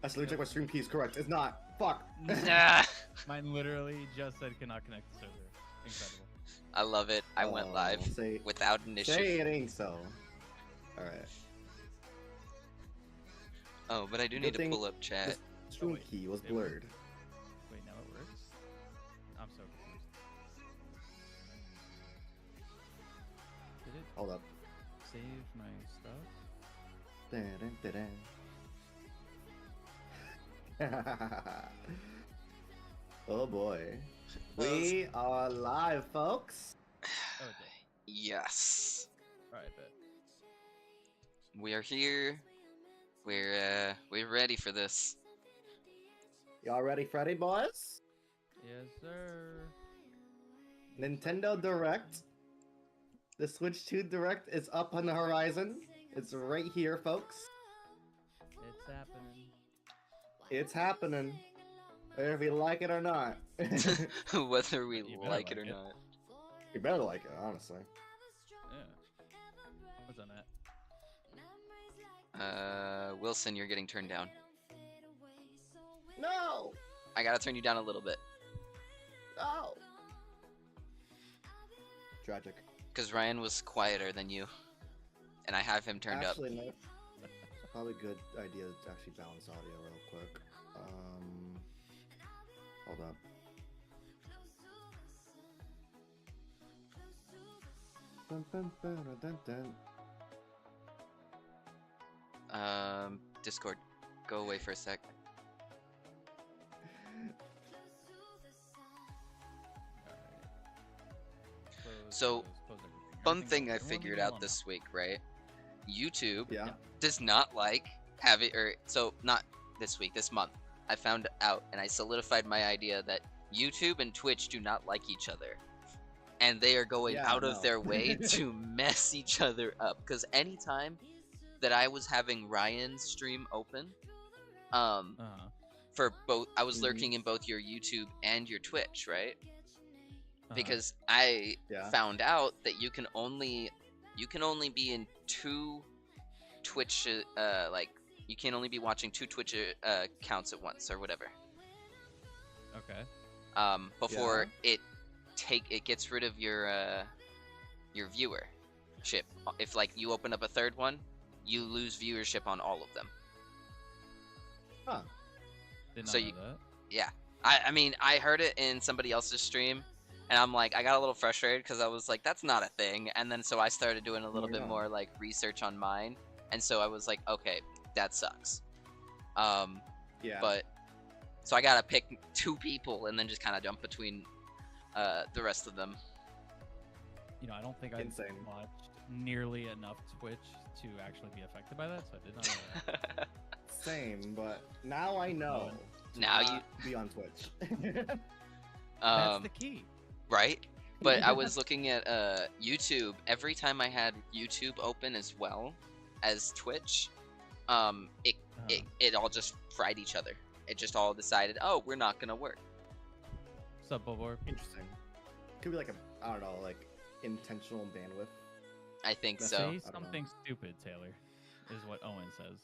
I still check my stream key is correct. It's not. Fuck. Nah. Mine literally just said cannot connect the server. Incredible. I love it. I went live without an issue. Say it ain't so. Alright. Oh, but I do need to pull up chat. The stream key was blurred. Wait, now it works? I'm so confused. Did it Hold up. save my stuff? Dun, dun, dun, dun. Oh boy. We are live, folks. Oh, Yes. alright, bet. We are here. We're ready for this. Y'all ready, Freddy boys? Yes, sir. Nintendo Direct. The Switch 2 Direct is up on the horizon. It's right here, folks. It's happening. It's happening. Whether we like it or not. Whether we You better like it or like it. not. You better like it, honestly. Yeah. What's on that? Wilson, you're getting turned down. No! I gotta turn you down a little bit. No! Tragic. Because Ryan was quieter than you. And I have him turned up. Actually, no. Probably good idea to actually balance audio real quick. Hold up. Dun, dun, dun, dun, dun. Discord, go away for a sec. So, Fun thing I figured out this week, right? YouTube Yeah. does not like having, not this week, this month. I found out and I solidified my idea that YouTube and Twitch do not like each other. And they are going Yeah, out of no. their way to mess each other up. Because anytime that I was having Ryan's stream open, for both, I was lurking in both your YouTube and your Twitch, right? Because I found out that you can only be in two Twitch you can only be watching two Twitch accounts at once or whatever. Okay. Before it gets rid of your viewership. If like you open up a third one, you lose viewership on all of them. Huh. Did not So know you- that. Yeah. I mean, I heard it in somebody else's stream. And I'm like, I got a little frustrated because I was like, that's not a thing. And then so I started doing a little bit more like research on mine. And so I was like, okay, that sucks. Yeah. But so I gotta pick two people and then just kind of jump between the rest of them. You know, I don't think I've Insane. watched nearly enough Twitch to actually be affected by that, so I did not know that. Same, but now I know. to Now not be on Twitch. That's the key. Right? But I was looking at YouTube. Every time I had YouTube open as well as Twitch, it all just fried each other. It just all decided, oh, we're not gonna work. Sup, Bobor? Interesting. Could be like I don't know, like intentional bandwidth. I think Let's so. Say I don't something stupid, Taylor, is what Owen says.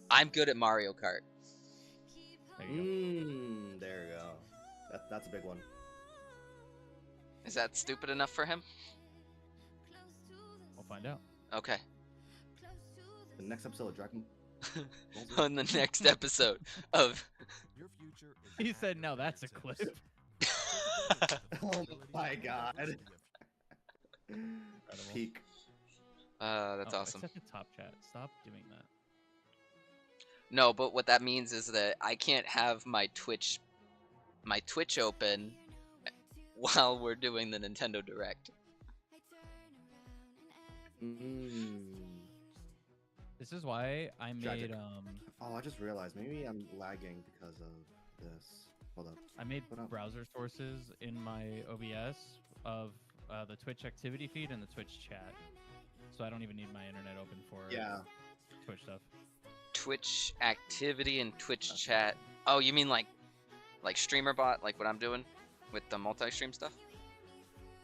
I'm good at Mario Kart. There you go. There you go. That's a big one. Is that stupid enough for him? We'll find out. Okay. The next episode of Dragon. On the next episode of Your future is He at said, your "No, that's a clip." Oh my god. Peak. that's Oh, awesome. Except the top chat. Stop doing that. No, but what that means is that I can't have my Twitch open while we're doing the Nintendo Direct. This is why I Tragic. made Oh, I just realized maybe I'm lagging because of this. Hold up. I made What up? browser sources in my OBS of the Twitch activity feed and the Twitch chat, so I don't even need my internet open for Yeah. Twitch stuff. Twitch activity and Twitch chat. Oh, you mean like streamer bot, like what I'm doing with the multi-stream stuff?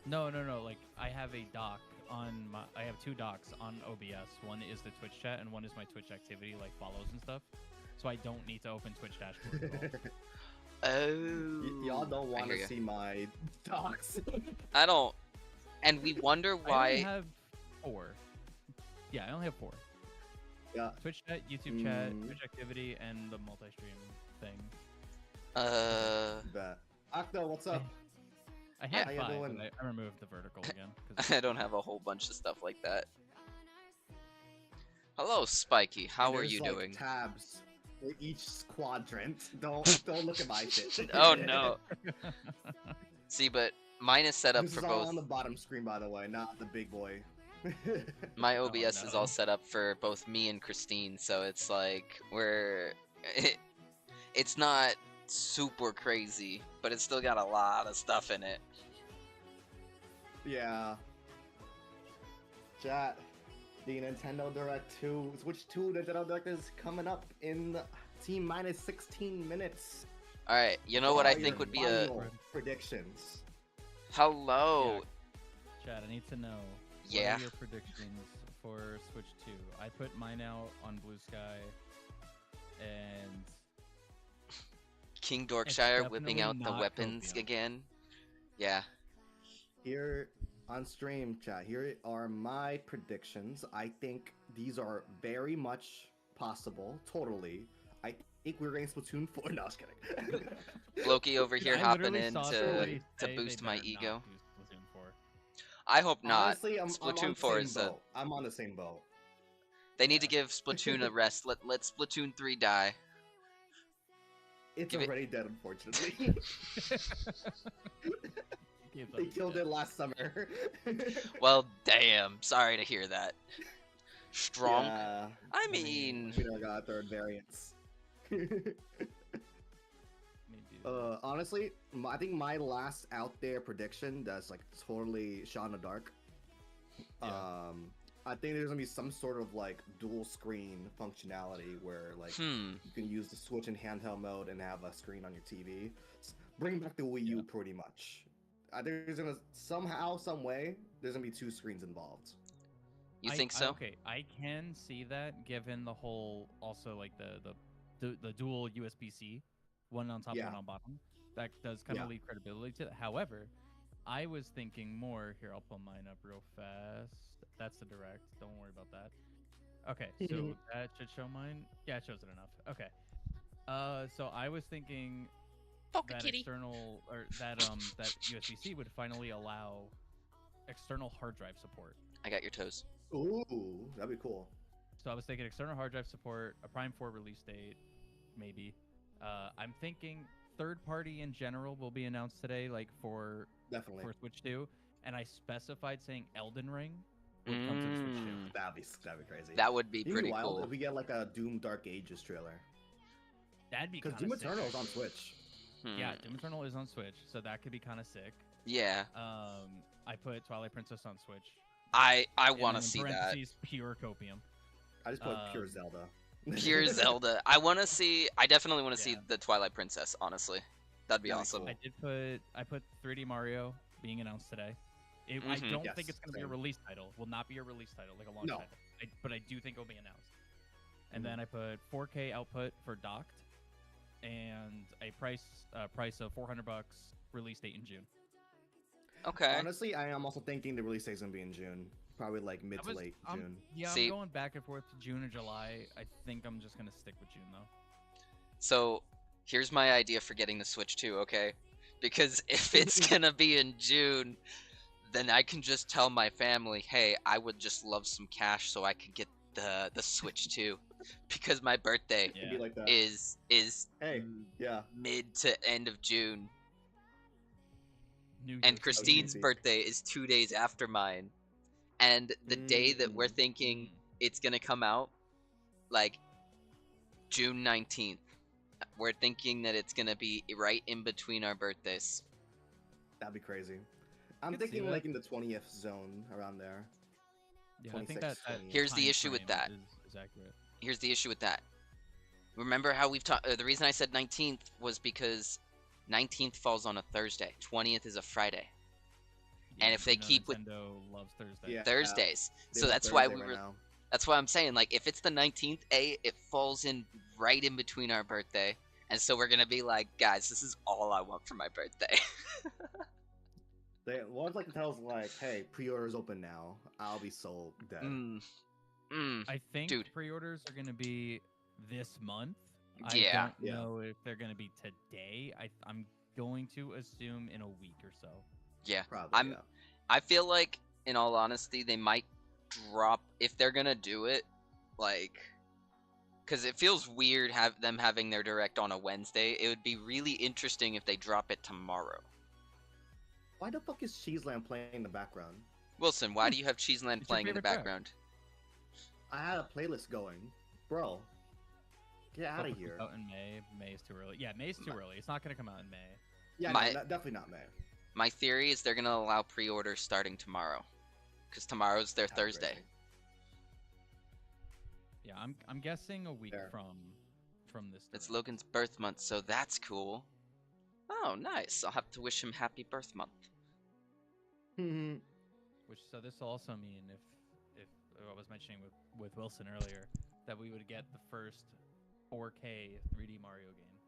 No. Like I have a doc on my. I have 2 docks on OBS. One is the Twitch chat, and one is my Twitch activity, like follows and stuff. So I don't need to open Twitch dashboard at all. Oh. Y'all don't want to see my docs. I don't. And we wonder why. I only have 4. Yeah, I only have 4. Yeah. Twitch chat, YouTube chat, Twitch activity, and the multi-stream thing. Bet. Octo, what's up? I had How you 5, doing? but I removed the vertical again. I don't have a whole bunch of stuff like that. Hello, Spiky. How are you There's, doing? Tabs for each quadrant. Don't look at my shit. Oh no. See, but mine is set up This for is all both. on the bottom screen, by the way, not the big boy. My OBS is no. all set up for both me and Christine, so it's like it's not super crazy, but it's still got a lot of stuff in it. Yeah. Chat. The Nintendo Direct 2, Switch 2 Nintendo Direct is coming up in T-minus 16 minutes. All right, you know what I think would be a predictions. hello. Yeah. Chad, I need to know. Yeah. What are your predictions for Switch 2? I put mine out on Blue Sky, and King Dorkshire It's whipping definitely out the not weapons copium. again. Yeah. Here on stream, chat, here are my predictions. I think these are very much possible, totally. I think we're getting Splatoon 4. No, I was kidding. Loki over here I hopping literally in saw to somebody say boost they my better not ego. do Splatoon 4. I hope not. Honestly, I'm on Splatoon the 4 same is boat. I'm on the same boat. they need to give Splatoon a rest. Let Splatoon 3 die. It's Give it- already dead, unfortunately. They killed it last summer. Well, damn. Sorry to hear that. Strong. Yeah, I mean, we don't got third variants. Honestly, I think my last out there prediction that's like totally shot in the dark. Yeah. I think there's gonna be some sort of like dual screen functionality where like you can use the Switch in handheld mode and have a screen on your TV. Bring back the Wii U pretty much. I think there's gonna somehow, some way, there's gonna be 2 screens involved. You think so? Okay, I can see that given the whole also like the dual USB-C, one on top, one on bottom. That does kind of lead credibility to it. However, I was thinking more here. I'll pull mine up real fast. That's the direct. Don't worry about that. Okay, so that should show mine. Yeah, it shows it enough. Okay. So I was thinking that external or that USB-C would finally allow external hard drive support. I got your toes. Ooh, that'd be cool. So I was thinking external hard drive support, a Prime 4 release date, maybe. I'm thinking third party in general will be announced today, like for Switch 2. And I specified saying Elden Ring would come to the Switch 2. That'd be crazy. That would be pretty wild cool. if we get like a Doom Dark Ages trailer. That'd be because Doom Eternal is on Switch. Yeah, Doom Eternal is on Switch, so that could be kind of sick. Yeah. I put Twilight Princess on Switch. I want to see that. Pure copium. I just put pure Zelda. Pure Zelda. I definitely want to see the Twilight Princess. Honestly, that'd be awesome. Cool. I put 3D Mario being announced today. I don't think it's going to be a release title. Will not be a release title, like a launch title. But I do think it'll be announced. And then I put 4K output for docked, and a price of $400, release date in June. Okay. Honestly, I am also thinking the release date is gonna be in June, probably like mid to late June. Yeah, I'm going back and forth to June or July. I think I'm just gonna stick with June though. So, here's my idea for getting the Switch 2, okay? Because if it's gonna be in June, then I can just tell my family, hey, I would just love some cash so I could get the Switch 2. Because my birthday is mid to end of June. And Christine's birthday is 2 days after mine. And the day that we're thinking it's gonna come out, like June 19th, we're thinking that it's gonna be right in between our birthdays. That'd be crazy. I'm thinking like in the 20th zone around there. Yeah, I think that here's the issue with that. Is accurate. Here's the issue with that. Remember how we've talked? The reason I said 19th was because 19th falls on a Thursday. 20th is a Friday. Yeah, and if they keep with Nintendo loves Thursday. Yeah. Thursdays, They so love that's why Thursday we right were. now. That's why I'm saying, like, if it's the 19th, it falls in right in between our birthday, and so we're gonna be like, guys, this is all I want for my birthday. They one's like to tell us like, hey, pre-orders open now. I'll be so dead. I think Dude. pre-orders are gonna be this month. Yeah. I don't know if they're gonna be today. I'm going to assume in a week or so. Yeah, Probably. I feel like, in all honesty, they might drop if they're gonna do it, like, because it feels weird them having their direct on a Wednesday. It would be really interesting if they drop it tomorrow. Why the fuck is Cheeseland playing in the background? Wilson, why do you have Cheeseland playing in the background? I had a playlist going, bro. Get out of here. Out in May. May is too early. Yeah, May is too early. It's not gonna come out in May. Yeah, definitely not May. My theory is they're gonna allow pre-orders starting tomorrow, because tomorrow's their Thursday. Crazy. Yeah, I'm guessing a week from this. It's Logan's birth month, so that's cool. Oh, nice. I'll have to wish him happy birth month. So this will also mean if I was mentioning with Wilson earlier that we would get the first 4K 3D Mario game.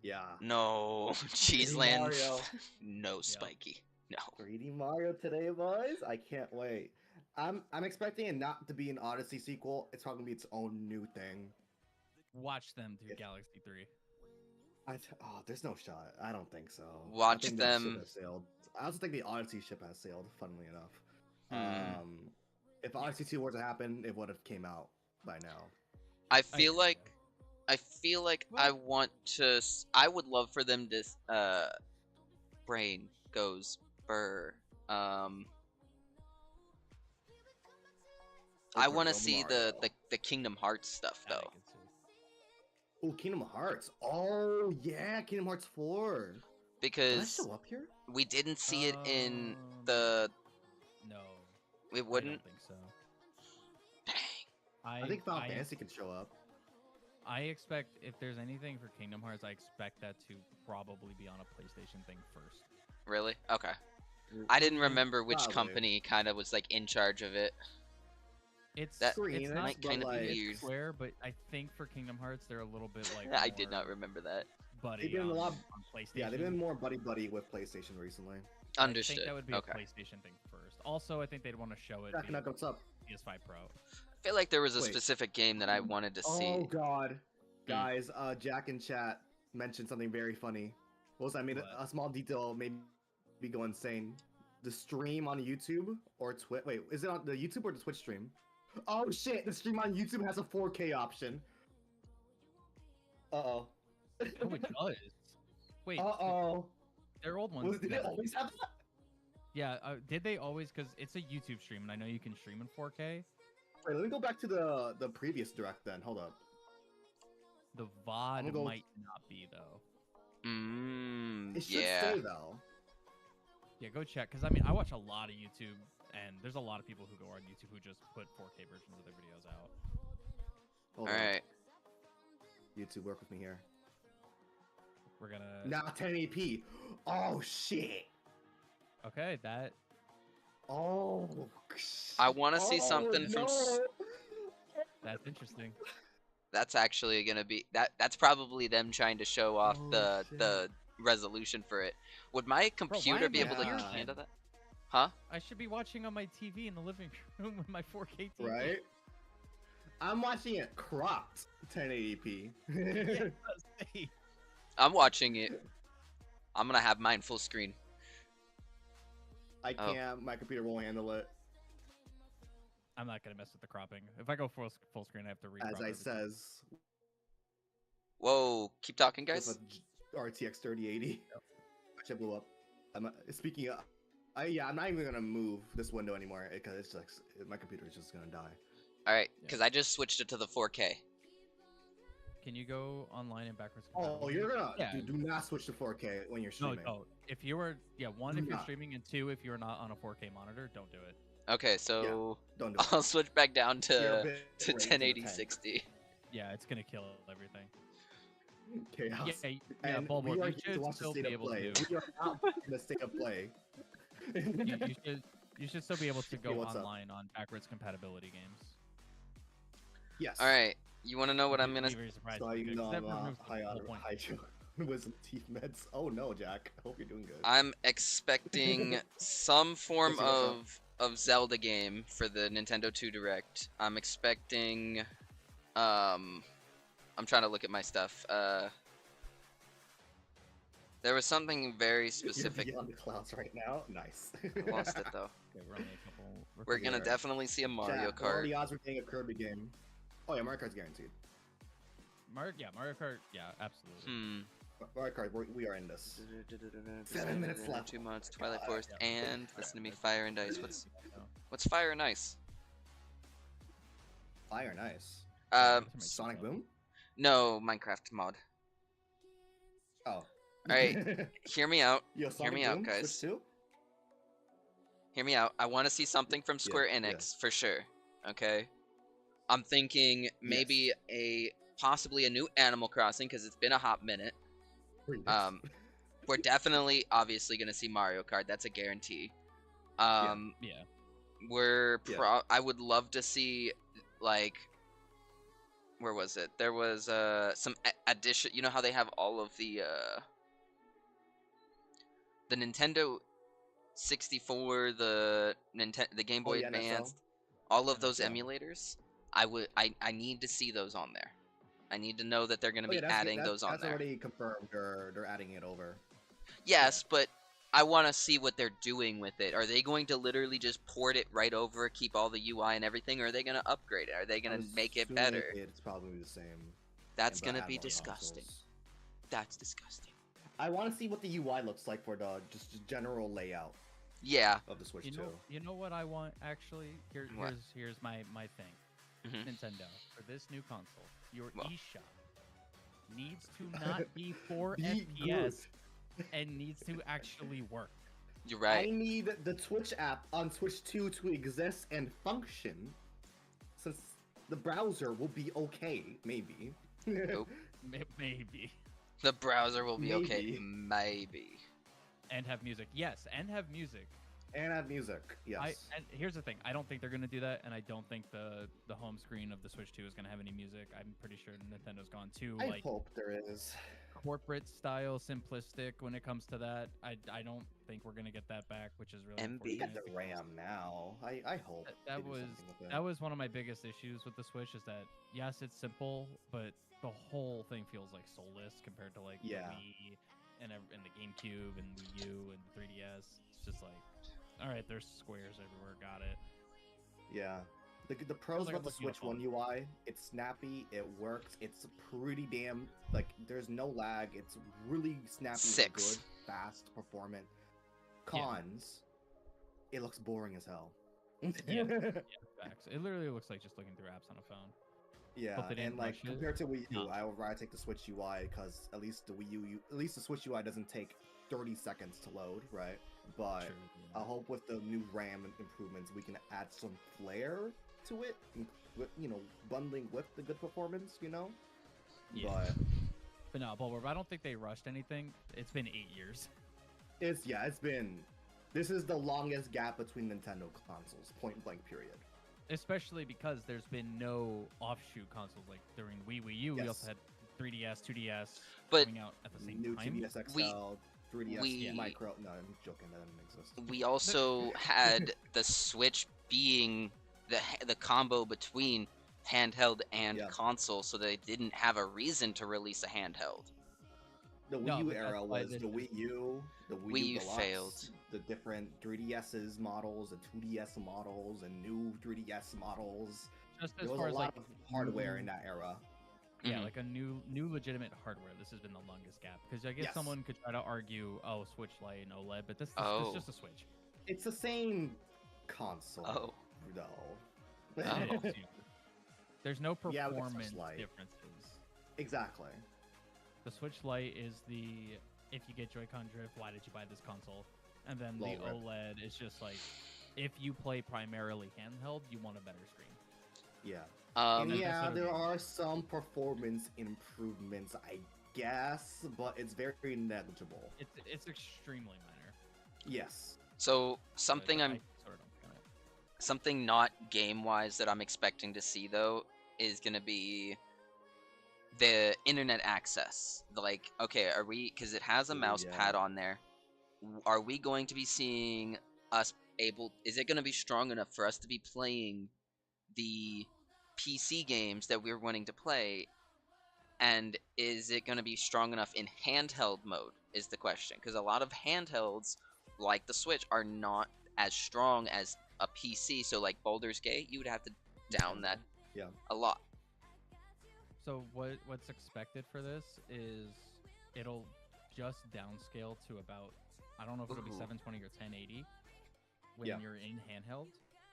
Yeah. No, Cheeseland. Mario. No, Spiky. No. 3D Mario today, boys. I can't wait. I'm expecting it not to be an Odyssey sequel. It's probably gonna be its own new thing. Watch them do Galaxy 3. There's no shot. I don't think so. Watch I think them. That ship has sailed. I also think the Odyssey ship has sailed. Funnily enough, if Odyssey 2 were to happen, it would have came out by now. I feel like I want to. I would love for them to. Brain goes burr. I want to see the Kingdom Hearts stuff though. Oh, Kingdom Hearts! Oh yeah, Kingdom Hearts 4. Because Did that show up here? We didn't see it in the. No. It wouldn't. I don't think so. Dang. I think Final Fantasy can show up. I expect if there's anything for Kingdom Hearts, I expect that to probably be on a PlayStation thing first. Really? Okay. I didn't remember which company kind of was like in charge of it. It's that it's not might kind of be weird. Square, but I think for Kingdom Hearts they're a little bit like. I did not remember that. Buddy, they've been on PlayStation. Yeah, they've been more buddy with PlayStation recently. Understood. I think that would be a PlayStation thing first. Also, I think they'd want to show it. What's up? PS5 Pro. I feel like there was a specific game that I wanted to see. Oh God, guys! Jack in chat mentioned something very funny. What was that? I made a small detail made me go insane. The stream on YouTube or Twitch? Wait, is it on the YouTube or the Twitch stream? Oh shit! The stream on YouTube has a 4K option. Oh, it does. Wait. Their old ones. Did they always have that? Yeah. Did they always? Because it's a YouTube stream, and I know you can stream in 4K. Wait, let me go back to the previous direct then. Hold up. The VOD might not be though. It should stay though. Yeah, go check. Because I mean, I watch a lot of YouTube, and there's a lot of people who go on YouTube who just put 4K versions of their videos out. All right. YouTube, work with me here. We're gonna. Now 1080p. Oh shit. Okay, that. Oh. I want to see something from. That's interesting. That's actually gonna be that's probably them trying to show off the resolution for it. Would my computer be able to handle that? Huh? I should be watching on my TV in the living room with my 4K TV. Right? I'm watching it cropped 1080p. I'm watching it. I'm gonna have mine full screen. I can't. My computer won't handle it. I'm not gonna mess with the cropping. If I go full screen, I have to re-crop As I says. Whoa! Keep talking, guys. RTX 3080. I blew up. Speaking of, I'm not even gonna move this window anymore because it's like my computer is just gonna die. All right, because I just switched it to the 4K. Can you go online and backwards? Oh, you're gonna do not switch to 4K when you're streaming. No. If you were one, if you're streaming, and two, if you're not on a 4K monitor, don't do it. Okay, so don't do it. I'll switch back down to 1080-60. Yeah, it's gonna kill everything. Chaos. Yeah, Bulbo, we are you should to watch still the be state of able play. to. We are not in the state of play. You should still be able to go online up? on backwards compatibility games. Yes. All right. You want to know what I'm gonna? So you know I'm high with some teeth meds. Oh no, Jack. I hope you're doing good. I'm expecting some form of Zelda game for the Nintendo 2 Direct. I'm expecting. I'm trying to look at my stuff. There was something very specific. You're beyond the clouds right now. Nice. I lost it though. Okay, we're gonna definitely see a Mario Kart. What are the odds we're getting a Kirby game? Oh yeah, Mario Kart's guaranteed. Mario Kart, yeah, absolutely. Mario Kart, we are in this. 7 minutes left. 2 months, Twilight Forest, and listen to me, Fire and Ice. What's Fire and Ice? Fire and Ice. Sonic Boom? No, Minecraft mod. Oh. Alright, hear me out. Hear me out, guys. Hear me out. I want to see something from Square Enix for sure. Okay. I'm thinking maybe possibly a new Animal Crossing because it's been a hot minute. We're definitely obviously gonna see Mario Kart. That's a guarantee. I would love to see like where was it? There was some addition. You know how they have all of the Nintendo 64, the Game Boy Advanced, all of those emulators. I need to see those on there. I need to know that they're going to be adding those on there. That's already confirmed. They're adding it over. Yes, but I want to see what they're doing with it. Are they going to literally just port it right over, keep all the UI and everything, or are they going to upgrade it? Are they going to make it better? It's probably the same. That's going to be disgusting. That's disgusting. I want to see what the UI looks like for the just general layout. Yeah. Of the Switch 2. You know what I want actually? Here's my thing. Nintendo, for this new console, your eShop needs to not be 4 FPS and needs to actually work. You're right. I need the Twitch app on Switch 2 to exist and function, since the browser will be okay, maybe. Nope. Maybe. The browser will be okay, maybe. And have music. Yes, and have music. And add music, yes. And here's the thing, I don't think they're going to do that, and I don't think the home screen of the Switch 2 is going to have any music. I'm pretty sure Nintendo's gone too, I hope there is. Corporate style, simplistic when it comes to that. I don't think we're going to get that back, which is really We got the RAM now. I hope that was one of my biggest issues with the Switch, is that, yes, it's simple, but the whole thing feels like soulless compared to like the Wii and the GameCube and Wii U and 3DS. It's just like, all right, there's squares everywhere. Got it. Yeah. The pros about the Switch 1 UI, it's snappy, it works, it's pretty damn, like, there's no lag, it's really snappy, good, fast, performant. Cons, it looks boring as hell. Facts. It literally looks like just looking through apps on a phone. Yeah, and like, compared to Wii U, I would rather take the Switch UI, because at least the Switch UI doesn't take 30 seconds to load, right? But I hope with the new RAM improvements, we can add some flair to it, you know, bundling with the good performance, you know? Yeah. But no, Bulwark, I don't think they rushed anything. It's been 8 years. This is the longest gap between Nintendo consoles, point blank period. Especially because there's been no offshoot consoles, like during Wii U, we also had 3DS, 2DS coming out at the same time. New 2DS XL, 3DS Micro. No, I'm joking, that doesn't exist. We also had the Switch being the combo between handheld and console, so they didn't have a reason to release a handheld. The Wii U era was the Wii U, the Wii U Deluxe, failed. The different 3DS's models, the 2DS models, and new 3DS models. There was a lot of hardware in that era. Yeah, like a new legitimate hardware. This has been the longest gap, because I guess someone could try to argue, oh, Switch Lite and OLED, but this is just a Switch. It's the same console, though. There's no performance differences. Exactly. The Switch Lite is if you get Joy-Con drift, why did you buy this console? And then the OLED is just like, if you play primarily handheld, you want a better screen. Yeah. There are some performance improvements, I guess, but it's very negligible. It's extremely minor. Yes. So something something not game-wise that I'm expecting to see though is gonna be the internet access. Like, okay, are we, because it has a mouse pad on there, are we going to be seeing us able, is it going to be strong enough for us to be playing the PC games that we're wanting to play, and is it going to be strong enough in handheld mode is the question, because a lot of handhelds like the Switch are not as strong as a PC. So like Baldur's Gate, you would have to down that a lot. So what's expected for this is it'll just downscale to about, I don't know if it'll be 720 or 1080 when you're in handheld,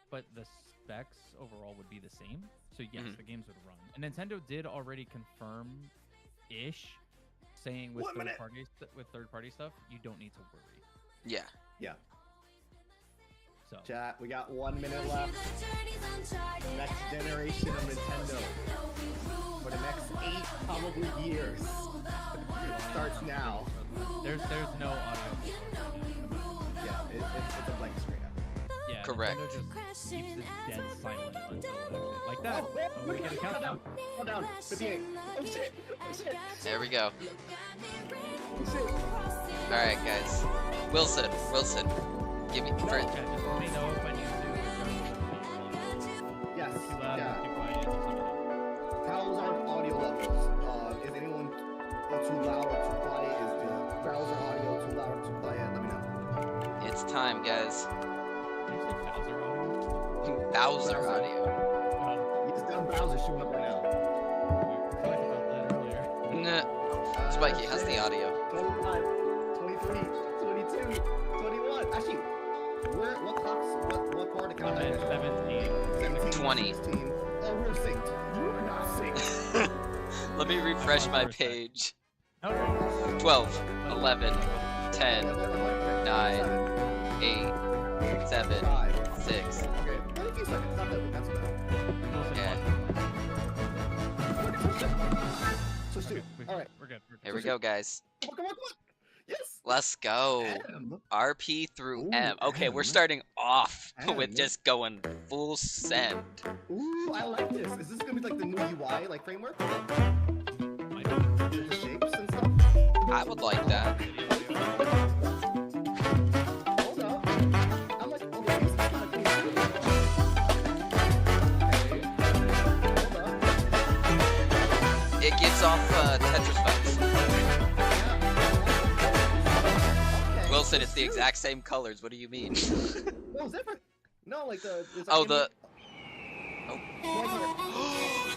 but the specs overall would be the same. So yes, the games would run. And Nintendo did already confirm-ish, saying with third party stuff, you don't need to worry. Yeah. Yeah. So chat, we got 1 minute left. Next generation of Nintendo. For the next 8 probably years. Starts now. There's no audio. Yeah, it's a blank screen. Yeah, correct. Nintendo just keeps it dead silent until like that. Look at the countdown. Countdown. 58. Oh shit. Oh shit. There we go. Oh shit. All right, guys. Wilson, give me Just let me know if I need to. Yes. Too loud, Yeah. too quiet. Just let me know. How's our audio levels? Is anyone too loud or too quiet? Is the browser audio too loud or too quiet? Let me know. It's time, guys. Did you say Bowser audio? Bowser audio. It's done browser showing up right now. We talked about that earlier. Nah. Spiky has the audio. 25, 23, 22, 21. Actually, what part of countdown? 17. 20. 16. Oh, we're synced. We're not synced. Let me refresh my page. Okay. 12, 11, 10, 9, 8, 7, 6. Okay, wait a few seconds. Not that that's bad. Yeah. Switch two. All right. We're good. Here we go, guys. Come on. Yes. Let's go. M. RP through Ooh, M. Okay, we're M. starting off M. with just going full send. Ooh, I like this. Is this gonna be like the new UI framework? I The shapes and stuff? I would like that. Hold up. I'm like, oh, this is kind of cool. Okay. Hold up. It gives off Tetris vibes. Wilson, it's the exact same colors. What do you mean? No, it's different. No, like the. It's like Oh, the. Oh.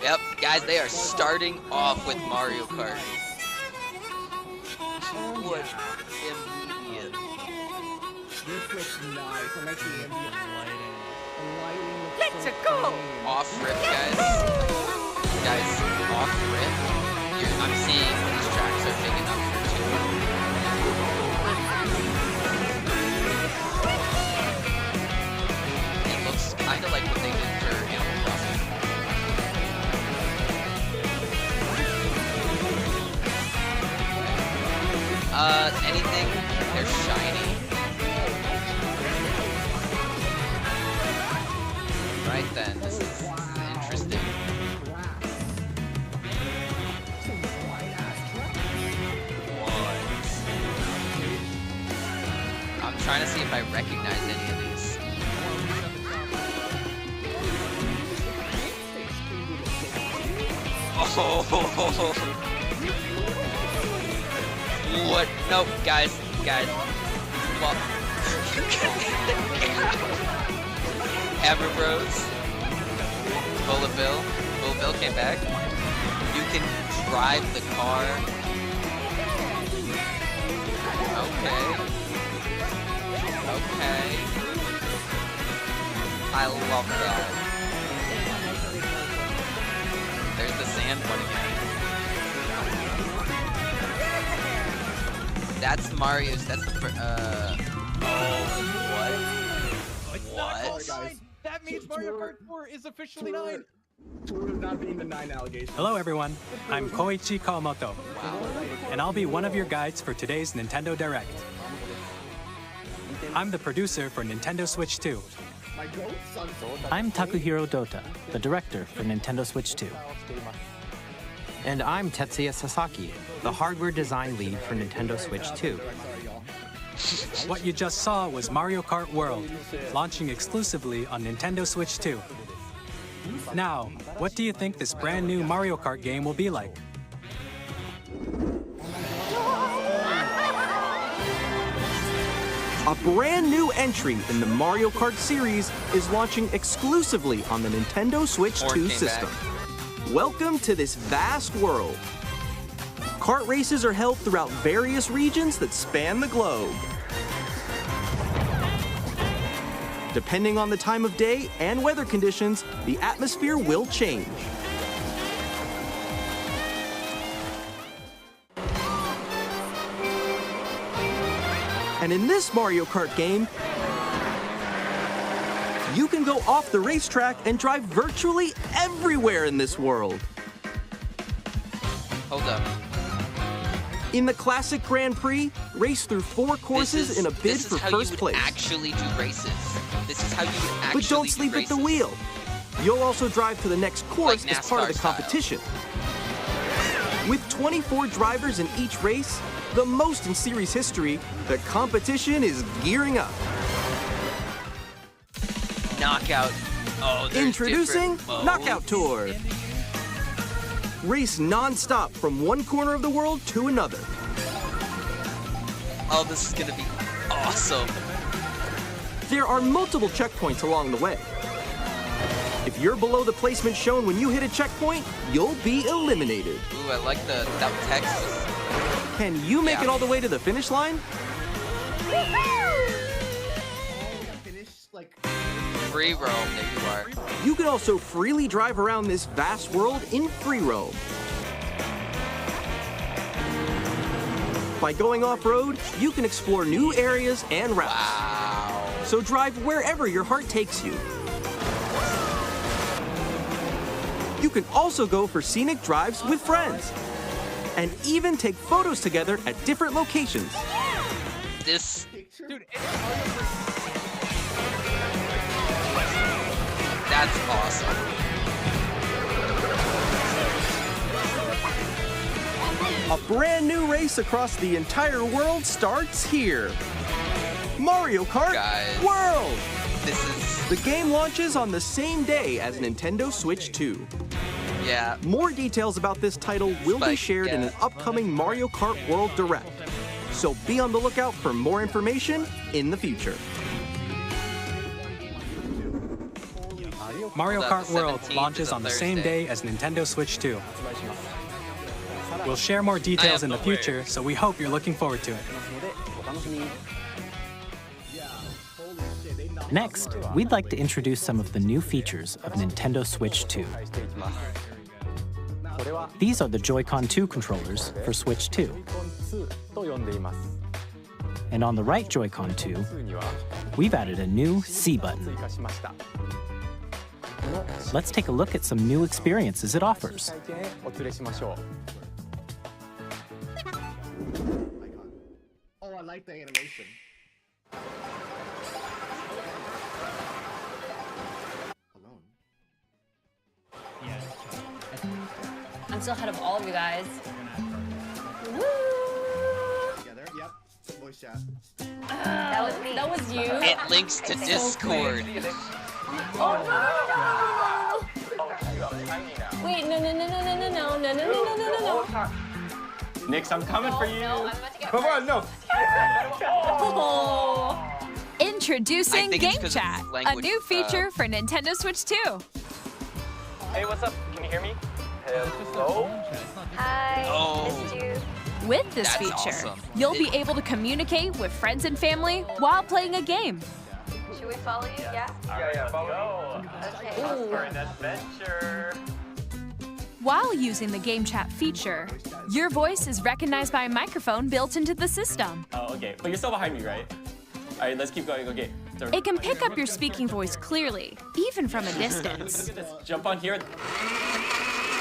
Yep, guys, they are starting off with Mario Kart. What immediate. This looks nice. I like the ambient lighting. The lighting looks Let's so go! clean. Off rip, guys. Guys, off rip. I'm seeing these tracks are big enough for two. It looks kind of like what they did for Animal Crossing. Anything? They're shiny. Right then, this is interesting. I'm trying to see if I recognize any of these. Oh! What? Nope, guys. Well, Hammer Bros. Bullet Bill came back. You can drive the car. Okay. I love that. There's the sand one again. That's Mario's. That's the what? That means Mario Kart 4 is officially 9. Tour is not being the 9 allegation. Hello everyone, I'm Koichi Kawamoto, and I'll be one of your guides for today's Nintendo Direct. I'm the producer for Nintendo Switch 2. I'm Takuhiro Dota, the director for Nintendo Switch 2. And I'm Tetsuya Sasaki, the hardware design lead for Nintendo Switch 2. What you just saw was Mario Kart World, launching exclusively on Nintendo Switch 2. Now, what do you think this brand new Mario Kart game will be like? A brand new entry in the Mario Kart series is launching exclusively on the Nintendo Switch 2 system. Welcome to this vast world. Kart races are held throughout various regions that span the globe. Depending on the time of day and weather conditions, the atmosphere will change. And in this Mario Kart game, you can go off the racetrack and drive virtually everywhere in this world. Hold up. In the classic Grand Prix, race through 4 courses in a bid for first place. Actually do races. This is how you would actually But don't sleep at the wheel. You'll also drive to the next course like as part of the competition. With 24 drivers in each race, the most in series history, the competition is gearing up. Knockout. Oh, Introducing Knockout Tour. Race non-stop from one corner of the world to another. Oh, this is gonna be awesome. There are multiple checkpoints along the way. If you're below the placement shown when you hit a checkpoint, you'll be eliminated. Ooh, I like that text. Can you make it all the way to the finish line? Free roam, there you are. You can also freely drive around this vast world in free roam. By going off-road, you can explore new areas and routes. Wow. So drive wherever your heart takes you. You can also go for scenic drives with friends. And even take photos together at different locations. This... Dude, that's awesome. A brand new race across the entire world starts here. Mario Kart World! This is... The game launches on the same day as Nintendo Switch 2. Yeah. More details about this title will be shared in an upcoming Mario Kart World Direct. So be on the lookout for more information in the future. Mario Kart World launches on the same day as Nintendo Switch 2. We'll share more details in the future, so we hope you're looking forward to it. Next, we'd like to introduce some of the new features of Nintendo Switch 2. These are the Joy-Con 2 controllers for Switch 2. And on the right Joy-Con 2, we've added a new C button. Let's take a look at some new experiences it offers. Oh, I like the animation. I'm still ahead of all of you guys. Woo! Together, yep. Voice chat. That was me. That was you. It links to Discord. Oh no! Wait, no. Nix, I'm coming for you. No, I'm about to get Come on, no. Oh. Introducing Game Chat, a new feature for Nintendo Switch 2. Hey, what's up? Can you hear me? Hello? Hi. Oh. Missed you. With this feature, awesome. you'll be able to communicate with friends and family while playing a game. Should we follow you? Yeah? Yeah, follow me. Okay. Off for an adventure. While using the Game Chat feature, your voice is recognized by a microphone built into the system. Oh, okay. But you're still behind me, right? All right, let's keep going. Okay. It can pick up your speaking voice clearly, even from a distance. Just jump on here.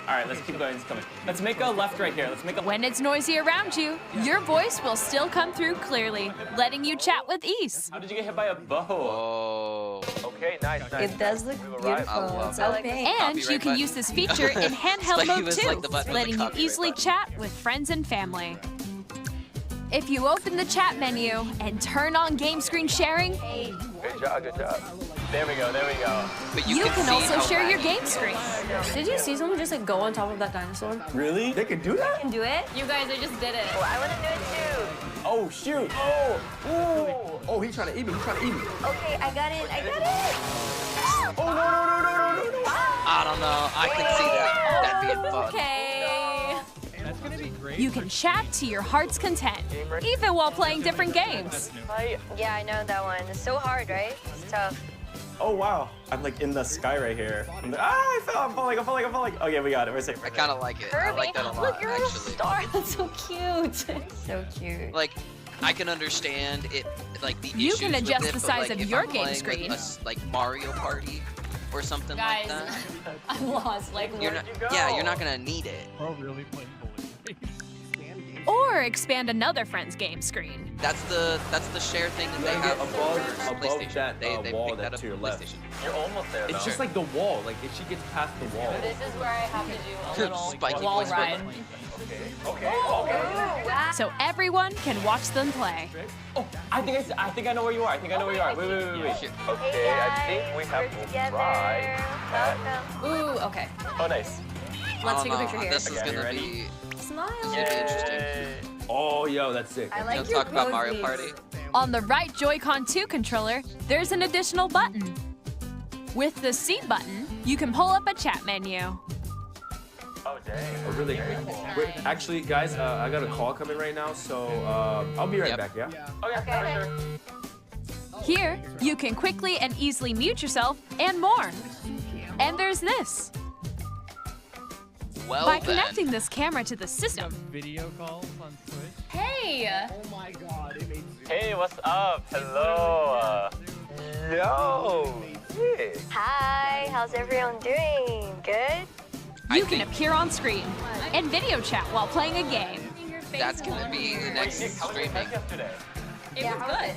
All right, let's keep going. It's coming. Let's make a left right here. Let's make a. When it's noisy around you, your voice will still come through clearly, letting you chat with ease. How did you get hit by a bow? Oh. Okay, nice. It does look beautiful. It's so pink. And you can use this feature in handheld Spikey mode was too, like the button on the letting you copyright easily button. chat with friends and family. If you open the chat menu and turn on game screen sharing, Good job, good job. There we go, there we go. But you can see also how share your laggy game screen. Did you see someone just like go on top of that dinosaur? Really? They can do that? Can do it? You guys, I just did it. Oh, I want to do it too. Oh, shoot. Oh, ooh. Oh, he's trying to eat me. He's trying to eat me. Okay, I got it. I got it. Oh, no. I don't know. I can see that being fun. Okay. That's gonna be great. You can chat to your heart's content, even while playing different games. Yeah, I know that one. It's so hard, right? It's tough. Oh, wow. I'm like in the sky right here. I fell. I'm falling. Okay, we got it. We're safe. I kind of like it. I like that a lot, Look, you're a little actually. star. That's so cute. So cute. Like, I can understand it, like the You issues can with adjust it, the but, size like, of if your I'm game playing, screen. like Mario Party or something Guys, like that. I'm lost. Like, You're where not, did you go? yeah, you're not gonna need it. Bro, really playing bowling. Or expand another friend's game screen. That's the share thing that they have above for PlayStation. that they wall picked that that's up to your for left. PlayStation. You're almost there, It's just like the wall. Like if she gets past the wall. This is where I have to do a little Spiky wall voice ride. Okay. So everyone can watch them play. Oh, I think I know where you are. Wait. Here. Okay, I think we have to try that. Ooh, okay. Oh, nice. Let's I take don't a picture know. here. This is Okay, you gonna ready? be Smile. interesting. Oh, yo, that's sick. I You like want to your talk about Mario poses. Party? On the right Joy-Con 2 controller, there's an additional button. With the C button, you can pull up a chat menu. Oh, dang. Oh, really? Wait, actually, guys, I got a call coming right now, so I'll be right back. Yeah. Okay, for sure. Here, you can quickly and easily mute yourself and more. And there's this. Well, By then. connecting this camera to the system, Video calls on Twitch. Hey! Oh my god, it made Hey, what's up? Hello. Yo. Yeah. Hi, how's everyone doing? Good? you can appear on screen and video chat while playing a game. That's gonna be the next streaming. It was good.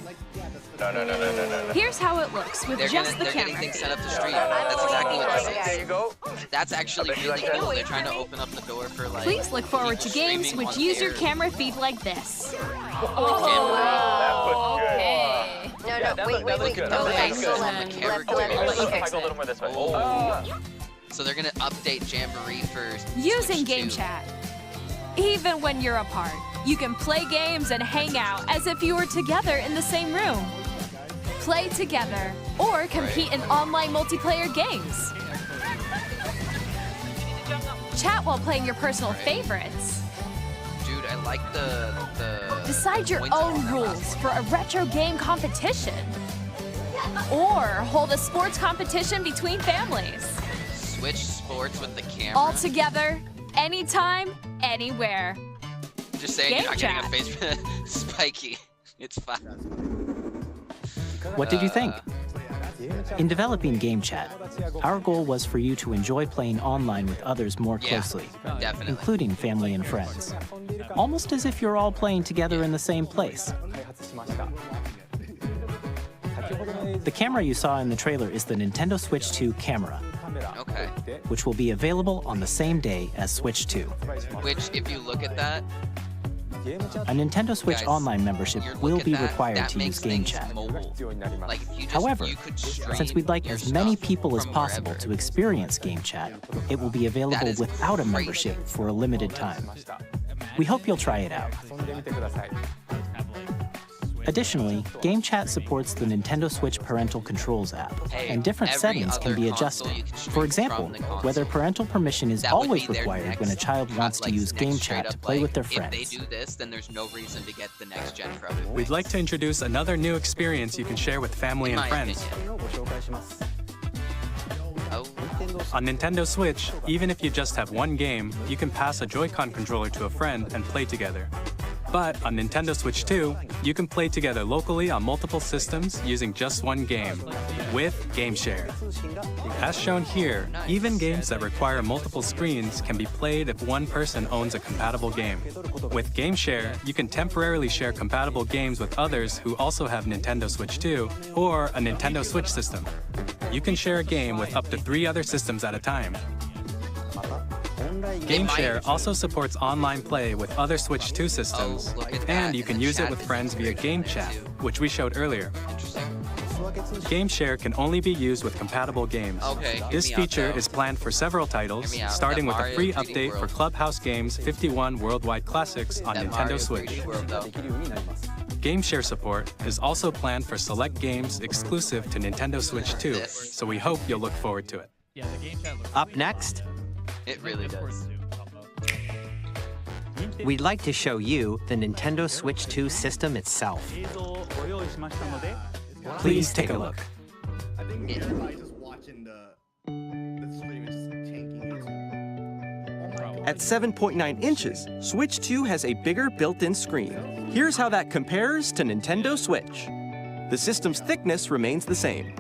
No. Here's how it looks with They're just the getting camera. things set up to stream. That's exactly what this There is. you go. That's actually bet you really like that. cool. They're trying to open up the door for like. Please look forward to people games streaming which on use your air. camera feed like this. Oh, Okay. No, wait. good. Go Okay, left, so go the left. camera Let me controls. fix Let's go a it. little more this way. Oh. So they're gonna update Jamboree for Using Switch game 2. chat. Even when you're apart, you can play games and hang out as if you were together in the same room. Play together or compete in online multiplayer games. Chat while playing your personal favorites. Dude, I like the Decide your points own on the rules for a retro game competition. Or hold a sports competition between families. Switch sports with the camera. All together, anytime, anywhere. Just saying, Game you're not getting chat. a face for Spiky. It's fine. What did you think? In developing Game Chat, our goal was for you to enjoy playing online with others more Yeah, closely, definitely. including family and friends. Almost as if you're all playing together in the same place. The camera you saw in the trailer is the Nintendo Switch 2 camera, Okay. which will be available on the same day as Switch 2. Which, if you look at that, A Nintendo Switch Guys, Online membership you look will at be that, required that to use makes Game things Chat. mobile. Like, if you just, However, you could stream since we'd like your as many stuff people as from possible wherever. to experience Game Chat, it will be available is without a crazy. membership for a limited time. We hope you'll try it out. Additionally, Game Chat supports the Nintendo Switch Parental Controls app, Hey, and different every settings can other be console adjusted. you can stream For example, from the console. whether parental permission is That would always be their required when a next child cut, wants to like, use next Game straight Chat up, to play like, with their If friends. they do this, then there's no reason to get the next gen from it. We'd like to introduce another new experience you can share with family In and my friends. opinion. Oh, On Nintendo Switch, even if you just have one game, you can pass a Joy-Con controller to a friend and play together. But on Nintendo Switch 2, you can play together locally on multiple systems using just one game, with GameShare. As shown here, even games that require multiple screens can be played if one person owns a compatible game. With GameShare, you can temporarily share compatible games with others who also have Nintendo Switch 2 or a Nintendo Switch system. You can share a game with up to 3 other systems at a time. GameShare also supports online play with other Switch 2 systems, and you can use it with friends via Game Chat, which we showed earlier. GameShare can only be used with compatible games. This feature is planned for several titles, starting with a free update for Clubhouse Games 51 Worldwide Classics on Nintendo Switch. GameShare support is also planned for select games exclusive to Nintendo Switch 2, so we hope you'll look forward to it. Up next, It really does. we'd like to show you the Nintendo Switch 2 system itself. Please take a look. I think everybody just watching the stream is just tanking it. At 7.9 inches, Switch 2 has a bigger built-in screen. Here's how that compares to Nintendo Switch. The system's thickness remains the same.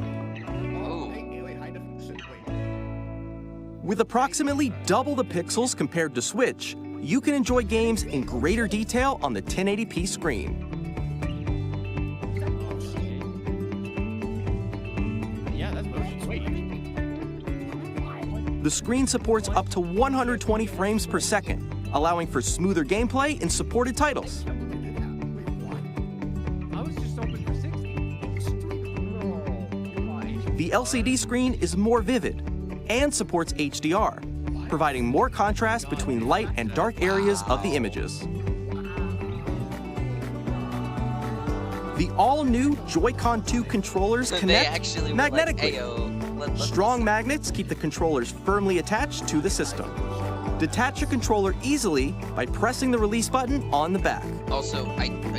With approximately double the pixels compared to Switch, you can enjoy games in greater detail on the 1080p screen. The screen supports up to 120 frames per second, allowing for smoother gameplay in supported titles. The LCD screen is more vivid and supports HDR, providing more contrast between light and dark areas of the images. The all-new Joy-Con 2 controllers connect magnetically. Strong magnets keep the controllers firmly attached to the system. Detach your controller easily by pressing the release button on the back. Also, I do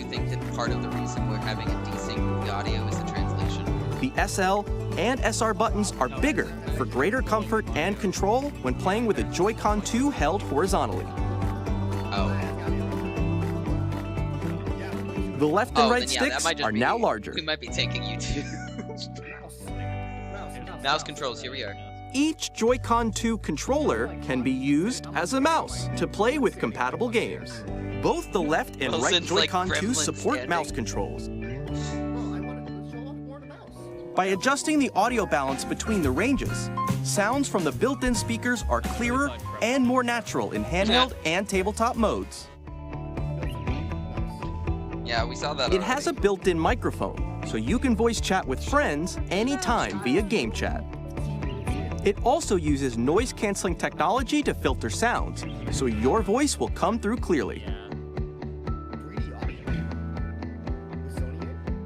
think that part of the reason we're having a desync with the audio is the translation. The SL and SR buttons are bigger for greater comfort and control when playing with a Joy-Con 2 held horizontally. The left and right sticks are now larger. We might be taking you to mouse controls. Here we are. Each Joy-Con 2 controller can be used as a mouse to play with compatible games. Both the left and right Joy-Con 2 support mouse controls. By adjusting the audio balance between the ranges, sounds from the built-in speakers are clearer and more natural in handheld and tabletop modes. Yeah, we saw that. It has a built-in microphone, so you can voice chat with friends anytime via Game Chat. It also uses noise-canceling technology to filter sounds, so your voice will come through clearly.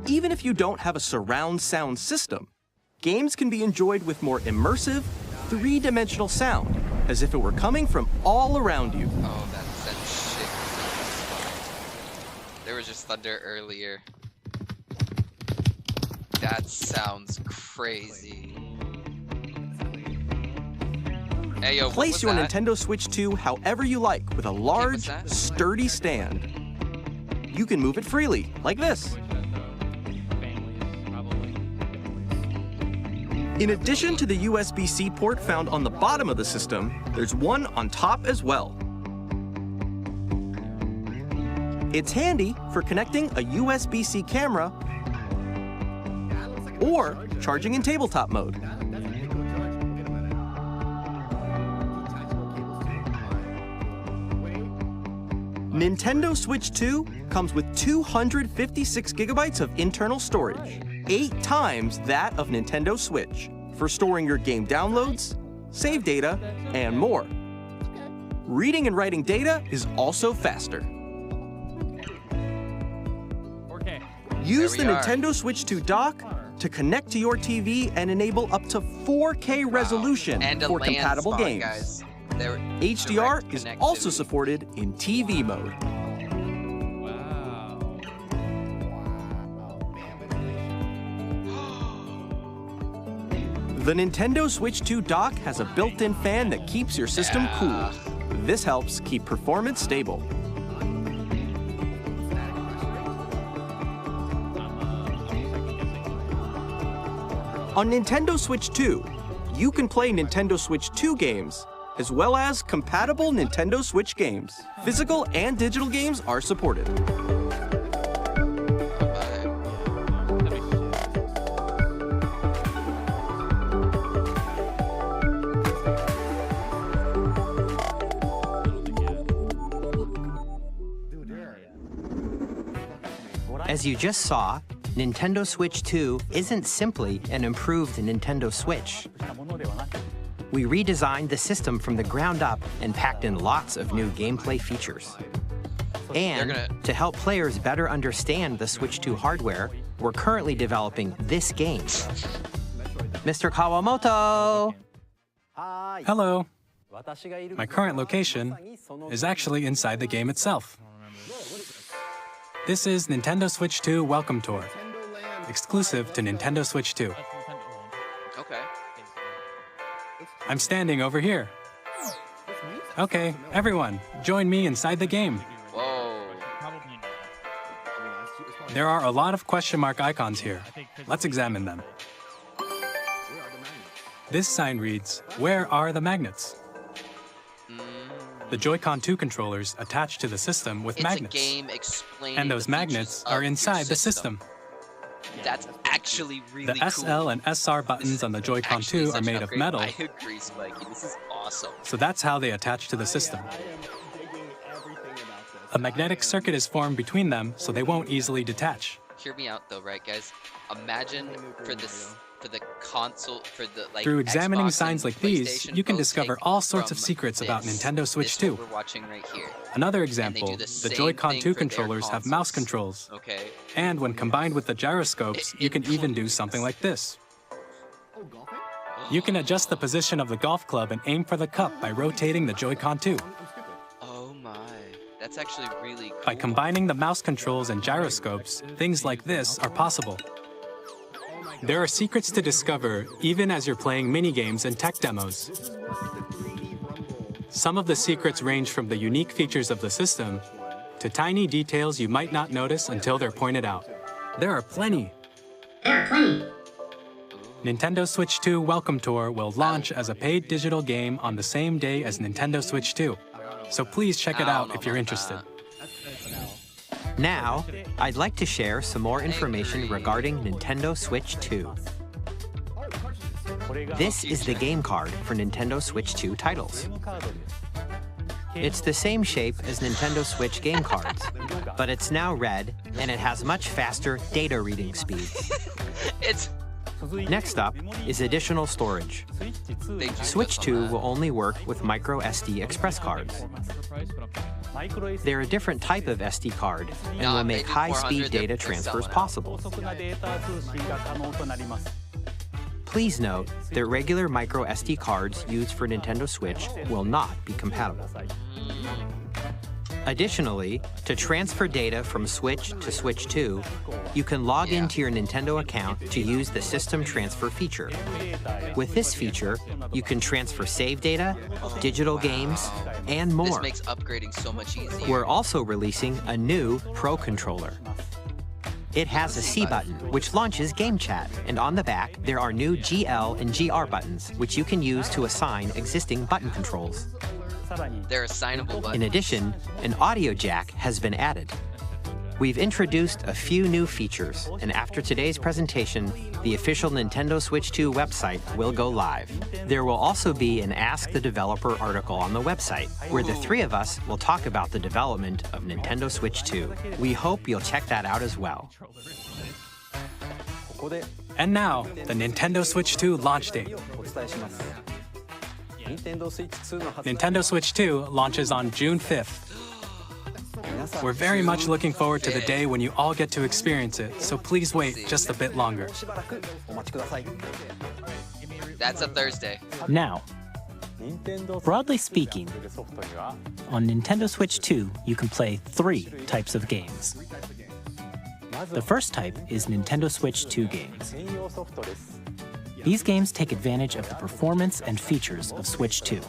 Even if you don't have a surround sound system, games can be enjoyed with more immersive, three-dimensional sound, as if it were coming from all around you. Oh, that shit. There was just thunder earlier. That sounds crazy. Hey, yo, place your Nintendo Switch 2 however you like with a large, sturdy stand. You can move it freely, like this. In addition to the USB-C port found on the bottom of the system, there's one on top as well. It's handy for connecting a USB-C camera or charging in tabletop mode. Nintendo Switch 2 comes with 256 gigabytes of internal storage, 8 times that of Nintendo Switch, for storing your game downloads, save data, and more. Reading and writing data is also faster. Use the Nintendo Switch 2 dock to connect to your TV and enable up to 4K resolution for compatible games. HDR is also supported in TV mode. The Nintendo Switch 2 dock has a built-in fan that keeps your system cool. This helps keep performance stable. On Nintendo Switch 2, you can play Nintendo Switch 2 games, as well as compatible Nintendo Switch games. Physical and digital games are supported. As you just saw, Nintendo Switch 2 isn't simply an improved Nintendo Switch. We redesigned the system from the ground up and packed in lots of new gameplay features. And to help players better understand the Switch 2 hardware, we're currently developing this game. Mr. Kawamoto! Hello. My current location is actually inside the game itself. This is Nintendo Switch 2 Welcome Tour, exclusive to Nintendo Switch 2. Okay. I'm standing over here. Okay, everyone, join me inside the game. Whoa. There are a lot of question mark icons here. Let's examine them. This sign reads, "Where are the magnets?" The Joy-Con 2 controllers attach to the system with magnets. It's a game explaining and those magnets are inside the system. That's actually really cool. The SL and SR buttons on the Joy-Con 2 are made of metal. I agree, Spikey. This is awesome. So that's how they attach to the system. A magnetic circuit is formed between them, so they won't easily detach. Hear me out, though, right, guys? Imagine for the console, for the Through examining Xbox signs like these, you can discover all sorts of secrets about Nintendo Switch 2. We're watching right here. Another example, the Joy-Con 2 controllers have mouse controls. Okay. And when combined with the gyroscopes, you can even do something like this. You can adjust the position of the golf club and aim for the cup by rotating the Joy-Con 2. Oh my, that's actually really cool. By combining the mouse controls and gyroscopes, things like this are possible. There are secrets to discover even as you're playing mini-games and tech demos. Some of the secrets range from the unique features of the system to tiny details you might not notice until they're pointed out. There are plenty. Nintendo Switch 2 Welcome Tour will launch as a paid digital game on the same day as Nintendo Switch 2. So please check it out if you're interested. Now, I'd like to share some more information regarding Nintendo Switch 2. This is the game card for Nintendo Switch 2 titles. It's the same shape as Nintendo Switch game cards, but it's now red and it has much faster data reading speeds. Next up is additional storage. Switch 2 will only work with micro SD express cards. They're a different type of SD card and will make high-speed data transfers possible. Please note that regular micro SD cards used for Nintendo Switch will not be compatible. Additionally, to transfer data from Switch to Switch 2, you can log into your Nintendo account to use the System Transfer feature. With this feature, you can transfer save data, digital games, and more. This makes upgrading so much easier. We're also releasing a new Pro Controller. It has a C button, which launches Game Chat, and on the back, there are new GL and GR buttons, which you can use to assign existing button controls. They're assignable buttons. In addition, an audio jack has been added. We've introduced a few new features, and after today's presentation, the official Nintendo Switch 2 website will go live. There will also be an Ask the Developer article on the website, where the three of us will talk about the development of Nintendo Switch 2. We hope you'll check that out as well. And now, the Nintendo Switch 2 launch date. Nintendo Switch 2 launches on June 5th. We're very much looking forward to the day when you all get to experience it, so please wait just a bit longer. That's a Thursday. Now, broadly speaking, on Nintendo Switch 2, you can play 3 types of games. The first type is Nintendo Switch 2 games. These games take advantage of the performance and features of Switch 2.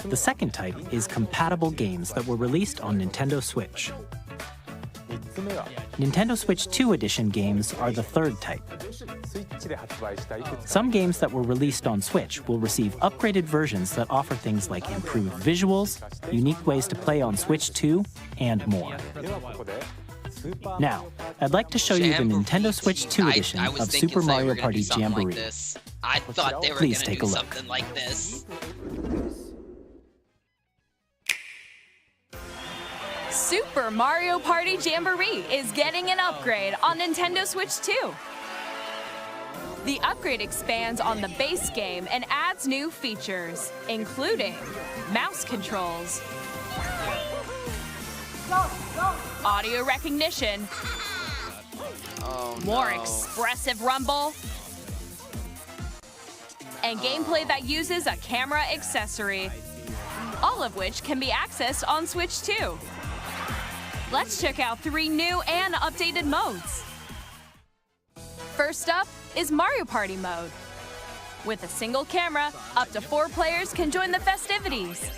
The second type is compatible games that were released on Nintendo Switch. Nintendo Switch 2 Edition games are the third type. Some games that were released on Switch will receive upgraded versions that offer things like improved visuals, unique ways to play on Switch 2, and more. Now, I'd like to show you the Nintendo Switch 2 edition of Super Mario Party Jamboree. I thought they were Please gonna take do a look. something like this. Super Mario Party Jamboree is getting an upgrade on Nintendo Switch 2. The upgrade expands on the base game and adds new features, including mouse controls, audio recognition, more expressive rumble, and gameplay that uses a camera accessory, all of which can be accessed on Switch 2. Let's check out 3 new and updated modes. First up is Mario Party mode. With a single camera, up to 4 players can join the festivities.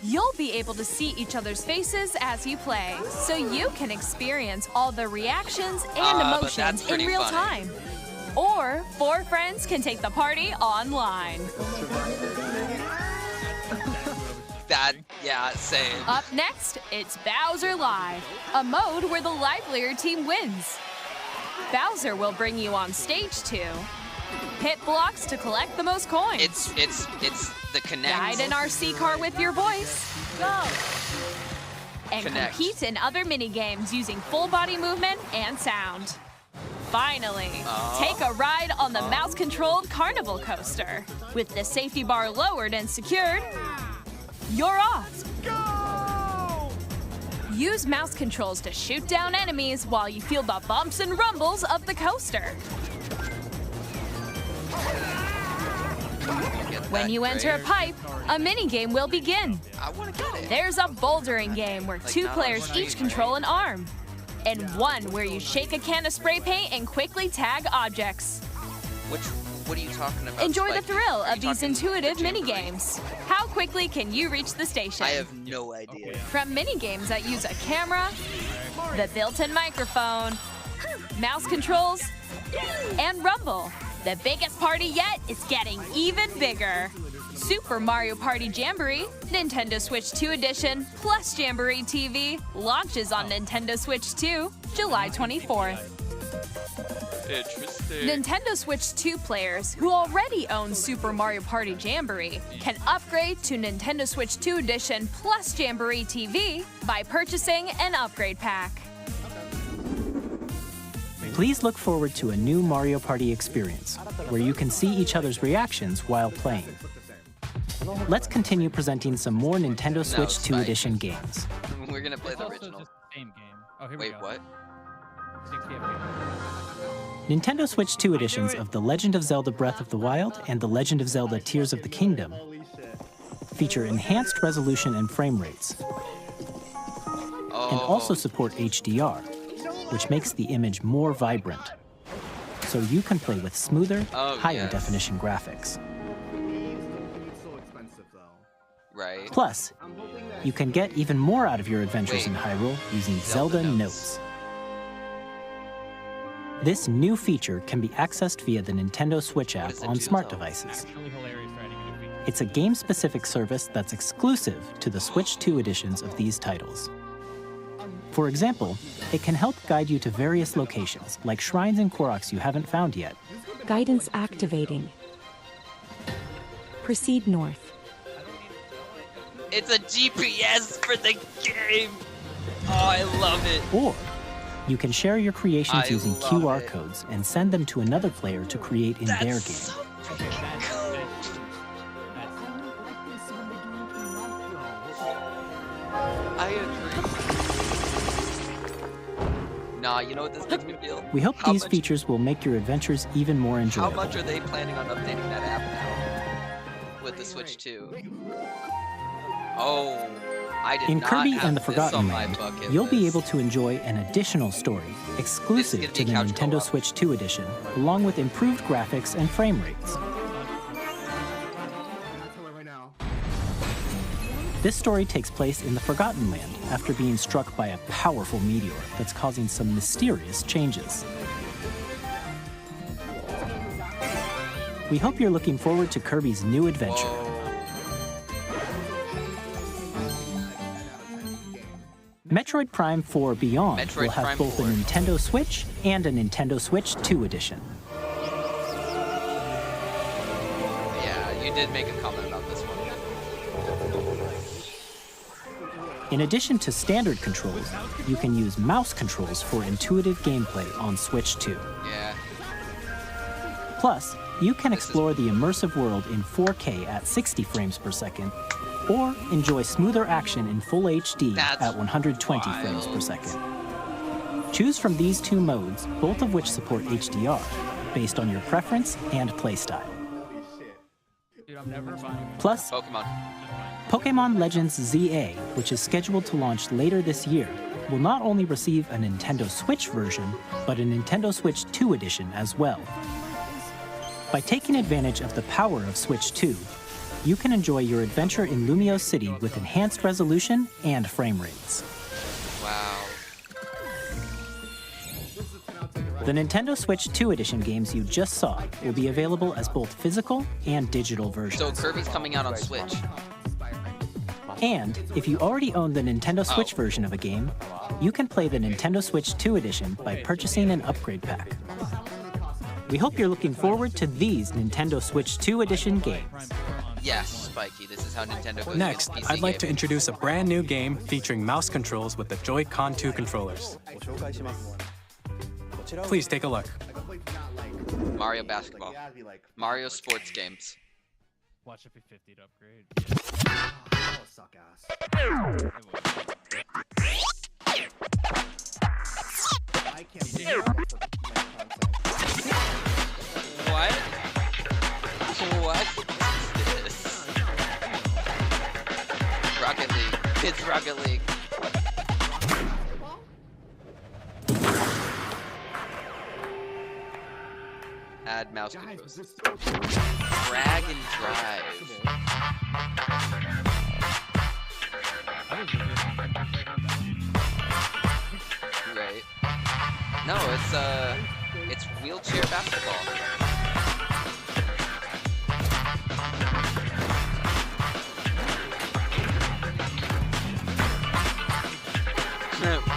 You'll be able to see each other's faces as you play, so you can experience all the reactions and emotions in real time. Or 4 friends can take the party online. Yeah, same. Up next, it's Bowser Live, a mode where the livelier team wins. Bowser will bring you on stage to hit blocks to collect the most coins. It's the connect. Guide an RC car with your voice. Go! And compete in other mini-games using full body movement and sound. Finally, take a ride on the mouse-controlled carnival coaster. With the safety bar lowered and secured, you're off! Go! Use mouse controls to shoot down enemies while you feel the bumps and rumbles of the coaster. When you enter a pipe, a mini-game will begin. I want to get it. There's a bouldering game where 2 players each control an arm. And one where you shake a can of spray paint and quickly tag objects. What are you talking about? Enjoy the thrill of these intuitive mini-games. How quickly can you reach the station? I have no idea. From mini-games that use a camera, the built-in microphone, mouse controls, and rumble, the biggest party yet is getting even bigger. Super Mario Party Jamboree, Nintendo Switch 2 Edition, plus Jamboree TV, launches on Nintendo Switch 2, July 24th. Interesting. Nintendo Switch 2 players who already own Super Mario Party Jamboree can upgrade to Nintendo Switch 2 Edition plus Jamboree TV by purchasing an upgrade pack. Please look forward to a new Mario Party experience, where you can see each other's reactions while playing. Let's continue presenting some more Nintendo Switch 2 Edition games. We're gonna play the original. Just the same game. Oh, here Wait, we go. what? 60 Nintendo Switch 2 editions of The Legend of Zelda Breath of the Wild and The Legend of Zelda Tears of the Kingdom feature enhanced resolution and frame rates, and also support HDR, which makes the image more vibrant, so you can play with smoother, higher definition graphics. Right. Plus, you can get even more out of your adventures in Hyrule using Zelda Notes. This new feature can be accessed via the Nintendo Switch app on smart devices. It's a game-specific service that's exclusive to the Switch 2 editions of these titles. For example, it can help guide you to various locations, like shrines and Koroks you haven't found yet. Guidance activating. Proceed north. It's a GPS for the game! Oh, I love it! Or you can share your creations using QR codes and send them to another player to create in their game. I agree. Nah, you know what this makes me feel? We hope these features will make your adventures even more enjoyable. How much are they planning on updating that app now? With the Switch 2? Oh, I did In not Kirby have and the this Forgotten on my Land, bucket you'll be list. able to enjoy an additional story exclusive to the Nintendo Switch 2 edition, along with improved graphics and frame rates. This story takes place in the Forgotten Land after being struck by a powerful meteor that's causing some mysterious changes. We hope you're looking forward to Kirby's new adventure. Metroid Prime 4 Beyond will have both a Nintendo Switch and a Nintendo Switch 2 edition. Yeah, you did make a comment about this one. In addition to standard controls, you can use mouse controls for intuitive gameplay on Switch 2. Yeah. Plus, you can explore the immersive world in 4K at 60 frames per second, or enjoy smoother action in full HD at 120 frames per second. Choose from these two modes, both of which support HDR, based on your preference and playstyle. Plus, Pokemon Legends ZA, which is scheduled to launch later this year, will not only receive a Nintendo Switch version, but a Nintendo Switch 2 edition as well. By taking advantage of the power of Switch 2, you can enjoy your adventure in Lumio City with enhanced resolution and frame rates. Wow. The Nintendo Switch 2 edition games you just saw will be available as both physical and digital versions. So Kirby's coming out on Switch. And if you already own the Nintendo Switch version of a game, you can play the Nintendo Switch 2 edition by purchasing an upgrade pack. We hope you're looking forward to these Nintendo Switch 2 edition games. Yes, Spiky, this is how Nintendo goes. Next, I'd like to introduce a brand new game featuring mouse controls with the Joy-Con 2 controllers. Please take a look. Mario Basketball. Mario Sports Games. Watch it be 50 to upgrade. Oh, suck ass. I can't see What? What is this? Rocket League. It's Rocket League. Add mouse controls. Drag and drive. Right. No, it's wheelchair basketball.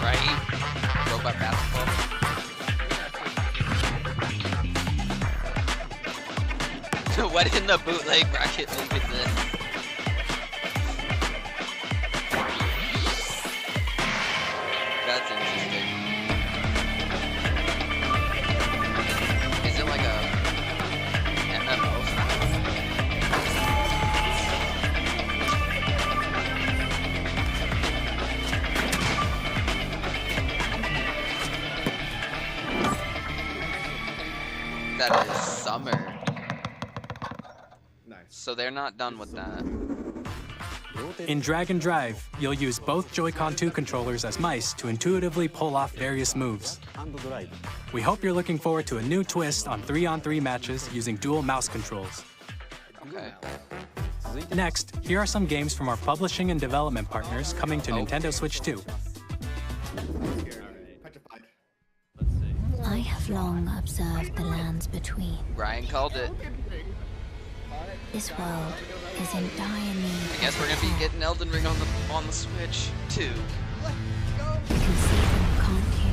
Right? Robot basketball. What in the bootleg Rocket League is this? That's interesting. Is it like a MMO style? That is summer. So they're not done with that. In Drag and Drive, you'll use both Joy-Con 2 controllers as mice to intuitively pull off various moves. We hope you're looking forward to a new twist on 3-on-3 matches using dual mouse controls. Okay. Next, here are some games from our publishing and development partners coming to Nintendo Switch 2. I have long observed the lands between. Ryan called it. This world is in dire need. I guess we're gonna be getting Elden Ring on the Switch too. You can see them, can't you?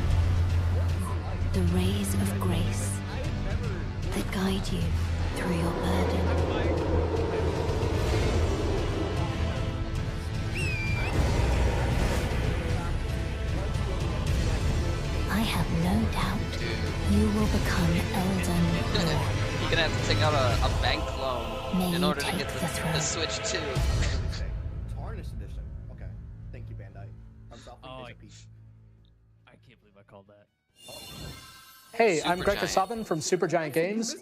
The rays of grace that guide you through your burden. I have no doubt you will become Elden Lord. You're gonna have to take out a bank loan in order to get the Switch 2. Tarnished edition. Okay. Thank you, Bandai. I can't believe I called that. Hey, I'm Greg Kasabin from Supergiant Games,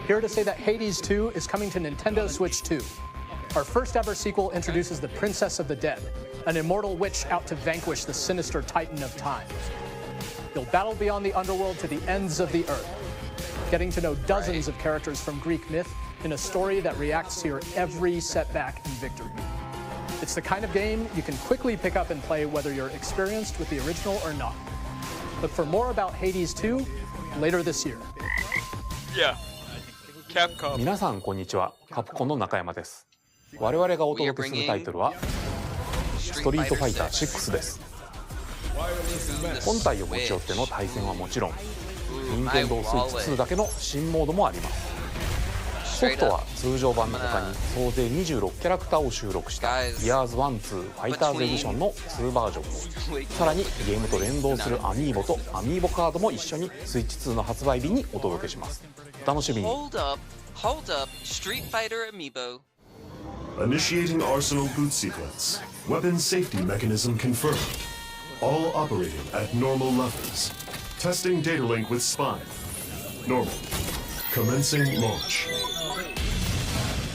here to say that Hades 2 is coming to Nintendo Switch 2. Our first ever sequel introduces the Princess of the Dead, an immortal witch out to vanquish the sinister Titan of Time. You'll battle beyond the underworld to the ends of the earth, getting to know dozens of characters from Greek myth in a story that reacts to your every setback and victory. It's the kind of game you can quickly pick up and play whether you're experienced with the original or not. Look for more about Hades 2 later this year. Yeah. Capcom. 皆さんこんにちは。カプコンの中山です。我々がお届けするタイトルはストリートファイター6です。本体を持ち寄っての対戦はもちろん、任天堂スイッチ2だけの新モードもあります。ソフトは通常版の他に総勢26キャラクターを収録した Years 1-2 ファイターズエディションの2バージョンを、さらにゲームと連動するアミーボとアミーボカードも一緒にスイッチ2の発売日にお届けします。お楽しみに。 Hold up, Street Fighter Amiibo. Initiating Arsenal boot sequence. Weapon safety mechanism confirmed. All operating at normal levels. Testing data link with spine. Normal. Commencing launch.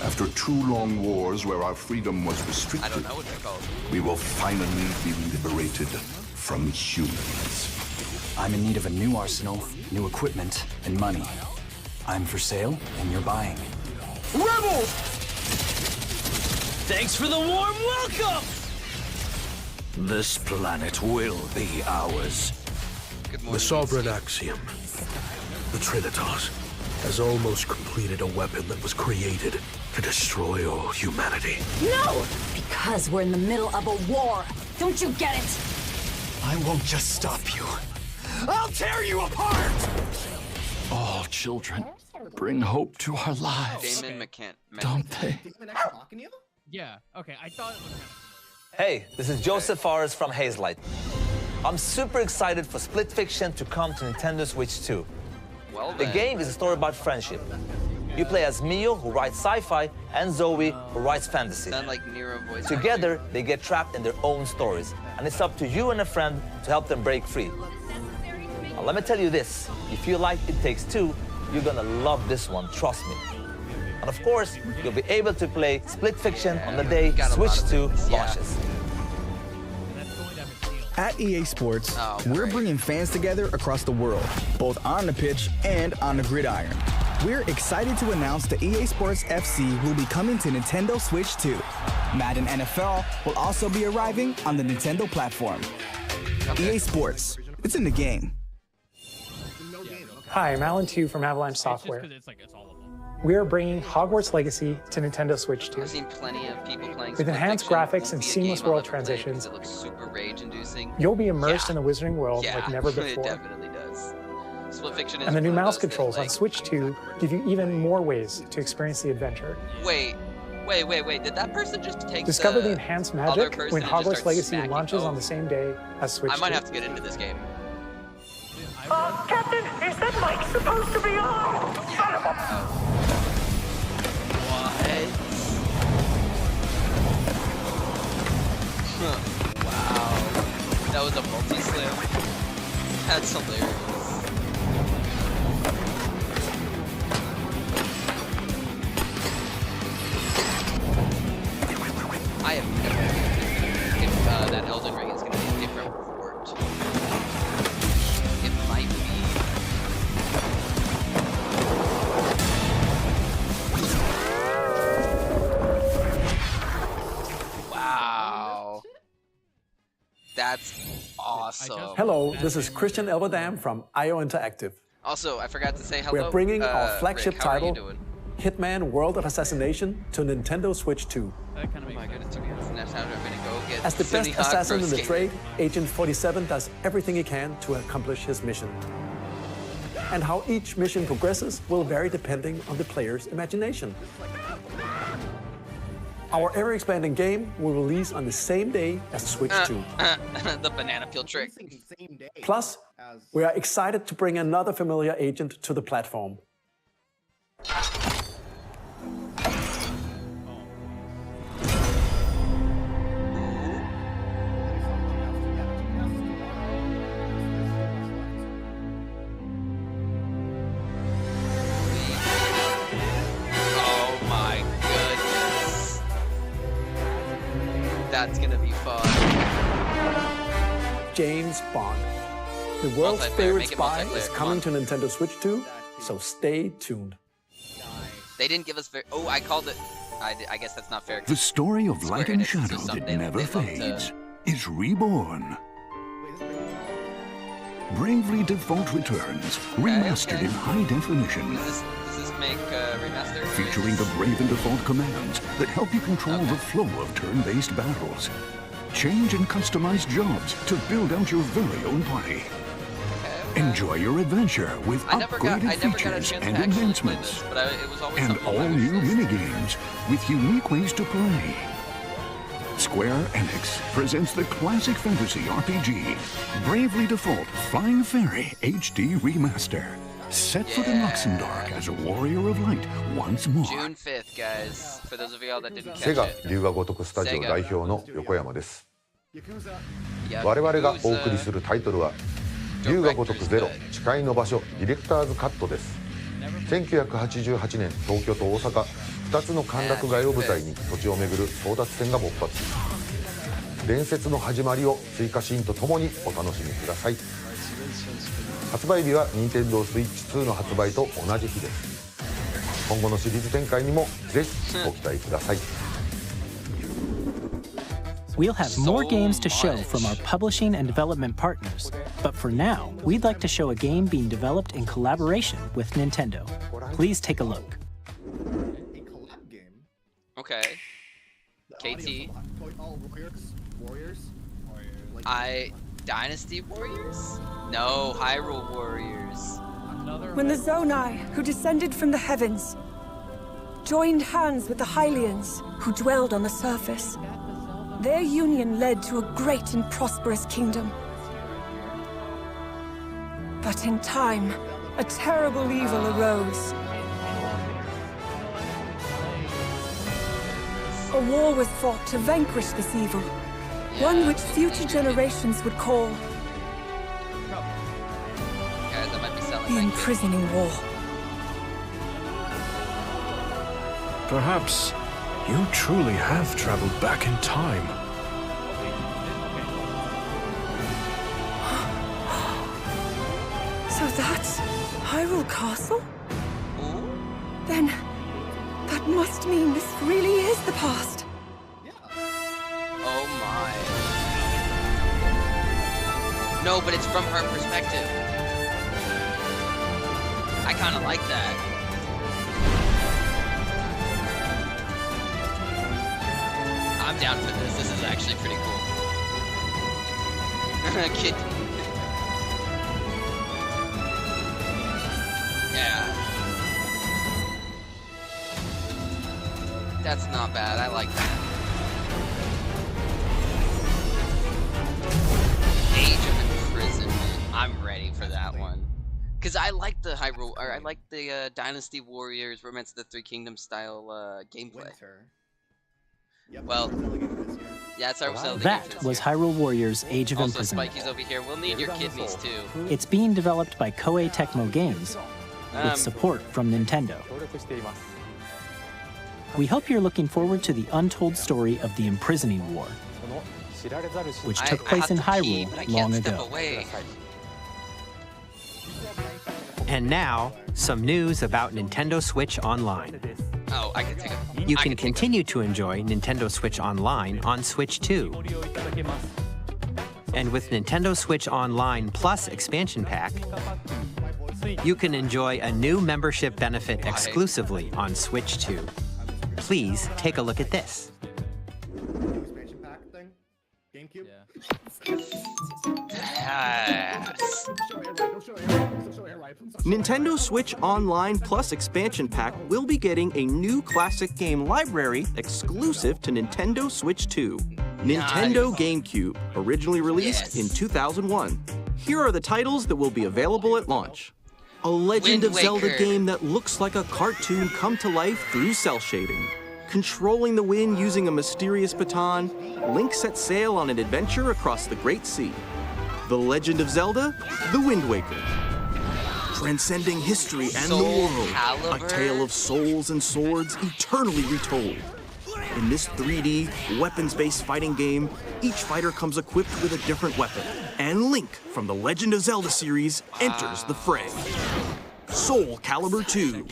After 2 long wars where our freedom was restricted, we will finally be liberated from humans. I'm in need of a new arsenal, new equipment, and money. I'm for sale, and you're buying. Rebels! Thanks for the warm welcome! This planet will be ours. The Sovereign Axiom, the Trinitas, has almost completed a weapon that was created to destroy all humanity. No! Because we're in the middle of a war. Don't you get it? I won't just stop you. I'll tear you apart! All children bring hope to our lives. Damon Don't they? Yeah, okay, I thought it was kind of... Hey, this is Joseph Forrest from Hazelight. I'm super excited for Split Fiction to come to Nintendo Switch 2. Well, the game is a story about friendship. You play as Mio, who writes sci-fi, and Zoe, who writes fantasy. Like Nero voice Together, they get trapped in their own stories, and it's up to you and a friend to help them break free. Now, let me tell you this, if you like It Takes Two, you're gonna love this one, trust me. And of course, you'll be able to play Split Fiction on the day Switch 2 launches. At EA Sports, we're bringing fans together across the world, both on the pitch and on the gridiron. We're excited to announce that EA Sports FC will be coming to Nintendo Switch 2. Madden NFL will also be arriving on the Nintendo platform. EA Sports, it's in the game. Hi, I'm Alan Tu from Avalanche Software. We are bringing Hogwarts Legacy to Nintendo Switch 2. I've seen plenty of people playing with enhanced graphics and seamless world transitions. It looks super rage-inducing. You'll be immersed in the Wizarding World like never before. It definitely does. Split Fiction is and the new mouse things, controls on Switch 2 give you even more ways to experience the adventure. Wait. Did that person just take Discover the enhanced magic when Hogwarts Legacy launches on the the same day as Switch 2. I might have to get into this game. Captain, is that mic supposed to be on? Son of a... Wow. That was a multi-slam. That's hilarious. I have never if that Elden Ring is going to be a different port. It might be. Wow. That's awesome. Hello, this is Christian Elverdam from IO Interactive. Also, I forgot to say hello. We're bringing our flagship Rick, how are you title, doing? Hitman World of Assassination, to Nintendo Switch 2. Oh my goodness, to be honest, next time I'm gonna go get As the best Sunny Hawk assassin in the roasted. trade, Agent 47 does everything he can to accomplish his mission. And how each mission progresses will vary depending on the player's imagination. Our ever-expanding game will release on the same day as Switch 2. The banana peel trick. Plus, we are excited to bring another familiar agent to the platform. Oh my goodness. That's gonna be fun. James Bond. The world's Multiplayer, favorite make it spy multiplayer, is come coming on. to Nintendo Switch 2, so stay tuned. They didn't give us very. Oh, I called it. I guess that's not fair. The story of Square light and Enix is shadow just that something never they love to- fades is reborn. Bravely Default returns, remastered in high definition. Does this make remaster? Featuring the Brave and Default commands that help you control the flow of turn-based battles. Change and customize jobs to build out your very own party. Enjoy your adventure with upgraded features and enhancements. And all new minigames with unique ways to play. Square Enix presents the classic fantasy RPG, Bravely Default Flying Fairy HD Remaster. Set foot in Luxembourg as a warrior of light once more. June 5th, guys. For those of y'all that didn't catch セガ it. 龍が如くスタジオ代表の横山です。我々がお送りするタイトルは龍が如くゼロ誓いの場所ディレクターズカットです。1988年東京と大阪2つの歓楽街を舞台に土地を巡る争奪戦が勃発。伝説の始まりを追加シーンとともにお楽しみください。発売日は任天堂スイッチ2の発売と同じ日です。今後のシリーズ展開にもぜひご期待ください。We'll have more games to show from our publishing and development partners, but for now, we'd like to show a game being developed in collaboration with Nintendo. Please take a look. Okay. KT. Warriors? Dynasty Warriors? No, Hyrule Warriors. When the Zonai, who descended from the heavens, joined hands with the Hylians, who dwelled on the surface, their union led to a great and prosperous kingdom. But in time, a terrible evil arose. A war was fought to vanquish this evil, one which future generations would call the Imprisoning War. Perhaps you truly have traveled back in time. So that's Hyrule Castle? Then that must mean this really is the past. Oh my. No, but it's from her perspective. I kind of like that. I'm down for this. This is actually pretty cool. Kid. Yeah. That's not bad. I like that. Age of Imprisonment. I'm ready for that one. Because I like the Hyrule, or I like the Dynasty Warriors, Romance of the Three Kingdoms style gameplay. Yep, well, yeah, it's our Zelda That was Hyrule Warriors Age of also, Imprisonment. Spikey's over here. We'll need your kidneys too. It's being developed by Koei Tecmo Games with support from Nintendo. We hope you're looking forward to the untold story of the Imprisoning War, which took place in Hyrule long ago. And now, some news about Nintendo Switch Online. Oh, I can take it. You can continue to enjoy Nintendo Switch Online on Switch 2. And with Nintendo Switch Online Plus expansion pack, you can enjoy a new membership benefit exclusively on Switch 2. Please take a look at this. Expansion pack thing? GameCube? Yes. Nintendo Switch Online Plus expansion pack will be getting a new classic game library exclusive to Nintendo Switch 2. Nintendo GameCube, originally released in 2001. Here are the titles that will be available at launch. A Legend of Zelda game that looks like a cartoon come to life through cell shading. Controlling the wind using a mysterious baton, Link sets sail on an adventure across the Great Sea. The Legend of Zelda, The Wind Waker. Transcending history and the world, a tale of souls and swords eternally retold. In this 3D, weapons-based fighting game, each fighter comes equipped with a different weapon, and Link from the Legend of Zelda series enters the fray. Soul Calibur 2.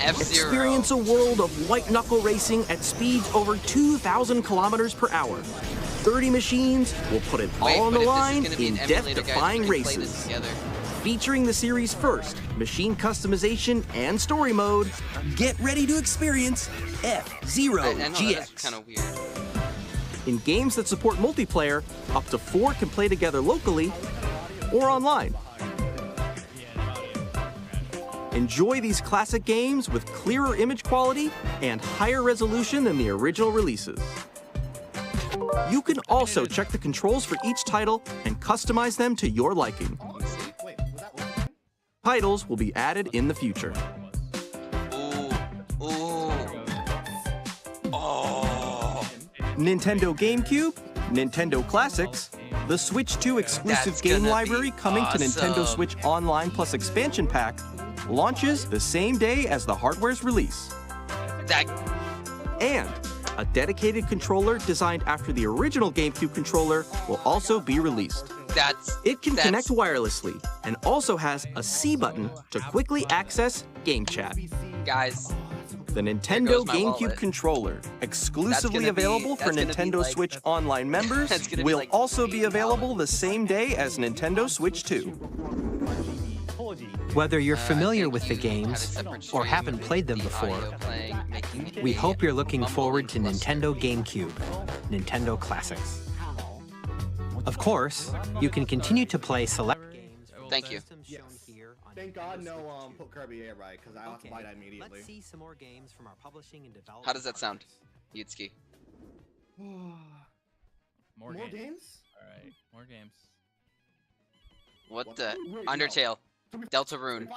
F-Zero. Experience a world of white-knuckle racing at speeds over 2,000 kilometers per hour. 30 machines will put it all on the line in death-defying races. Featuring the series' first machine customization and story mode, get ready to experience F-Zero GX. That's kind of weird. In games that support multiplayer, up to 4 can play together locally or online. Enjoy these classic games with clearer image quality and higher resolution than the original releases. You can also check the controls for each title and customize them to your liking. Titles will be added in the future. Nintendo GameCube, Nintendo Classics, the Switch 2 exclusive game library coming to Nintendo Switch Online plus expansion pack, launches the same day as the hardware's release. And a dedicated controller designed after the original GameCube controller will also be released. It can connect wirelessly and also has a C button to quickly access game chat. Guys, the Nintendo GameCube controller, exclusively available for Nintendo Switch Online members, will also be available the same day as Nintendo Switch 2. Whether you're familiar with the games or haven't played them before, we hope you're looking forward to Nintendo GameCube, Nintendo Classics. Of course, you can continue to play select games. Thank you. Thank God no put Kirby Air right, because I want to buy that immediately. Let's see some more games from our publishing and development. How does that sound, Yitsuki? More games? Alright, more games. What the? Undertale. Deltarune.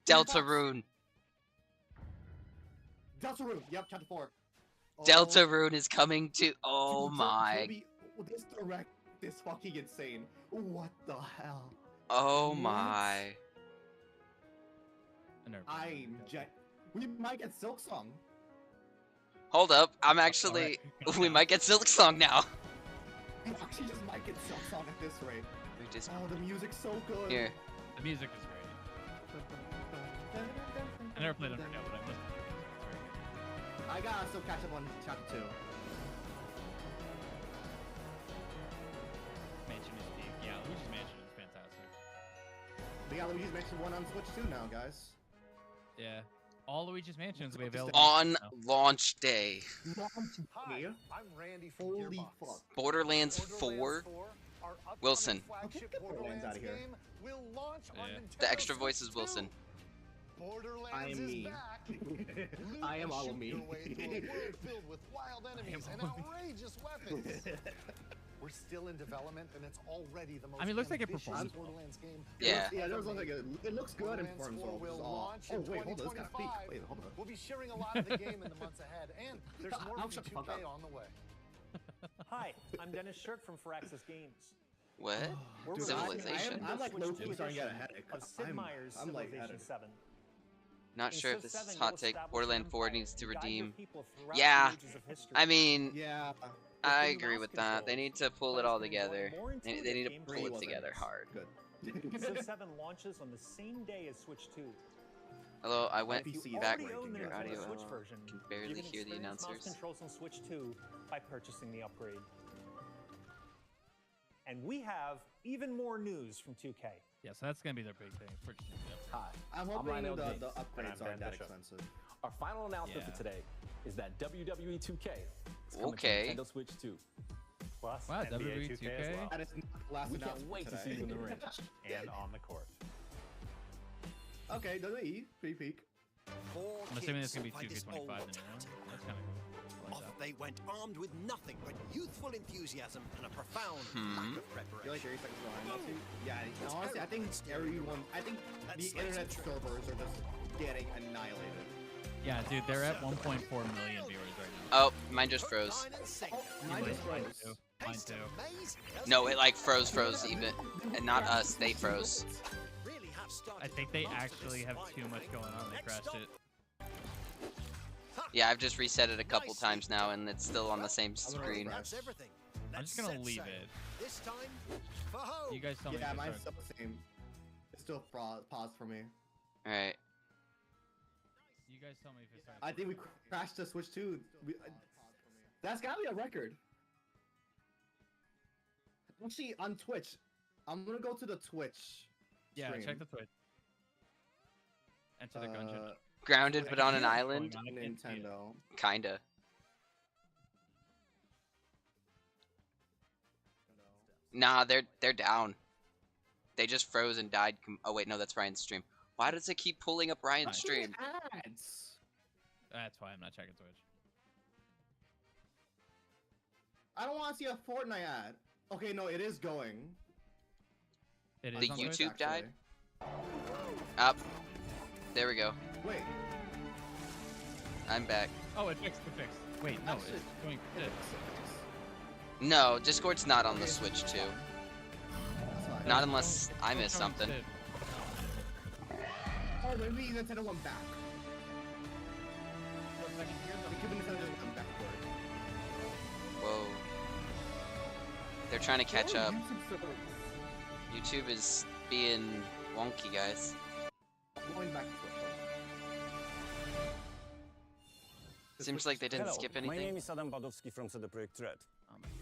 Deltarune. Deltarune, yep, chapter 4. Deltarune is coming to. Oh my. This direct is fucking insane. What the hell? Oh my. We might get Silk Song. Hold up, I'm actually. We might get Silk Song now. We actually just might get Silk Song at this rate. Oh, the music's so good. Here. The music is great. I never played Undertale, but I listened to it. It's very good. I gotta still catch up on chapter 2. Mansion is deep. Yeah, Luigi's Mansion is fantastic. We got Luigi's Mansion 1 on Switch 2 now, guys. Yeah. All Luigi's Mansions will be available on launch day. Hi, I'm Randy from Holy fuck. Borderlands 4. Wilson. Borderlands out of here. The extra voice is Wilson. I am me. I am all of me. Filled with wild enemies and outrageous weapons. We're still in development, and it's already the most. I mean, it looks like it performs Borderlands game. Yeah. Yeah, it looks like it looks good and performs well. Oh wait, hold on, this kind of peak. Wait, hold on. We'll be sharing a lot of the game in the months ahead, and there's more than 2K on the way. Hi, I'm Dennis Shirk from Firaxis Games. What? Dude, Civilization? I'm like low-key starting to get a headache. I'm like Civilization 7. Not sure if this is hot take. Borderlands 4 needs to redeem. Yeah. I mean, yeah. I agree with that. They need to pull it all together. They need to pull it together hard. Civ 7 launches on the same day as Switch 2. Although I went back in your audio, Switch version, I can barely hear the announcers. Controls on Switch 2 by purchasing the upgrade. And we have even more news from 2K. Yeah, so that's gonna be their big thing. Hi, I'm hoping the upgrades aren't that expensive. Our final announcement for today is that WWE 2K is coming to Nintendo Switch 2. Plus, wow, NBA WWE 2K 2K? as well. That is last we can't wait to see you in the ring and on the court. Okay, WWE, free peek. I'm assuming it's gonna be 2K25 then, you know? That's kind of cool. Off they went armed with nothing but youthful enthusiasm and a profound lack of preparation. You're like 30 seconds behind, yeah, honestly, I think the internet servers are just getting annihilated. Yeah, dude, they're at 1.4 million viewers right now. Oh, mine just froze. Mine just froze. Mine too. No, it like froze even, and not us. They froze. I think they actually have too much going on. They crashed it. Yeah, I've just reset it a couple times now, and it's still on the same screen. I'm just gonna leave it. You guys tell me. Yeah, mine's still the same. It's still paused for me. Alright. You guys tell me if it's. I think we crashed the Switch 2. That's gotta be a record. Actually, on Twitch, I'm gonna go to the Twitch. Yeah, stream. check the Twitch. Enter the gungeon. Grounded but on an island. Nintendo. Kinda. Nah, they're down. They just froze and died. Oh wait, no, that's Ryan's stream. Why does it keep pulling up Ryan's stream? Ads. That's why I'm not checking Twitch. I don't want to see a Fortnite ad. Okay, no, it is going. It is the on YouTube Twitch, died. Up. There we go. Wait. I'm back. Oh, it fixed. It fixed. Wait, no, it's going. No, Discord's not on the Switch 2. Not unless I missed something. Oh, maybe Nintendo went back. Nintendo backward. Whoa. They're trying to catch up. YouTube is being wonky, guys. Going back to Twitch. Seems like they didn't skip anything. My name is Adam Badowski from CD Projekt Red.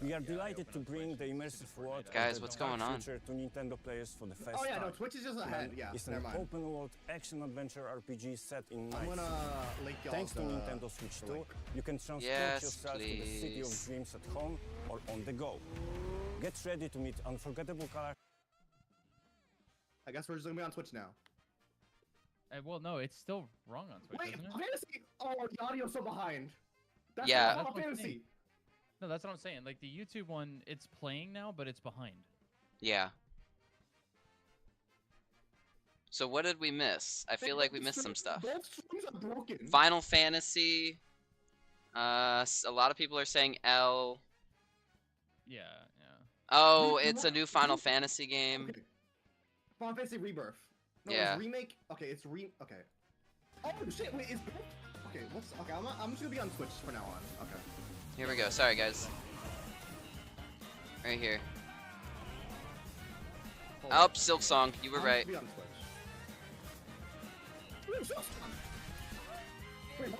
We are delighted to bring the immersive world guys, of the what's going on? future to Nintendo players for the first Oh yeah, time. no, Twitch is just ahead. Yeah, It's never an mind. open-world action-adventure RPG set in I'm night. gonna link y'all. Thanks to Nintendo Switch 2, you can transport yourself to the city of dreams at home or on the go. Get ready to meet unforgettable characters. I guess we're just gonna be on Twitch now. Well, no, it's still wrong on Twitch, Wait, isn't it? Fantasy! Oh, the audio's so behind. That's Yeah. Final Fantasy. No, that's what I'm saying. Like the YouTube one, it's playing now, but it's behind. Yeah. So what did we miss? I feel like we missed some stuff. Both streams are broken. Final Fantasy. A lot of people are saying L. Yeah. Oh, it's a new Final Fantasy game. Okay. Final Fantasy Rebirth. No, Yeah. It's remake. Okay, it's Okay. Oh shit! Wait, it's okay. Okay? I'm just gonna be on Twitch for now on. Okay. Here we go. Sorry, guys. Right here. Oh, Silk Song. You were right. Be on Twitch. Ooh, Silk Song. Wait,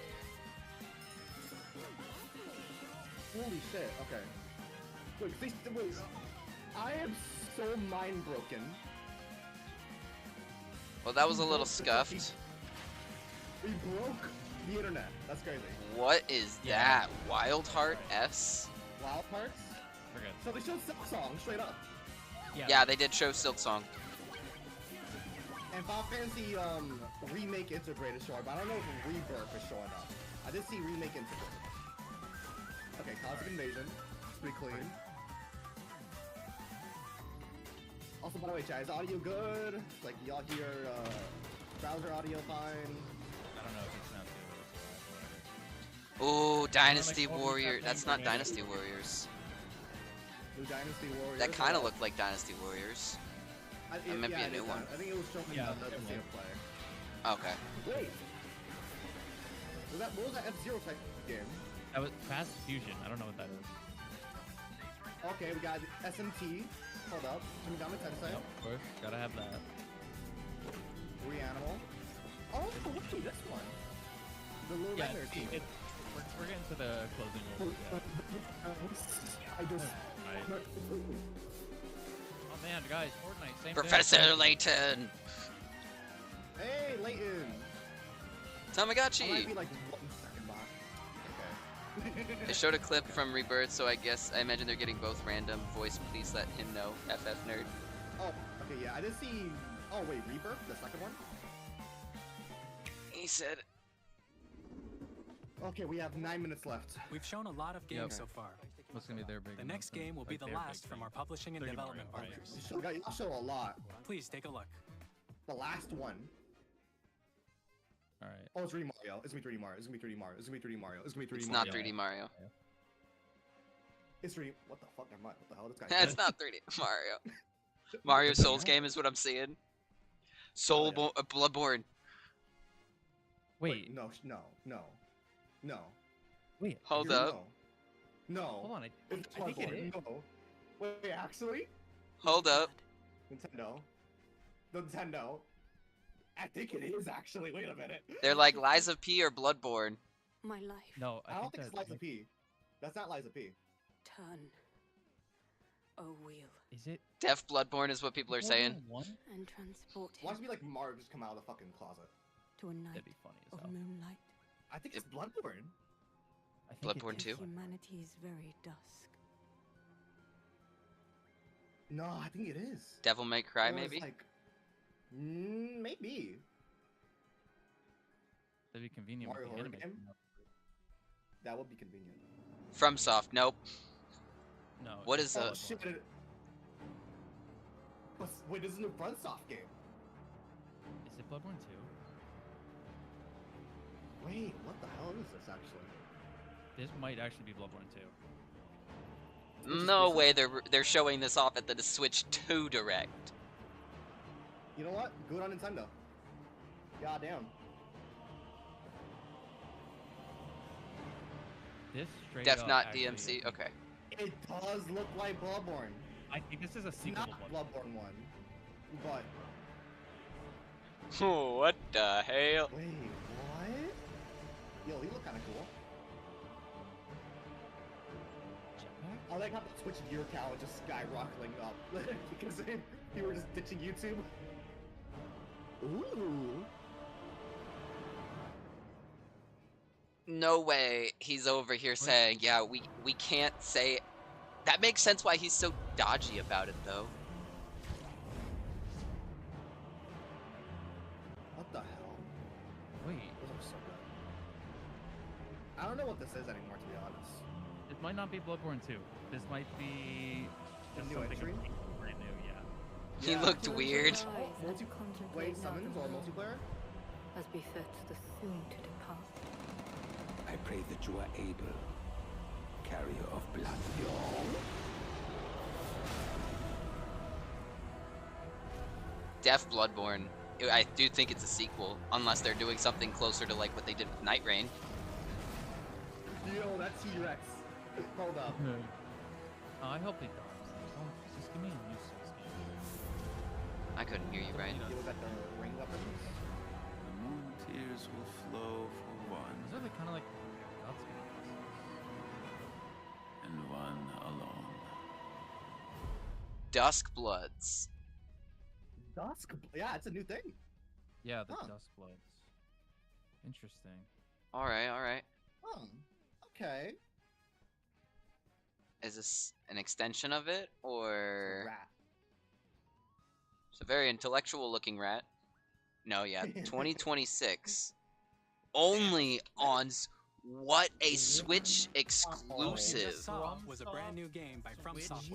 holy shit! Okay. Wait, I am so mind broken. Well, that was a little scuffed. We broke the internet. That's crazy. What is that? Wild Heart S? Wild Hearts? Forget. So they showed Silk Song straight up. Yeah, they did show Silk Song. And Final Fantasy Remake Integrated showing, but I don't know if Rebirth is showing up. I did see Remake Integrated. Okay, Cosmic Invasion. It's pretty clean. Also, by the way, chat, is audio good? Like, y'all hear browser audio fine? I don't know if it's not Oh, Dynasty Warrior. That's not Dynasty Warriors. New Dynasty Warriors. That kind of looked like Dynasty Warriors. That might be a new one. I think it was showing the state of play. Okay. Wait. What was that F-Zero type game? That was Fast Fusion. I don't know what that is. Okay, we got SMT. Hold up. Shin Megami Tensei. Of course, gotta have that. Reanimal. Oh, wait, this one. The little nightmare team. We're getting to the closing roll. I just. Right. Oh man, guys, Fortnite, same Professor thing. Layton. Hey, Layton. Tamagotchi. I might be like 1 second behind. Okay. They showed a clip from Rebirth, so I imagine they're getting both random voice. Please let him know, FF nerd. Oh, okay, yeah, I did see. Oh wait, Rebirth, the second one. He said. Okay, we have 9 minutes left. We've shown a lot of games so far. What's gonna be their big? The next game will be the last from our publishing and development partners. You show a lot. Please take a look. The last one. All right. Oh, it's 3D Mario. It's gonna be 3D Mario. It's gonna be 3D Mario. It's gonna be 3D Mario. It's gonna be 3D It's Mario. not 3D Mario. It's 3D. What the fuck? Never mind. What the hell? This guy. It's not 3D Mario. Mario Souls game is what I'm seeing. Bloodborne. Wait. No. Wait. Hold up. No. Hold on. I It's think it is. No. Wait, actually? Hold up. Nintendo. I think it is actually. Wait a minute. They're like Liza P or Bloodborne. My life. No, I don't think it's Liza P. That's not Liza P. Turn. Oh, wheel. Is it? Deaf Bloodborne is what people are saying. And transport him. Watch me like Mario just come out of the fucking closet. To a night That'd be funny as of hell. moonlight. I think it's Bloodborne. I think Bloodborne 2. Humanity's very dusk. No, I think it is. Devil May Cry, Or it's maybe? Like, maybe. That'd be convenient Mario with the horror anime. game? That would be convenient. FromSoft, nope. No. What is Oh shit! Wait, this is a new FromSoft game. Is it Bloodborne 2? Wait, what the hell is this actually? This might actually be Bloodborne 2. No way they're showing this off at the Switch 2 Direct. You know what? Good on Nintendo. Goddamn. This straight Def up not actually- DMC? Okay. It does look like Bloodborne. I think this is a sequel Not to Bloodborne. Bloodborne 1, but... Oh, what the hell? Wait, what? Yo, he look kind of cool. I like how the Twitch gear count just skyrocketing up because you were just ditching YouTube. Ooh. No way he's over here saying, yeah, we can't say it. That makes sense why he's so dodgy about it, though. What the hell? Wait. Those are so good. I don't know what this is anymore, to be honest. It might not be Bloodborne 2. This might be just new something entry? brand new, yeah. He looked weird. Wait, summons or multiplayer? As befits the soon to depart. I pray that you are able, carrier of blood. Def Bloodborne. I do think it's a sequel, unless they're doing something closer to like what they did with Night Rain. Yo, that T-Rex. Hold up. I hope they don't. Just give me a new Souls game. I couldn't hear you, Ryan. You got the ring weapons? The moon tears will flow for one. Those are the kind of like God's and one alone. Dusk Bloods. Dusk? Yeah, it's a new thing. Yeah, the Dusk Bloods. Interesting. Alright, alright. Oh, okay. Is this an extension of it, or... Rat. It's a very intellectual looking rat. No, yeah, 2026. Only on... What a Switch exclusive. Was a brand new game by FromSoft.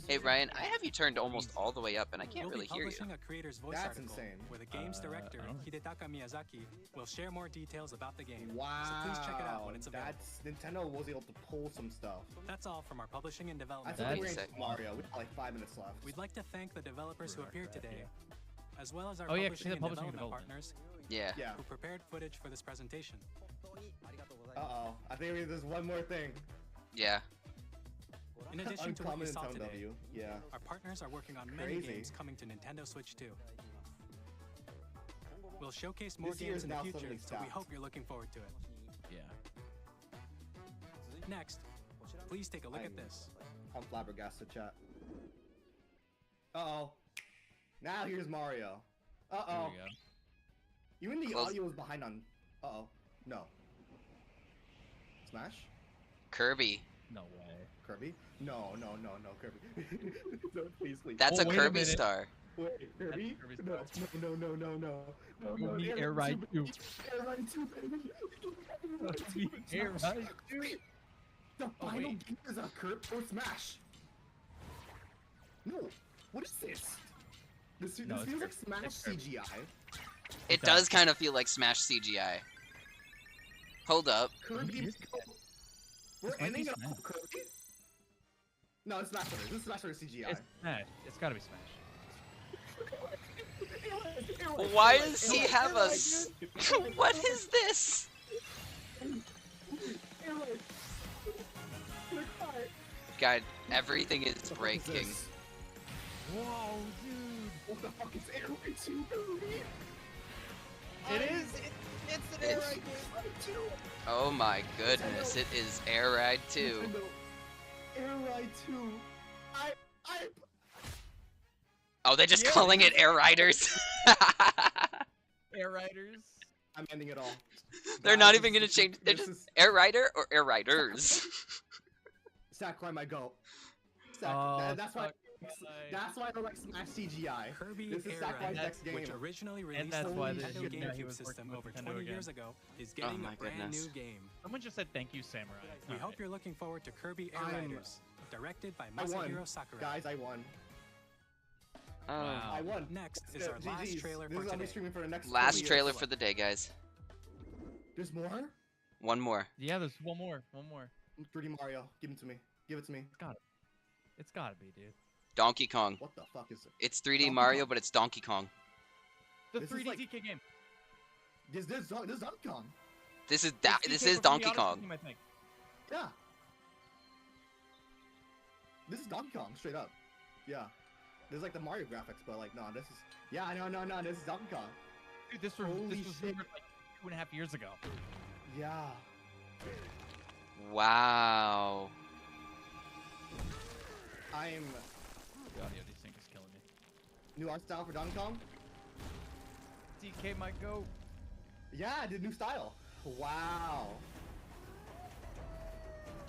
Hey Ryan, I have you turned almost all the way up and I can't really hear you. Publishing a creator's voice That's article insane. where the game's director, Hidetaka Miyazaki, will share more details about the game. Wow. So please check it out when it's available. Nintendo was able to pull some stuff. That's all from our publishing and development. I think we're in Mario. We have like 5 minutes left. We'd like to thank the developers who appeared today, as well as our publishing publishing and development partners Yeah. who prepared footage for this presentation. Uh-oh. I think there's one more thing. Yeah. In addition to what you saw today, yeah. our partners are working on many games coming to Nintendo Switch 2. We'll showcase more games in the future, so we hope you're looking forward to it. Yeah. Next, please take a look at this. I'm flabbergasted, chat. Uh-oh. Now here's Mario. Uh-oh. Even the audio was behind on... Uh-oh. No. Smash? Kirby. No way. Kirby? No, Kirby. No, please. That's a Kirby star. Wait, Kirby? No. Air Ride 2. Air Ride 2, baby. Air Ride 2. The final game is a Kirby or Smash. No. What is this? This feels like Smash CGI. It does kind of feel like Smash CGI. Hold up. Kirby. We're ending up on Kirby? No, it's Smash Brothers. This is Smash Brothers CGI. It's Smash. It's gotta be Smash. Why does he have a... What is this? God, everything is breaking. Whoa, dude! What the fuck is Air Ride 2, baby? It is. It's an Air Ride game. Oh my goodness! It is Air Ride 2. Air Ride 2. Oh, they're just calling it Air Riders. Air Riders. I'm ending it all. They're not even gonna change. They're just Air Rider or Air Riders. Sakurai my goat. That's why. That's why I like Smash CGI. Kirby this is Sakurai's next game. Which originally released on the Nintendo GameCube system over 20 years ago, is getting a brand new game. Someone just said thank you, Samurai. We hope you're looking forward to Kirby Air Riders, directed by Masahiro Sakurai. Guys, I won. Wow. I won. Next is our last trailer for today. For the next last trailer for the day, guys. There's more? One more. Yeah, there's one more. One more. 3D Mario. Give it to me. Give it to me. It's gotta be, dude. Donkey Kong. What the fuck is it? It's 3D Mario, but it's Donkey Kong. The 3D DK game. This is Donkey Kong. This is Donkey Kong. Game, I think. Yeah. This is Donkey Kong, straight up. Yeah. There's like the Mario graphics, but like, no, this is... Yeah, no, this is Donkey Kong. Dude, this was rumored like 2.5 years ago. Yeah. Wow. I'm... The audio desync is killing me. New art style for Donkey Kong? DK might go. Yeah, the new style. Wow.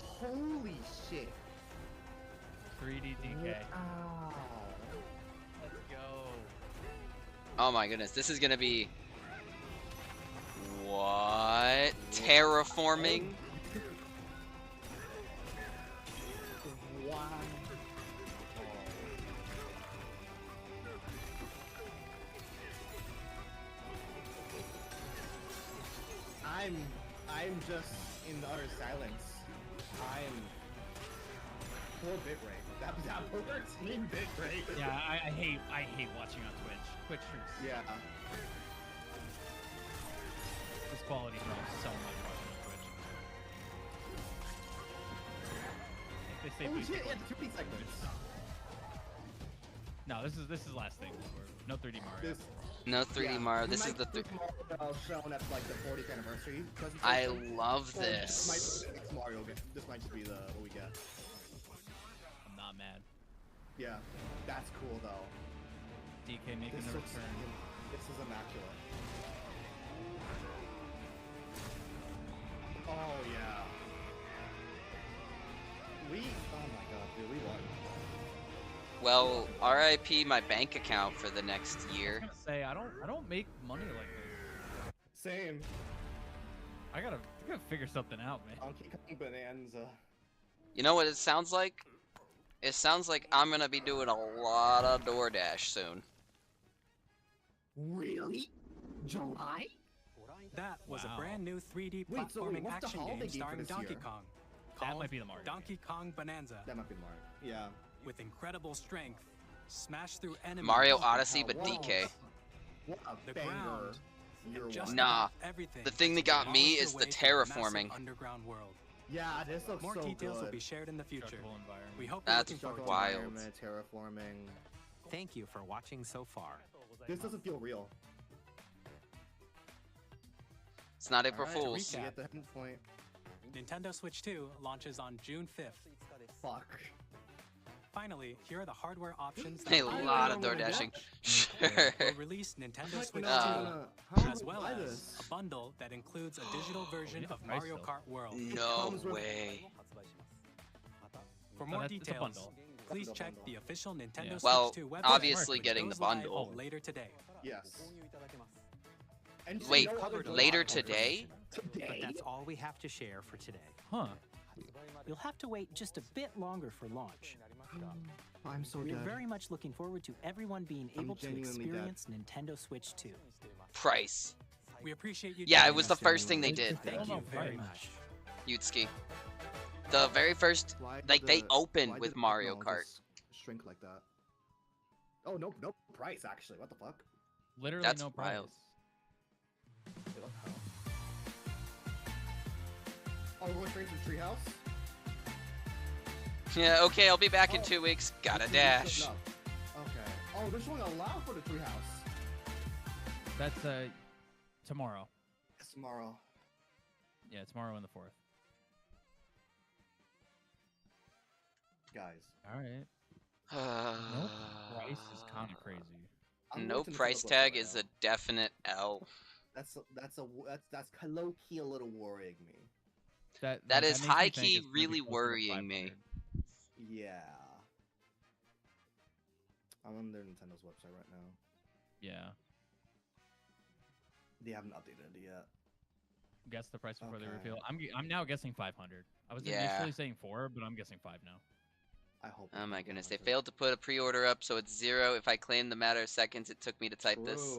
Holy shit. 3D DK. Wow. Let's go. Oh my goodness, this is gonna be... What? Terraforming? Wow. I'm just in utter silence. I'm 4 bitrate. That works. 14 bitrate. Yeah, I hate watching on Twitch. Twitch streams. Yeah. This quality drops so much watching on Twitch. They say holy shit! Yeah, the 2D segments. No, this is last thing. No 3D Mario. No 3D Mario. This is the Mario shown at like the 40th anniversary presentation. I love this. This might just be what we get. I'm not mad. Yeah, that's cool though. DK making a return. This is immaculate. Oh yeah. Oh my god, dude, we won. Well, RIP my bank account for the next year. I was gonna say I don't make money like this. Same. I gotta figure something out, man. Donkey Kong Bonanza. You know what it sounds like? It sounds like I'm gonna be doing a lot of DoorDash soon. Really? July? That was a brand new 3D platforming action game starring Donkey Kong. That might be the Mario. Donkey Kong Bonanza. That might be Mario. Yeah. With incredible strength, smash through enemies. Mario Odyssey, but DK. What a banger. Nah, the thing that got me is the terraforming. Underground world. Yeah, this looks More so details good. will be shared in the future. We hope that's you're looking forward wild. Terraforming. Thank you for watching so far. This doesn't feel real. It's not April Fool's. At the point. Nintendo Switch 2 launches on June 5th. Fuck. Finally, here are the hardware options. A lot of door dashing. Sure. We'll release Nintendo Switch 2, as well as a bundle that includes a digital version of Mario Kart World. No way. For more details, please check the official Nintendo Well, Switch 2 website. obviously getting the bundle. Later today. Yes. Wait, later today? But that's all we have to share for today. Huh. You'll have to wait just a bit longer for launch. I'm so We're dead. very much looking forward to everyone being able to genuinely experience Nintendo Switch 2. Price. We appreciate you. Yeah, it was the first thing they did. Thank you very much. Yutsuki. The very first, like, they opened with Mario Kart. Shrink like that. Oh, no price, actually. What the fuck? Literally That's no price. wild. Oh, we're going straight to the treehouse? Yeah, okay, I'll be back in 2 weeks. Gotta dash. Okay. Oh, they're showing a lot for the treehouse. That's Tomorrow. It's tomorrow. Yeah, tomorrow and the 4th. Guys. All right. No price is kind of crazy. No price tag is a definite L. That's low key a little worrying me. That is high key really worrying me. Yeah. I'm on their Nintendo's website right now. Yeah. They haven't updated it yet. Guess the price before they reveal. I'm now guessing 500. I was initially saying 4, but I'm guessing 5 now. I hope. Oh my goodness, they failed to put a pre-order up, so it's 0. If I claim the matter of seconds it took me to type this.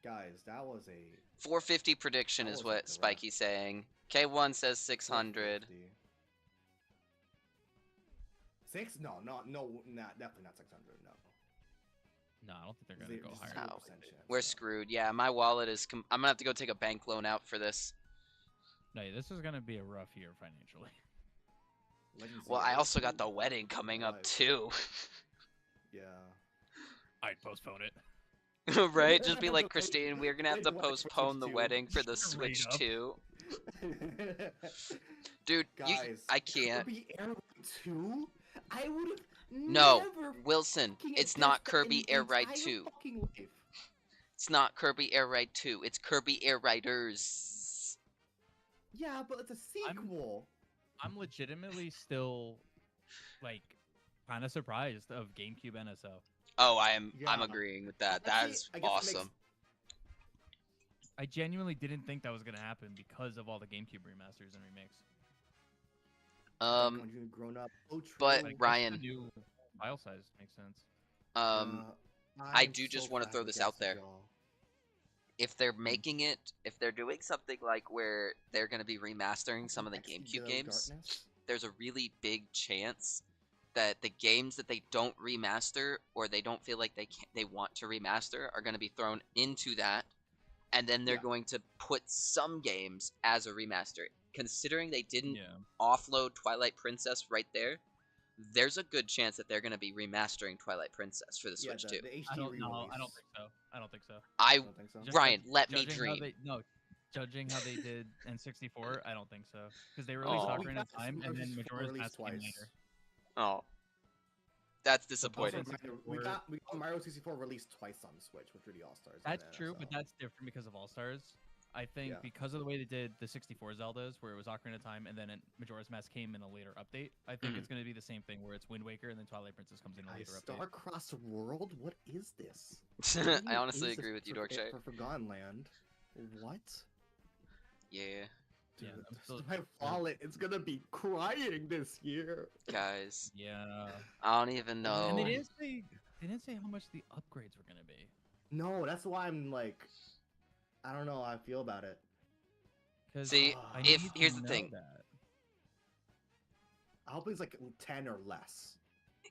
Guys, that was a 450 prediction is what Spikey's saying. K1 says 600. 6? No, definitely not 600. No. No, I don't think they're gonna go higher. No. We're screwed. Yeah, my wallet is. I'm gonna have to go take a bank loan out for this. No, this is gonna be a rough year financially. Well, I also got the wedding coming up too. Yeah. I'd postpone it. Right? Just be like, Christine, we're gonna have to postpone the wedding for the Switch 2. Dude, guys, I can't. Kirby Air Ride 2? I would have No, Wilson, it's not Kirby Air Ride 2. It's not Kirby Air Ride 2. It's Kirby Air Riders. Yeah, but it's a sequel. I'm legitimately still, like, kind of surprised of GameCube NSO. Oh, I'm agreeing with that. That is awesome. I genuinely didn't think that was gonna happen because of all the GameCube remasters and remakes. Grown up. But like, Ryan, the new file size makes sense. I do just want to throw this out there. If they're making it, if they're doing something like where they're going to be remastering some of the GameCube games, there's a really big chance that the games that they don't remaster or they don't feel like they want to remaster are going to be thrown into that, and then they're going to put some games as a remaster. Considering they didn't offload Twilight Princess right there, there's a good chance that they're going to be remastering Twilight Princess for the Switch too. I don't think so. I don't think so. Ryan, let me dream. Judging how they did N64, I don't think so. Because they released Ocarina of Time and then Majora's Mask came later. Oh. That's disappointing. We got Mario 64 released twice on Switch with 3D All-Stars. That's true, but that's different because of All-Stars. I think because of the way they did the 64 Zeldas, where it was Ocarina of Time and then Majora's Mask came in a later update, I think it's going to be the same thing where it's Wind Waker and then Twilight Princess comes in a later update. Star-Crossed World? What is this? I honestly agree with you, Dorkshire. For Forgotten Land. What? Yeah. Dude, my wallet is gonna be crying this year. Guys. Yeah. I don't even know. And they didn't say how much the upgrades were gonna be. No, that's why I'm like, I don't know how I feel about it. See, here's the thing. I hope it's like 10 or less.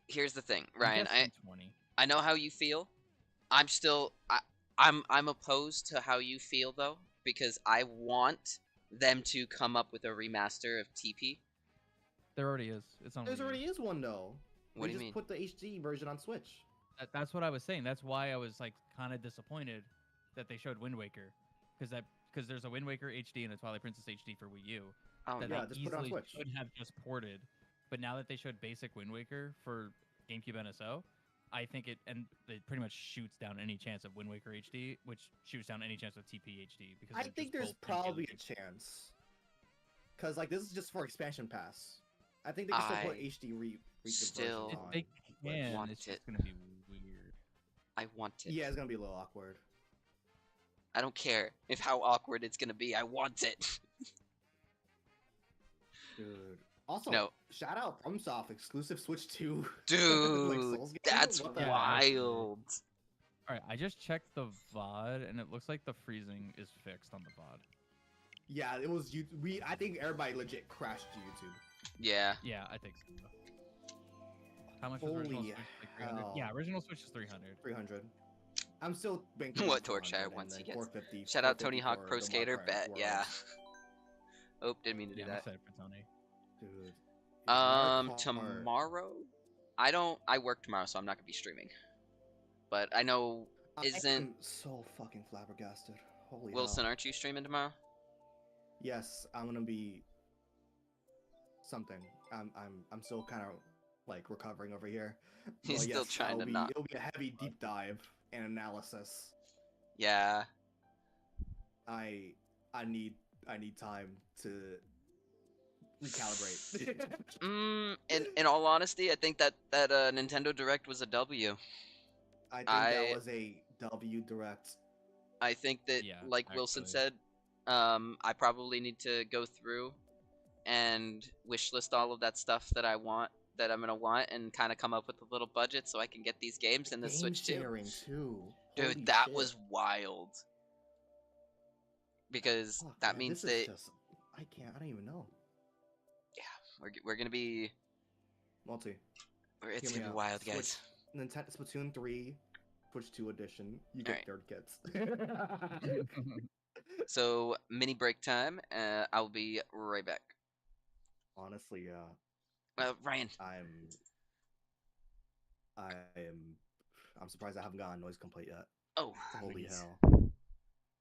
Here's the thing, Ryan. I know how you feel. I'm opposed to how you feel though, because I want them to come up with a remaster of TP. There already is. It's on. There already is one though. What do you mean? Put the HD version on Switch. That's what I was saying. That's why I was like kind of disappointed that they showed Wind Waker, because there's a Wind Waker HD and a Twilight Princess HD for Wii U. Oh that yeah, they easily could have just ported, but now that they showed basic Wind Waker for GameCube NSO, I think it pretty much shoots down any chance of Wind Waker HD, which shoots down any chance of TP HD. Because I think there's probably a chance, because like this is just for expansion pass. I think they can still put HD still on. They can. It's just gonna be weird. I want it. Yeah, it's gonna be a little awkward. I don't care if how awkward it's gonna be. I want it. Dude. Also, shout out FromSoft exclusive Switch 2. Dude, like that's wild. Alright, I just checked the VOD and it looks like the freezing is fixed on the VOD. Yeah, it was I think everybody legit crashed YouTube. Yeah. Yeah, I think so. How much is original Switch? Like 300? Yeah, original Switch is 300. 300. I'm still banking. What Torchshire once he gets. Shout out Tony Hawk Pro Skater. Bet, yeah. Oh, didn't mean to do that. I'm excited for Tony. Dude. Tomorrow? I work tomorrow, so I'm not gonna be streaming. But I know isn't so fucking flabbergasted. Holy Wilson, hell. aren't you streaming tomorrow? Yes, I'm gonna be something. I'm still kind of like recovering over here. He's still trying to not. It'll be a heavy deep dive and analysis. Yeah. I need time to recalibrate. In all honesty, I think that Nintendo Direct was a W. I think that was a W Direct. I think that, like Wilson said, I probably need to go through and wishlist all of that stuff that I want, that I'm gonna want, and kind of come up with a little budget so I can get these games in the Switch too. Dude, that was wild. Because that means that I don't even know. Yeah, we're gonna be multi. It's gonna be wild, guys. Nintendo Splatoon 3, Switch 2 edition. You get third kits. So mini break time. I'll be right back. Honestly, Ryan. I'm surprised I haven't gotten noise complaint yet. Oh, holy hell!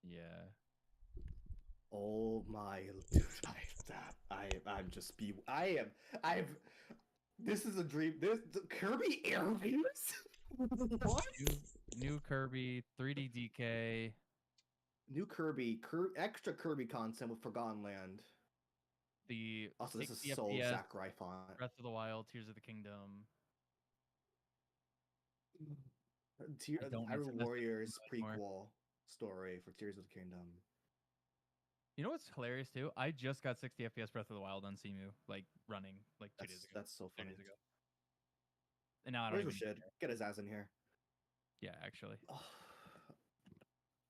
Yeah. Oh my, dude! I'm just This is a dream. This Kirby Air Raiders. What? New Kirby, 3D DK. New Kirby, extra Kirby content with Forgotten Land. Also, this is so Sakurai font. Breath of the Wild, Tears of the Kingdom. Hyrule Warriors prequel story for Tears of the Kingdom. You know what's hilarious too? I just got 60 FPS Breath of the Wild on Cemu, like running like 2 days ago. That's so funny. 2 days ago. And now I don't even get his ass in here. Yeah, actually.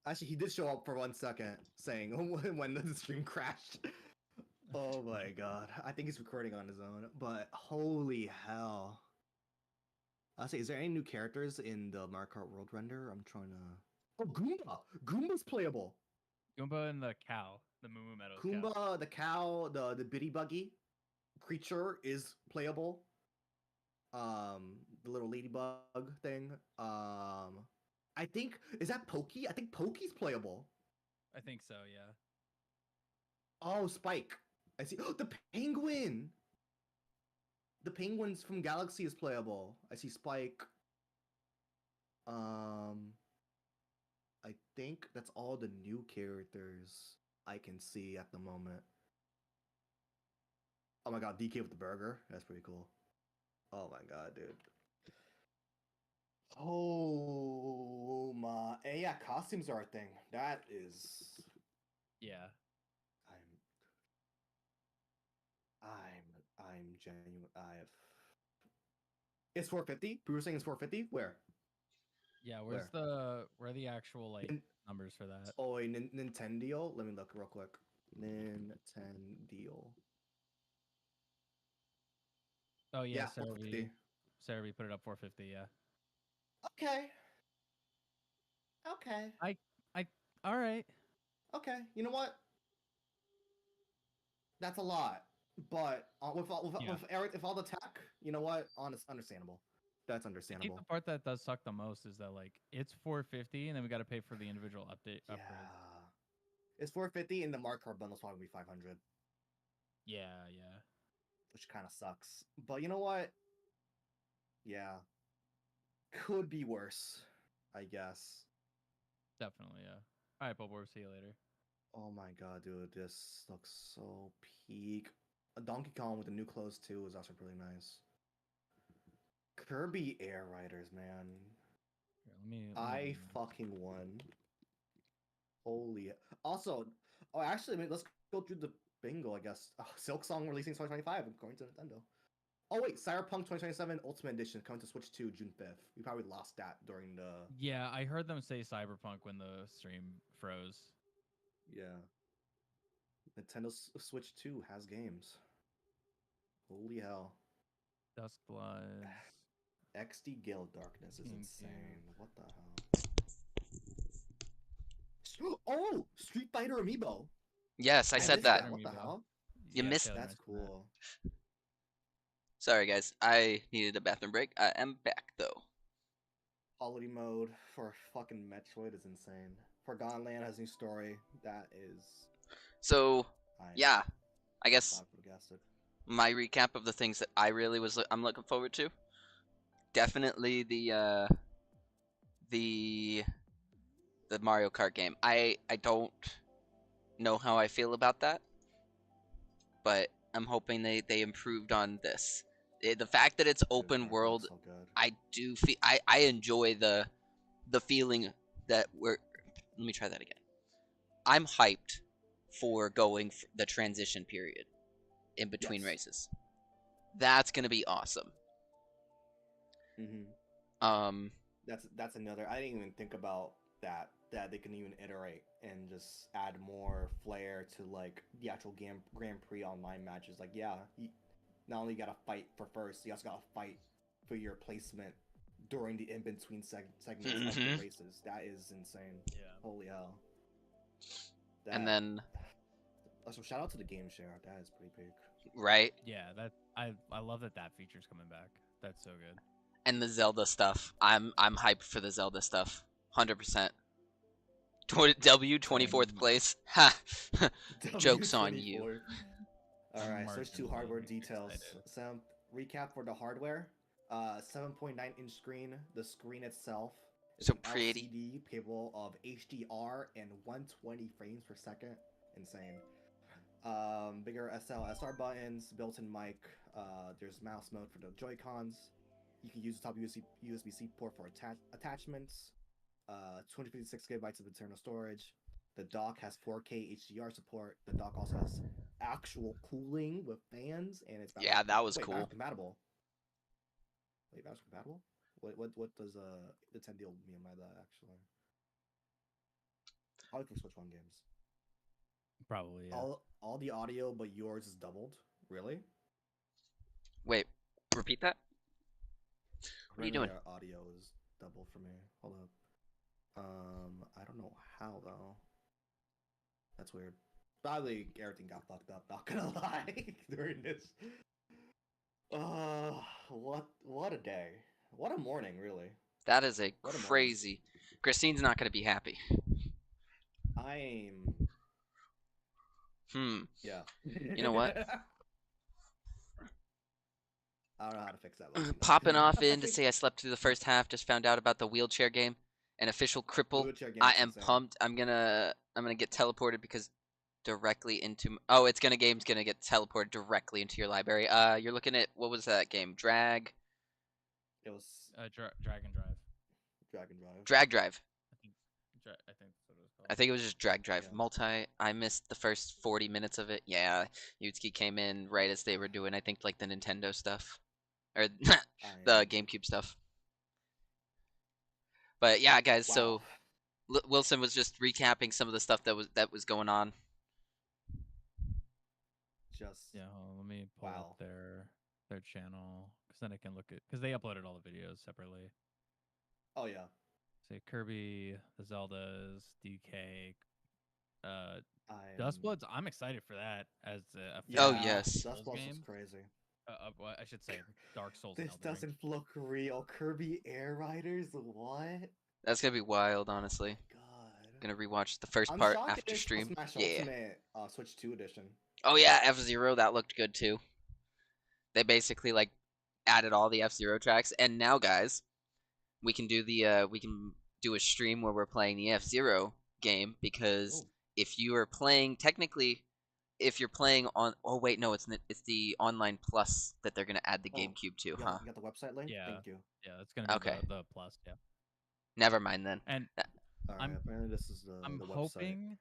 Actually, he did show up for 1 second, saying when the stream crashed. Oh my god! I think he's recording on his own. But holy hell! I say, is there any new characters in the Mario Kart World render? I'm trying to. Oh, Goomba! Goomba's playable. Goomba and the cow, the Moo Moo Meadows. Goomba, the cow, the bitty buggy creature is playable. The little ladybug thing. I think is that Pokey? I think Pokey's playable. I think so, yeah. Oh, Spike. I see. Oh, the penguin. The penguins from Galaxy is playable. I see Spike. I think that's all the new characters I can see at the moment. Oh my god, DK with the burger. That's pretty cool. Oh my god, dude. Oh my. And yeah, costumes are a thing. That is. Yeah. I'm genuine. It's 450. We were saying it's 450. Where? Yeah, where are the actual like numbers for that? Oh, Nintendo. Let me look real quick. Nintendo. Oh yeah, Sarah, we put it up 450. Yeah. Okay. All right. Okay. You know what? That's a lot. But with Eric, if all the tech, you know what? Understandable. That's understandable. I think the part that does suck the most is that like it's 450 and then we got to pay for the individual upgrades. It's 450 and the Mario Kart bundle's probably 500. Yeah. Which kind of sucks. But you know what? Yeah. Could be worse, I guess. Definitely, yeah. All right, Bob, we'll see you later. Oh my god, dude, this looks so peak. A Donkey Kong with the new clothes too is also really nice. Kirby Air Riders, man. Here, I fucking won. Holy. Also, actually, let's go through the bingo, I guess. Silk Song releasing 2025 according to Nintendo. Oh wait, Cyberpunk 2027 Ultimate Edition coming to Switch 2 June 5th. We probably lost that during the. Yeah, I heard them say Cyberpunk when the stream froze. Yeah. Nintendo Switch 2 has games. Holy hell. Duskblood. XD Guild Darkness is insane. What the hell? Oh! Street Fighter Amiibo! Yes, I said that. What the hell? You missed that. That's cool. Sorry, guys. I needed a bathroom break. I am back, though. quality mode for fucking Metroid is insane. Forgotten Land has a new story. That is. So yeah, I guess my recap of the things that I'm looking forward to. Definitely the Mario Kart game. I don't know how I feel about that, but I'm hoping they improved on this. The fact that it's open world, so I do feel I enjoy the feeling that we're. Let me try that again. I'm hyped for going the transition period in between races. That's gonna be awesome. That's another. I didn't even think about that they can even iterate and just add more flair to like the actual Grand Prix online matches. Like, yeah, not only gotta fight for first, you also gotta fight for your placement during the in-between segments of the races. That is insane. Yeah. Holy hell. And then also shout out to the game share. That is pretty big. Right? Yeah, I love that feature's coming back. That's so good. And the Zelda stuff. I'm hyped for the Zelda stuff. 100%. W 24th place. Ha. Joke's on you. All right, Switch 2 hardware details. Some recap for the hardware. 7.9-inch screen. The screen itself is so an pretty. LCD capable of HDR and 120 frames per second. Insane. Bigger SR buttons, built-in mic. There's mouse mode for the Joy-Cons. You can use the top USB-C port for attachments. 256 gigabytes of internal storage. The dock has 4K HDR support. The dock also has actual cooling with fans, and it's that was cool. Compatible. Wait, backwards compatible? What does Nintendo mean by that actually? Probably for Switch 1 games. Probably. Yeah. All the audio, but yours is doubled. Really? Wait, repeat that. What are you doing? Audio is double for me. Hold up. I don't know how though. That's weird. Probably everything got fucked up. Not gonna lie during this. What a day. What a morning, really. That is a crazy. Christine's not gonna be happy. Yeah. You know what? I don't know how to fix that. Popping off in to say I slept through the first half. Just found out about the wheelchair game. An official cripple. I am pumped. I'm gonna get teleported because directly into. Oh, game's gonna get teleported directly into your library. You're looking at what was that game? Drag. It was Drag and Drive. Drag Drive. I think that's what it was called. I think it was just Drag Drive. Yeah. I missed the first 40 minutes of it. Yeah, Yutsuki came in right as they were doing, I think, like the Nintendo stuff. Or the GameCube stuff. But yeah, guys, so Wilson was just recapping some of the stuff that was going on. Let me pull up their channel, because then I can look at, because they uploaded all the videos separately. Oh yeah. Say Kirby, the Zeldas, DK, Dustbloods. I'm excited for that as a yes, Dustbloods is crazy. What I should say, Dark Souls. This doesn't look real. Kirby Air Riders, what? That's gonna be wild, honestly. God. Gonna rewatch the first part after stream. Smash Ultimate, Switch 2 edition. Oh yeah, F-Zero, that looked good too. They basically like added all the F-Zero tracks, and now guys, we can do a stream where we're playing the F-Zero game, because if you are playing if you're playing on it's the online plus that they're gonna add the GameCube to, huh? You got the website link? Yeah. Thank you. Yeah, that's gonna be the plus, yeah. Never mind then. And apparently this is I'm the hoping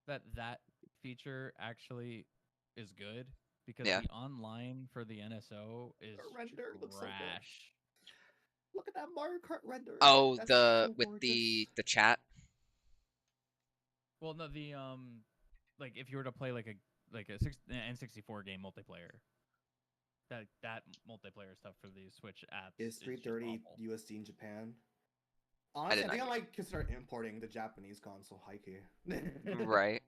that feature actually is good, because the online for the NSO is trash. Look at that Mario Kart render. Oh, That's the so with gorgeous. the chat. Well, no, the like if you were to play like a N64 game multiplayer, that multiplayer stuff for the Switch apps is $330 USD in Japan. I Honestly, I think I might consider importing the Japanese console, Heike. Right.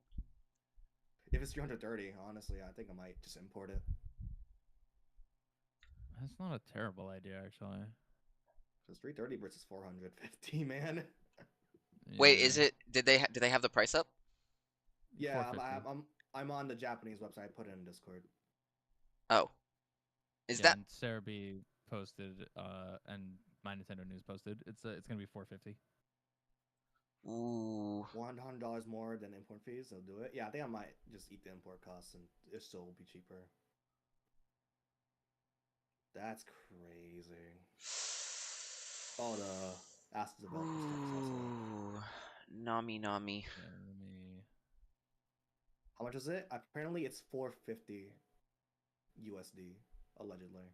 If it's $330, honestly, I think I might just import it. That's not a terrible idea, actually. It's 330 versus 450, man. Wait, is it? Did they have the price up? Yeah, I'm on the Japanese website. I put it in Discord. Oh, is that? And Sarah B posted, and My Nintendo News posted. It's gonna be 450. Ooh. $100 more than import fees. They'll do it. Yeah, I think I might just eat the import costs, and it still will be cheaper. That's crazy. Oh, the Asses of Ooh. Nami. How much is it? Apparently, it's 450 USD. Allegedly.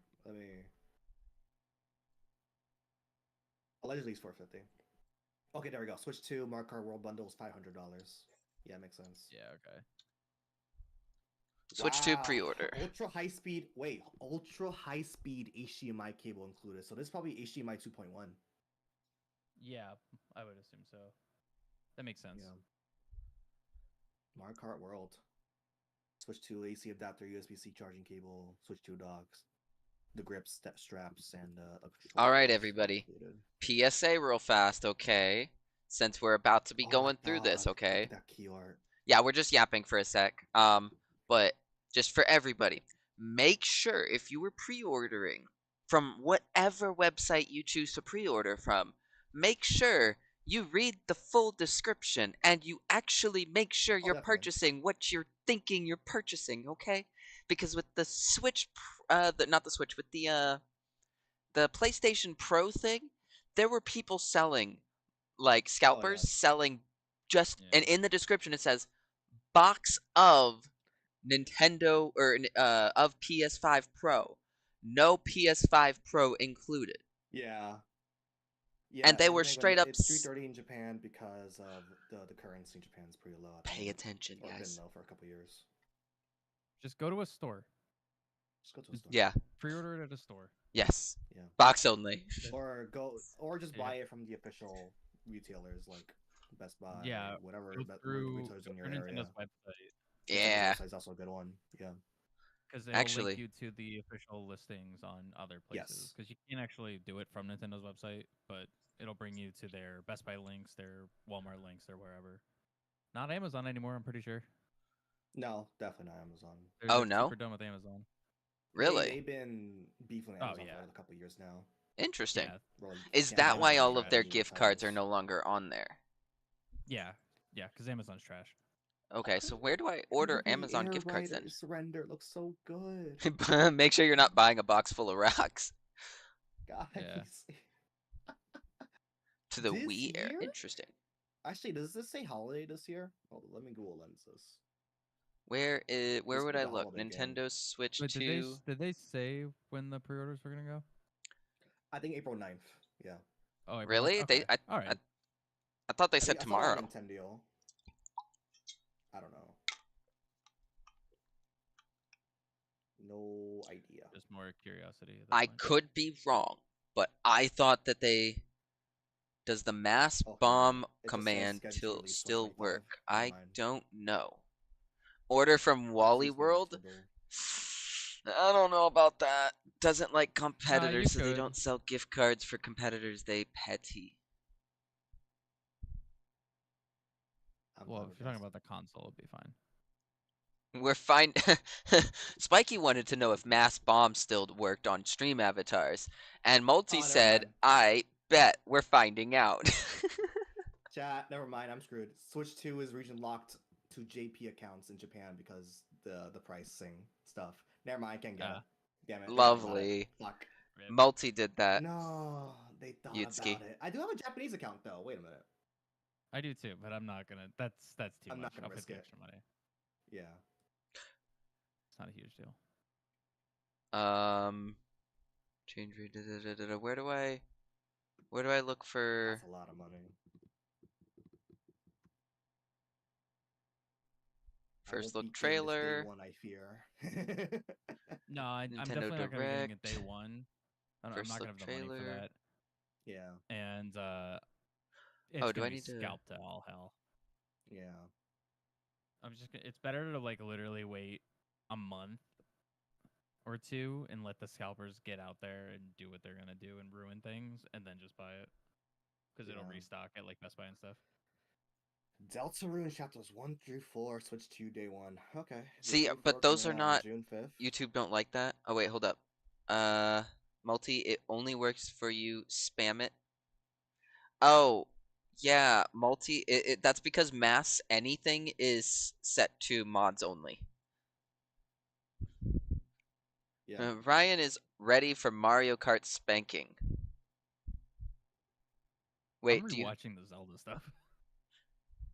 Allegedly, it's 450. Okay, there we go. Switch 2 Mario Kart World Bundle is $500. Yeah, makes sense. Yeah, okay. Switch 2 pre-order. Ultra high speed HDMI cable included. So this is probably HDMI 2.1. Yeah, I would assume so. That makes sense. Yeah. Mario Kart World. Switch 2 AC adapter, USB-C charging cable, Switch 2 docks, the grips, straps, and all right, everybody. PSA real fast, okay? Since we're about to be going through this, okay? That key art. Yeah, we're just yapping for a sec. But just for everybody, make sure if you were pre-ordering from whatever website you choose to pre-order from, make sure you read the full description and you actually make sure you're purchasing what you're thinking you're purchasing, okay? Because with the Switch, not the Switch, with the PlayStation Pro thing, there were people selling, like scalpers selling just, and in the description it says, box of Nintendo or of PS5 Pro, no PS5 Pro included. Yeah. And they were straight up. It's 330 in Japan because of the currency in Japan is pretty low. Pay attention, guys. It's been low for a couple years. Just go to a store. Just go to a store. Yeah. Pre-order it at a store. Yes. Yeah. Box only. Or just buy it from the official retailers like Best Buy. Yeah. Whatever. Retailers in your area. Website. Yeah. Website's also a good one. Yeah. Because they'll link you to the official listings on other places. Because you can't actually do it from Nintendo's website, but it'll bring you to their Best Buy links, their Walmart links, or wherever. Not Amazon anymore, I'm pretty sure. No, definitely not Amazon. They're no? super done with Amazon. Really? They've been beefing with Amazon for a couple years now. Interesting. Yeah. Is that why all of their gift cards are no longer on there? Yeah. Yeah, because Amazon's trash. Okay, so where do I order Amazon gift cards then? Surrender looks so good. Make sure you're not buying a box full of rocks. Guys. Yeah. To the Wii Air. Interesting. Actually, does this say holiday this year? Oh, let me Google Lenses. Where would I look? Nintendo Switch 2. Did they say when the pre-orders were gonna go? I think April 9th. Yeah. Oh, really? Okay. All right. I thought they said tomorrow. Nintendo. I don't know. No idea. Just more curiosity. I could be wrong, but I thought that they. Does the mass bomb command still work? I don't know. Order from Wally World? I don't know about that. Doesn't like competitors, so they don't sell gift cards for competitors. They petty. Well, if you're talking about the console, it'd be fine. We're fine. Spiky wanted to know if Mass Bomb still worked on stream avatars, and Multi said, "I bet we're finding out." Chat, never mind. I'm screwed. Switch 2 is region locked to JP accounts in Japan because the pricing stuff. Never mind. I can't get it. Damn it. Lovely. Fuck. Multi did that. No, they thought about it. I do have a Japanese account though. Wait a minute. I do too, but I'm not gonna. That's too I'm much. not gonna I'll risk pay the it. extra money. Yeah. It's not a huge deal. Change rate. Where do I look for? That's a lot of money. First look trailer. Day one, I fear. No, I'm definitely not gonna be getting it day one. I'm not gonna have the money for that. Yeah. And do gonna I be need to scalp to all hell? Yeah. It's better to like literally wait a month or two and let the scalpers get out there and do what they're gonna do and ruin things, and then just buy it because it'll restock at like Best Buy and stuff. Deltarune chapters 1 through 4, Switch 2 day 1. Okay. See, but those are not. June 5th. YouTube don't like that. Oh wait, hold up. Multi, it only works for you. Spam it. Oh, yeah, multi. That's because mass anything is set to mods only. Yeah. Ryan is ready for Mario Kart spanking. Wait, I'm watching the Zelda stuff.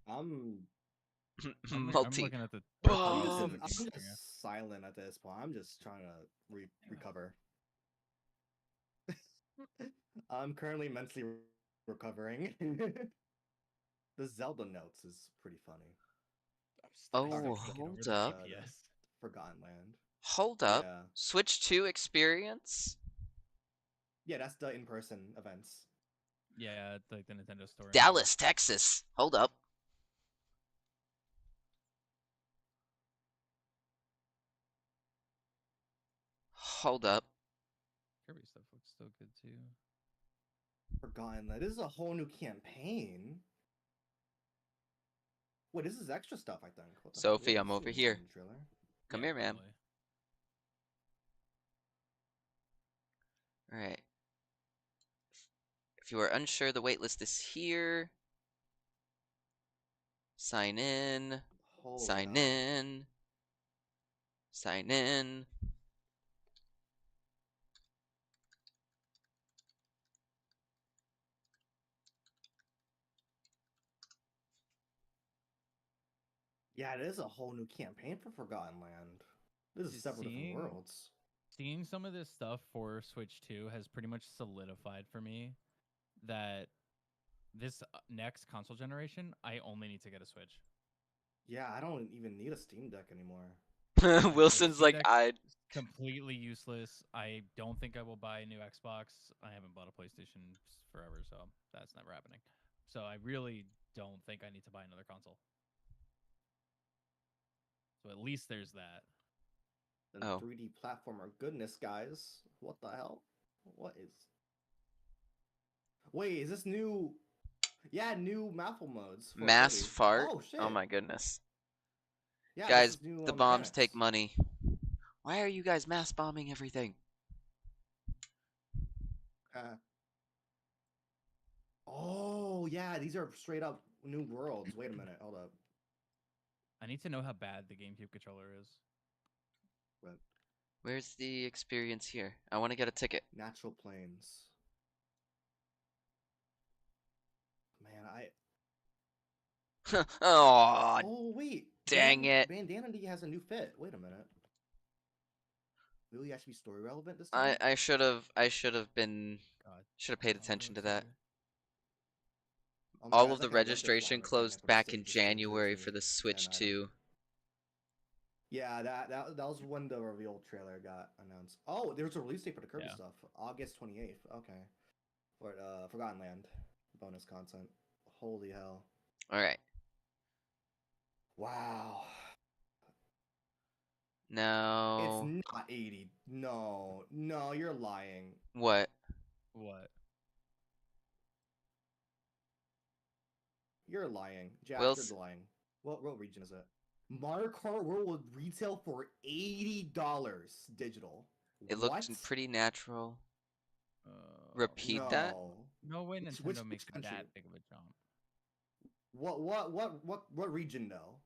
I'm multi. I'm looking at the. I'm just silent at this point. I'm just trying to recover. I'm currently mentally recovering. The Zelda notes is pretty funny. Oh, hold up. Yes. Forgotten Land. Hold up. Yeah. Switch 2 experience? Yeah, that's the in-person events. Yeah, it's like the Nintendo store. Dallas, Texas. Hold up. Hold up. Kirby stuff looks so good too. Forgotten Land. This is a whole new campaign. Wait, this is extra stuff, I think. Sophie, I'm over here. Come here, man. Alright. If you are unsure, the waitlist is here. Sign in. Sign in. Sign in. Yeah, it is a whole new campaign for Forgotten Land. This is several different worlds. Seeing some of this stuff for Switch 2 has pretty much solidified for me that this next console generation, I only need to get a Switch. Yeah, I don't even need a Steam Deck anymore. Wilson's like, I completely useless. I don't think I will buy a new Xbox. I haven't bought a PlayStation forever, so that's never happening. So I really don't think I need to buy another console. So at least there's that. And 3D platformer. Goodness, guys. What the hell? What is... Wait, is this new... Yeah, new Maffle modes. Mass fart? Oh, shit. Oh my goodness. Yeah, guys, new, the bombs take money. Why are you guys mass bombing everything? Oh, yeah, these are straight up new worlds. Wait a minute, hold up. I need to know how bad the GameCube controller is. What? Where's the experience here? I want to get a ticket. Natural Plains. Man, oh, wait. Dang it. Bandanity has a new fit. Wait a minute. Will he actually be story relevant this time? I should have paid attention to that. All of the registration closed back in January for the Switch 2. Yeah, that was when the reveal trailer got announced. Oh, there was a release date for the Kirby stuff. August 28th. Okay. For Forgotten Land bonus content. Holy hell. Alright. Wow. No. It's not 80. No, you're lying. What? You're lying. Jack, you're lying. What region is it? Mario Kart World will retail for $80 digital. It looked pretty natural. Repeat that? No way Nintendo makes that big of a jump. What region though?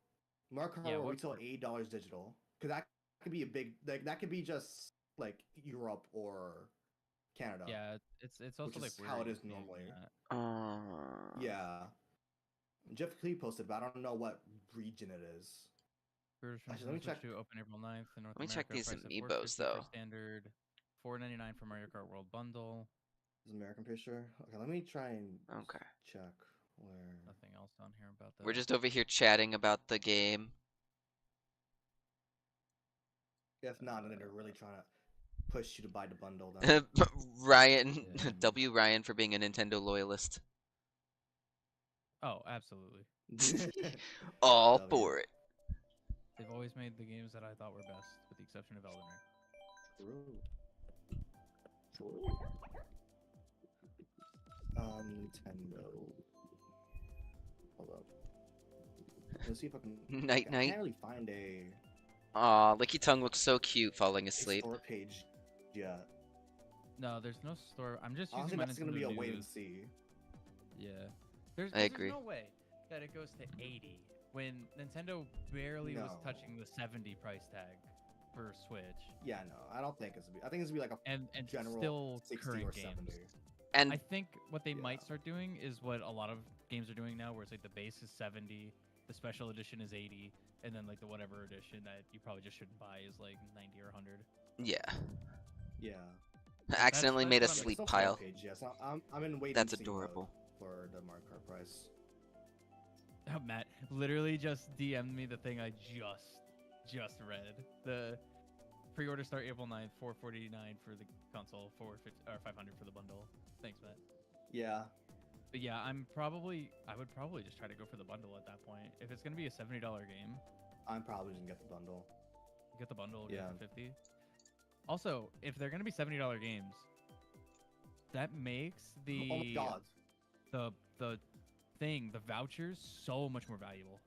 Mario Kart will retail $80 digital. Because that could be a big that could be just like Europe or Canada. Yeah, it's also like how it is normally. Yeah. Jeff Clee posted, but I don't know what region it is. Actually, let me check. Open April 9th in North Let me check these amiibos though. Standard, $4.99 for Mario Kart World Bundle. Is American picture? Okay, let me try and check where. Nothing else on here about that. We're just over here chatting about the game. If not, then they're really trying to push you to buy the bundle. Ryan, W. Ryan for being a Nintendo loyalist. Oh, absolutely. All for it. They've always made the games that I thought were best, with the exception of Elden Ring. True. Nintendo. Hold up. Let's see if I can. Night I night. can't really find a. Aw, Licky Tongue looks so cute falling asleep. Store page. Yeah. No, there's no store. I'm just Honestly, using that's gonna be a wait and news. see. Yeah. I agree. There's no way that it goes to 80 when Nintendo barely was touching the 70 price tag for Switch. Yeah, no, I don't think it's gonna be. I think it's gonna be like a and general still 60 current or games. 70. And I think what they might start doing is what a lot of games are doing now, where it's like the base is 70, the special edition is 80, and then like the whatever edition that you probably just shouldn't buy is like 90 or 100. Yeah. Yeah. I accidentally made a It's sleep still pile. Page, yes, I'm in wait. That's and see adorable. mode for the Mario Kart price. Matt literally just DM'd me the thing I just read. The pre-order start April 9th, $449 for the console, $500 for the bundle. Thanks, Matt. Yeah. But yeah, I would probably just try to go for the bundle at that point. If it's gonna be a $70 game, I'm probably just gonna get the bundle. Get the bundle, Yeah. get the 50. Also, if they're gonna be $70 games, that makes the Oh my god. the vouchers so much more valuable.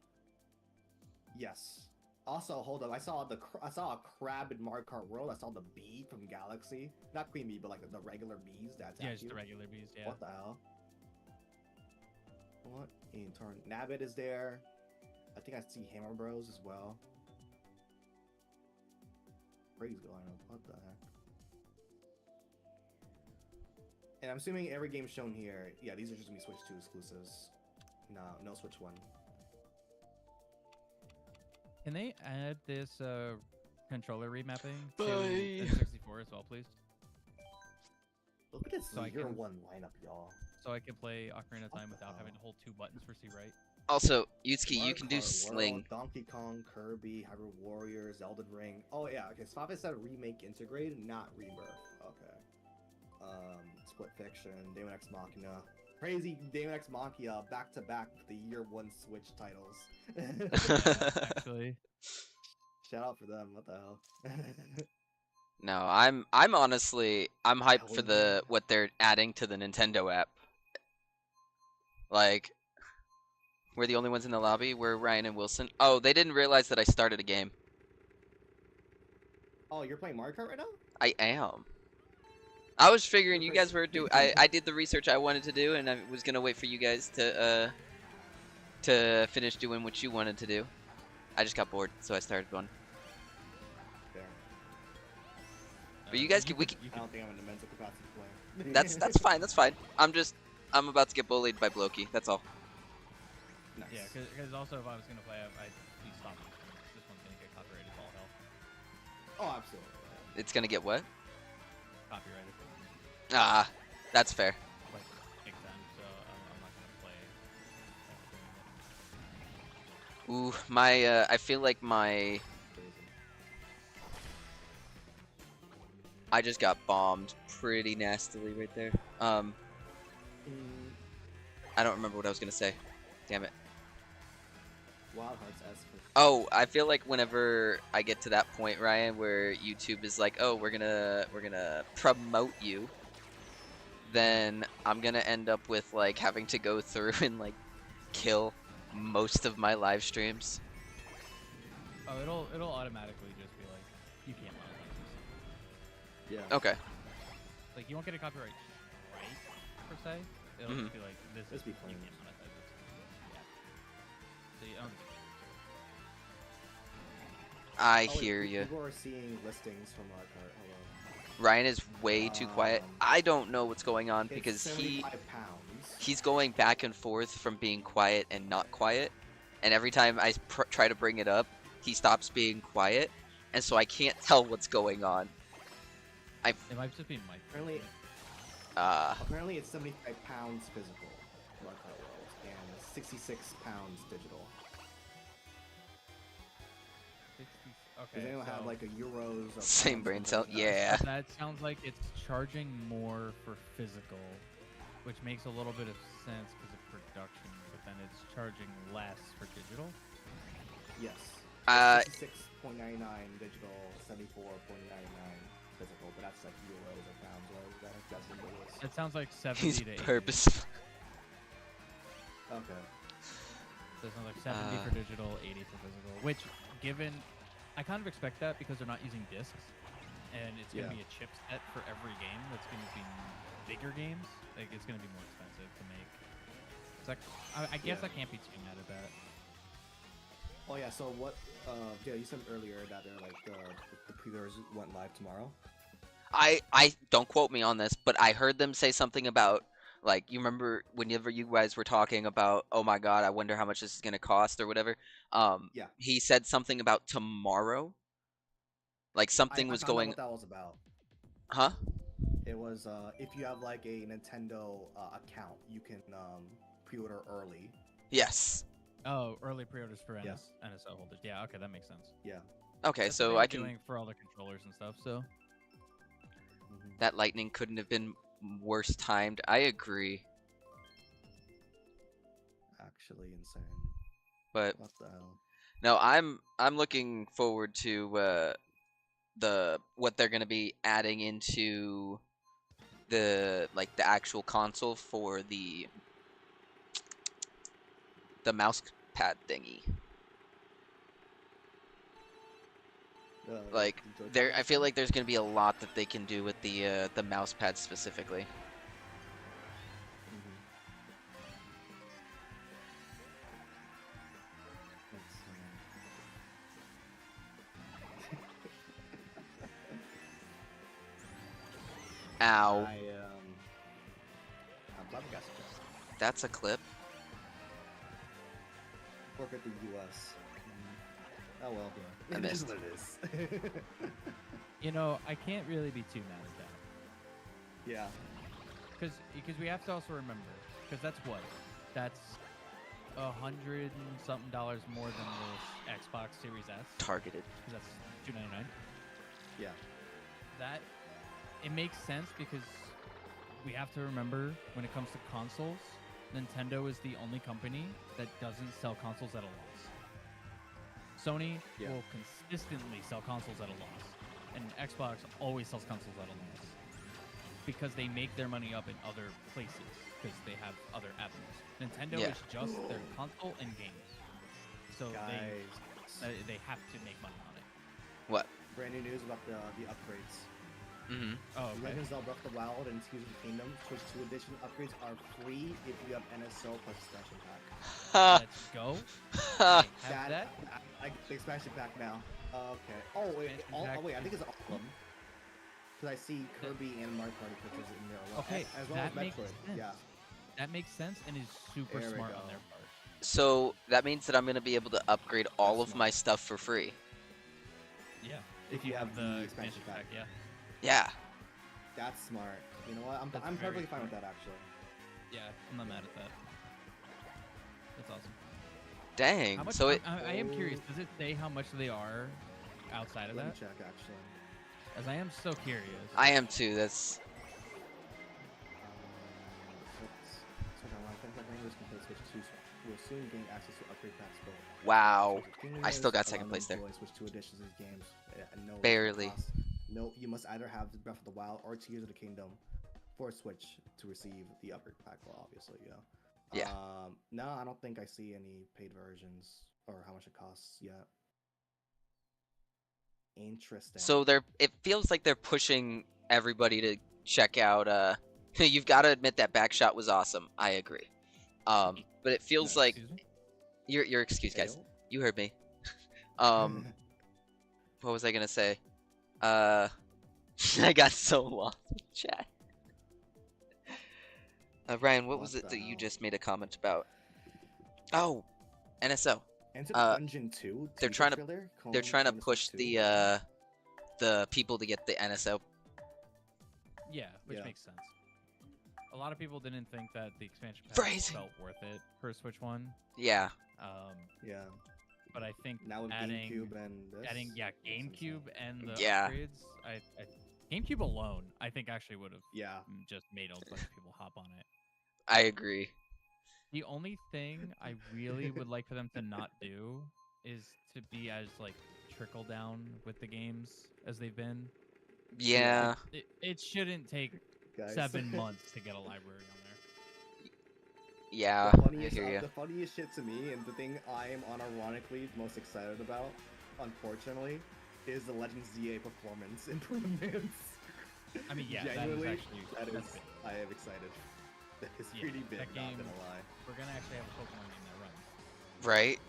Yes. Also, hold up. I saw a crab in Mario Kart World. I saw the bee from Galaxy. Not Queen Bee, but like the regular bees that attack Yeah, just you. the regular bees. Yeah. What the hell? What in turn? Nabbit is there. I think I see Hammer Bros as well. What's going on? What the heck? And I'm assuming every game shown here, yeah, these are just gonna be Switch 2 exclusives. No Switch 1. Can they add this controller remapping to N64 as well, please? Look at this So year one lineup, y'all. So I can play Ocarina of Time without having to hold two buttons for C right. Also, Yutsuki, you Mario can do Kart Sling. World, Donkey Kong, Kirby, Hyrule Warriors, Elden Ring. Oh yeah, okay. Spaffa said remake integrated, not rebirth. Okay. Split Fiction, Daemon X Machina. Crazy Daemon X Machina back to back the year one Switch titles. Actually. Shout out for them. What the hell? No, I'm honestly hyped for what they're adding to the Nintendo app. Like, we're the only ones in the lobby. We're Ryan and Wilson. Oh, they didn't realize that I started a game. Oh, you're playing Mario Kart right now? I am. I was figuring you guys were doing. I did the research I wanted to do, and I was gonna wait for you guys to finish doing what you wanted to do. I just got bored, so I started one. Fair. But you guys I don't think I'm in the mental capacity to play. That's fine. That's fine. I'm about to get bullied by Blokey. That's all. Nice. Yeah, because also if I was gonna play, I'd be stopping. This one's gonna get copyrighted all hell. Oh, absolutely. It's gonna get what? Copyrighted. Ah, that's fair. Like big time. So I'm not gonna play. Ooh, my I feel like I just got bombed pretty nastily right there. I don't remember what I was gonna say. Damn it. Wild Hearts S. Oh, I feel like whenever I get to that point, Ryan, where YouTube is like, "Oh, we're gonna promote you," then I'm gonna end up with like having to go through and like kill most of my live streams. Oh, it'll automatically just be like, you can't monetize this. Yeah. Okay. Like you won't get a copyright strike per se. It'll just be like this is you can't monetize this. Yeah. So you don't. I hear you. People are seeing listings from Mario Kart. Ryan is way too quiet. I don't know what's going on because 75 he's going back and forth from being quiet and not quiet, and every time I try to bring it up, he stops being quiet, and so I can't tell what's going on. It might just be Mike. Apparently it's 75 pounds physical, Mario Kart World, and 66 pounds digital. Okay. Does anyone have like a euros? Same brain cell. Yeah. That sounds like it's charging more for physical, which makes a little bit of sense because of production, but then it's charging less for digital. Yes. 66.99 digital, 74.99 physical, but that's like euros or pounds, right? That's ridiculous. It sounds like 70 He's to 80. purposeful. Okay. So it sounds like 70 for digital, 80 for physical. Which, given, I kind of expect that because they're not using discs, and it's gonna be a chipset for every game. That's gonna be bigger games. Like it's gonna be more expensive to make. It's like I guess I can't be too mad at that. Oh yeah. So what? Yeah, you said earlier that they're like the pre-orders went live tomorrow. I don't quote me on this, but I heard them say something about, like, you remember whenever you guys were talking about, oh my god, I wonder how much this is gonna cost or whatever. Yeah. He said something about tomorrow. Like something was going. What that was about? Huh? It was if you have like a Nintendo account, you can pre-order early. Yes. Oh, early pre-orders for NSL holders. Yeah, okay, that makes sense. Yeah. Okay, That's so what I they're can. doing for all the controllers and stuff. So. That lightning couldn't have been worse timed. I agree. Actually insane. But what the hell? No, I'm looking forward to what they're gonna be adding into the actual console for the mouse pad thingy. Like I feel like there's gonna be a lot that they can do with the mouse pad specifically. Ow. I'm flabbergasted. That's a clip. Forfeit the US. Oh well, I it is missed. what it is. You know, I can't really be too mad at that. Yeah. Because we have to also remember, because that's $100 and something more than the Xbox Series S. Targeted. That's $299. Yeah. That it makes sense because we have to remember when it comes to consoles, Nintendo is the only company that doesn't sell consoles at a loss. Sony will consistently sell consoles at a loss, and Xbox always sells consoles at a loss because they make their money up in other places because they have other avenues. Nintendo is just their console and games, so they have to make money on it. What? Brand new news about the upgrades. Mm-hmm. Oh, okay. Legends of Breath of the Wild and Tears of the Kingdom Switch 2 edition upgrades are free if you have NSO plus expansion pack. Let's go. Have that? The expansion pack now. Okay. Oh wait, wait. I think it's all of them. Because I see Kirby and Mario Party pictures in there. Okay, as well that as makes Metroid. sense. Yeah. That makes sense and is super There we smart go. on their part. So that means that I'm gonna be able to upgrade all of my stuff for free. Yeah. If you have the expansion pack, yeah. Yeah. That's smart. You know what? I'm That's perfectly very fine with that actually. Yeah, I'm not mad at that. That's awesome. Dang. How much, So it. I am curious. Does it say how much they are outside of Let me that? check actually. As I am so curious. I am too. That's. We'll soon gain access to upgrade packs. Wow. I still got second place there. Switch 2 editions of these games. No Barely. cost. No, you must either have Breath of the Wild or Tears of the Kingdom for Switch to receive the upgrade pack. Well, obviously, Yeah. No, I don't think I see any paid versions or how much it costs yet. Interesting. So it feels like they're pushing everybody to check out. You've got to admit that Backshot was awesome. I agree. But it feels like your excuse, guys. You heard me. What was I gonna say? I got so lost in chat. Ryan, what was it that you just made a comment about? Oh, NSO. Enter Dungeon 2. They're trying to push the people to get the NSO. Yeah, which makes sense. A lot of people didn't think that the expansion pack felt worth it for Switch 1. Yeah. Yeah. But I think now with adding GameCube and this, GameCube and the Yeah. upgrades, I GameCube alone, I think actually would have just made a bunch of people hop on it. I agree. The only thing I really would like for them to not do is to be as like trickle down with the games as they've been. Yeah. It shouldn't take 7 months to get a library on there. Yeah, I hear you. The funniest shit to me, and the thing I am unironically most excited about, unfortunately, is the Legends ZA performance improvements. I mean, yeah, genuinely, that is I am excited. That is pretty big, not gonna lie. We're gonna actually have a Pokemon game that runs. Right?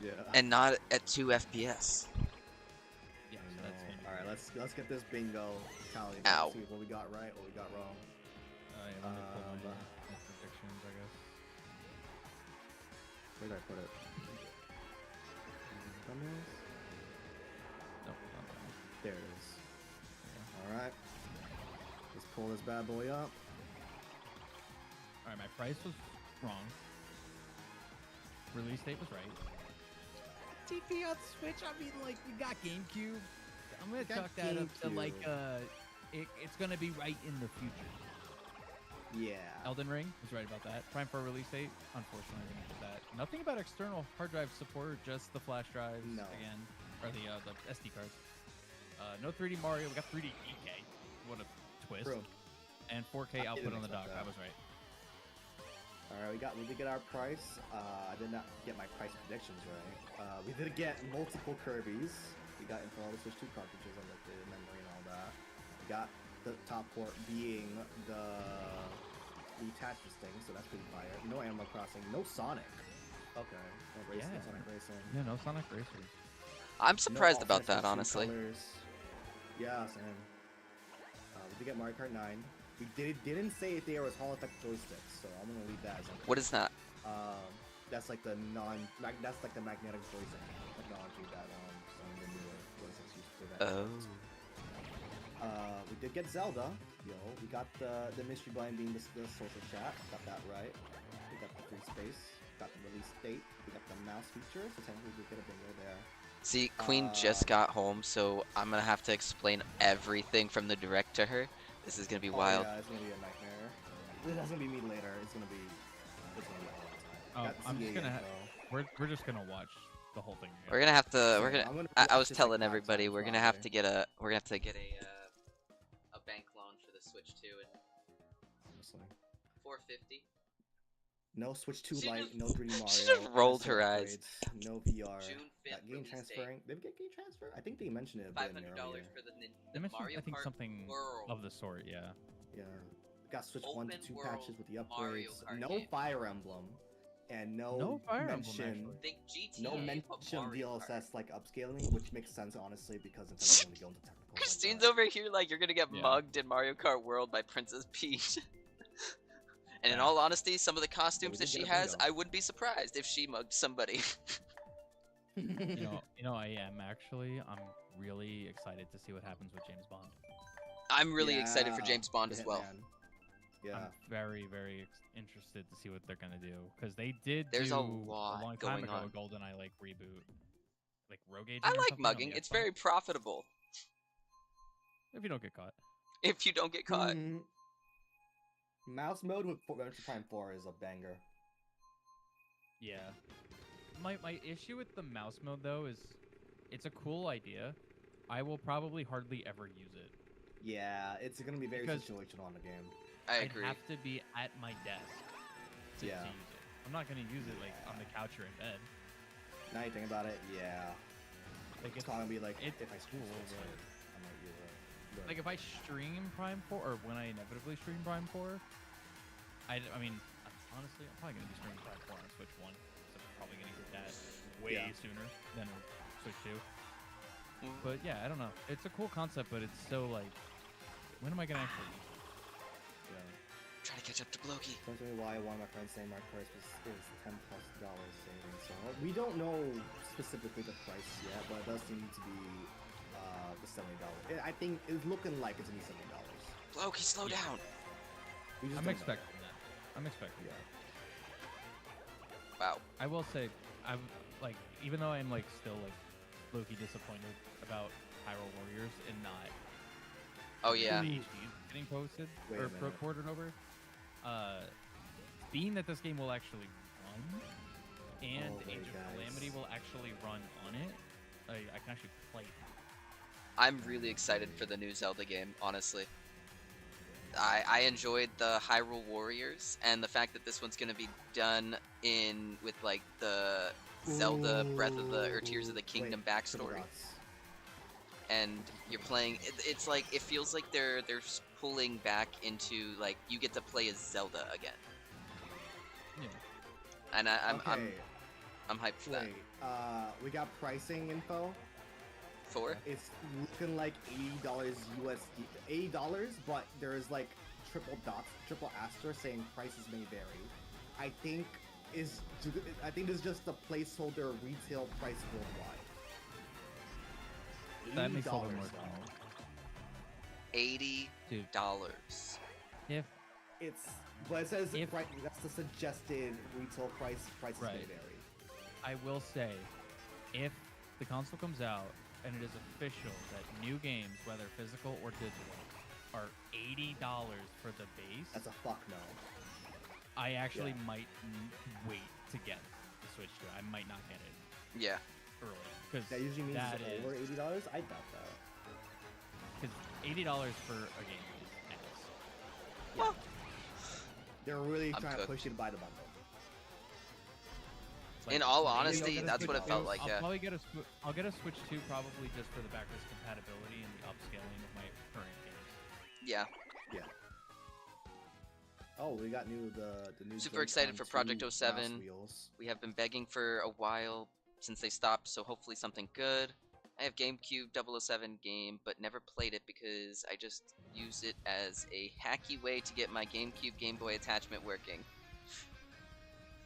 Yeah. And not at 2 FPS. Yeah, so that's gonna be Alright, let's get this bingo tally. Ow. See what we got right, what we got wrong. Yeah, let me pull my predictions, I guess. Where did I put it? Nope, not that one. There it is. Alright. Let's pull this bad boy up. Alright, my price was wrong. Release date was right. TP on Switch, I mean, like, we got GameCube. I'm gonna chalk that up to, like, it's gonna be right in the future. Yeah. Elden Ring was right about that. Prime 4 release date, unfortunately, I didn't get that. Nothing about external hard drive support, just the flash drives again, or the SD cards. No 3D Mario, we got 3D EK. What a twist. True. And 4K output on the dock, I was right. Alright, we did get our price. I did not get my price predictions right. We did get multiple Kirby's. We got info all the Switch 2 cartridges on the memory and all that. We got the top port being the attachments thing, so that's pretty fire. No Animal Crossing, no Sonic. Okay, no racing, no Sonic Racing. Yeah, no Sonic Racers. I'm surprised about that, honestly. Yeah, same. We did get Mario Kart 9. We didn't say if there was Hall effect joysticks, so I'm gonna leave that as a What is that? That's like the that's like the magnetic joystick technology that some of the newer joysticks use for that. We did get Zelda. We got the mystery behind being the social chat. Got that right. We got the free space. Got the release date. We got the mouse feature. So technically we did get a bingo there. See, Queen just got home, so I'm gonna have to explain everything from the direct to her. This is gonna be wild. Yeah, it's gonna be a nightmare. That's gonna be me later. It's gonna be a lot of time. I'm just gonna. We're just gonna watch the whole thing. We're gonna have to. I was telling everybody we're gonna have to get a bank loan for the Switch 2 and $450. No Switch 2 Lite, no 3D Mario. She just rolled her eyes. No VR. June 5th game transferring. Did we get game transfer? I think they mentioned it. $500 for the Mario I think Kart something World. of the sort. Yeah. Yeah. Got Switch 1 to 2 patches with the Mario upgrades. Kart No game. Fire Emblem. And no Fire mention. Think GTA, No mention of Mario DLSS like upscaling, which makes sense honestly because Nintendo's going to go into technical. Christine's over here like you're gonna get mugged in Mario Kart World by Princess Peach. And in all honesty, some of the costumes that she has, I wouldn't be surprised if she mugged somebody. you know, I am actually. I'm really excited to see what happens with James Bond. I'm really excited for James Bond as well. Yeah. I'm very, very interested to see what they're gonna do because they did. There's do a lot a long going time ago on. A GoldenEye like reboot, like Rogue Agent. I or like something on mugging. the It's Xbox. very profitable. If you don't get caught. If you don't get caught. Mouse mode with Metroid Prime 4 is a banger. Yeah. My issue with the mouse mode though is, it's a cool idea. I will probably hardly ever use it. Yeah, it's gonna be very Because situational on the game. I agree. I'd have to be at my desk to use it. I'm not gonna use it like on the couch or in bed. Now you think about it, yeah. Like it's gonna be like if I cool, I might use it. Like if I stream Prime 4, or when I inevitably stream Prime 4, I mean, honestly, I'm probably gonna be streaming Prime 4 on Switch 1. So I'm probably gonna get that way sooner than Switch 2. But yeah, I don't know. It's a cool concept, but it's so like, when am I gonna actually? Try to catch up to Bloki. Don't tell me why one of my friends saying my price is $10+ savings. So we don't know specifically the price yet, but it does seem to be the $70. I think it's looking like it's gonna be $70. Bloki, slow down. I'm expecting that. I'm expecting that. Wow. I will say, I'm like, even though I'm like still like low-key disappointed about Hyrule Warriors and not. Oh yeah. Getting posted or recorded over. Being that this game will actually run, and Age of Calamity will actually run on it, I can actually play it. I'm really excited for the new Zelda game, honestly. I enjoyed the Hyrule Warriors, and the fact that this one's gonna be done with like the Zelda Breath of the or Tears of the Kingdom backstory. And you're playing. It's like it feels like they're pulling back into like you get to play as Zelda again. Yeah. And I'm hyped for that. We got pricing info. For? It's looking like $80 USD. $80, but there's like triple asterisk saying prices may vary. I think this is just the placeholder retail price worldwide. That makes a little more $80. But it says that's the suggested retail price. Prices may vary. I will say, if the console comes out and it is official that new games, whether physical or digital, are $80 for the base, that's a fuck no. I actually might wait to get the Switch 2. I might not get it. Yeah. Early, because that usually means it's over $80. I doubt that. Because $80 for a game is ass. Well, they're really trying to push you to buy the bundle. Like, in all honesty, that's what it felt like. I'll probably get I'll get a Switch 2 probably just for the backwards compatibility and the upscaling of my current games. Yeah. Yeah. Oh, we got the new. Super excited for Project 07. We have been begging for a while since they stopped, so hopefully something good. I have GameCube 007 game, but never played it because I just use it as a hacky way to get my GameCube Game Boy attachment working.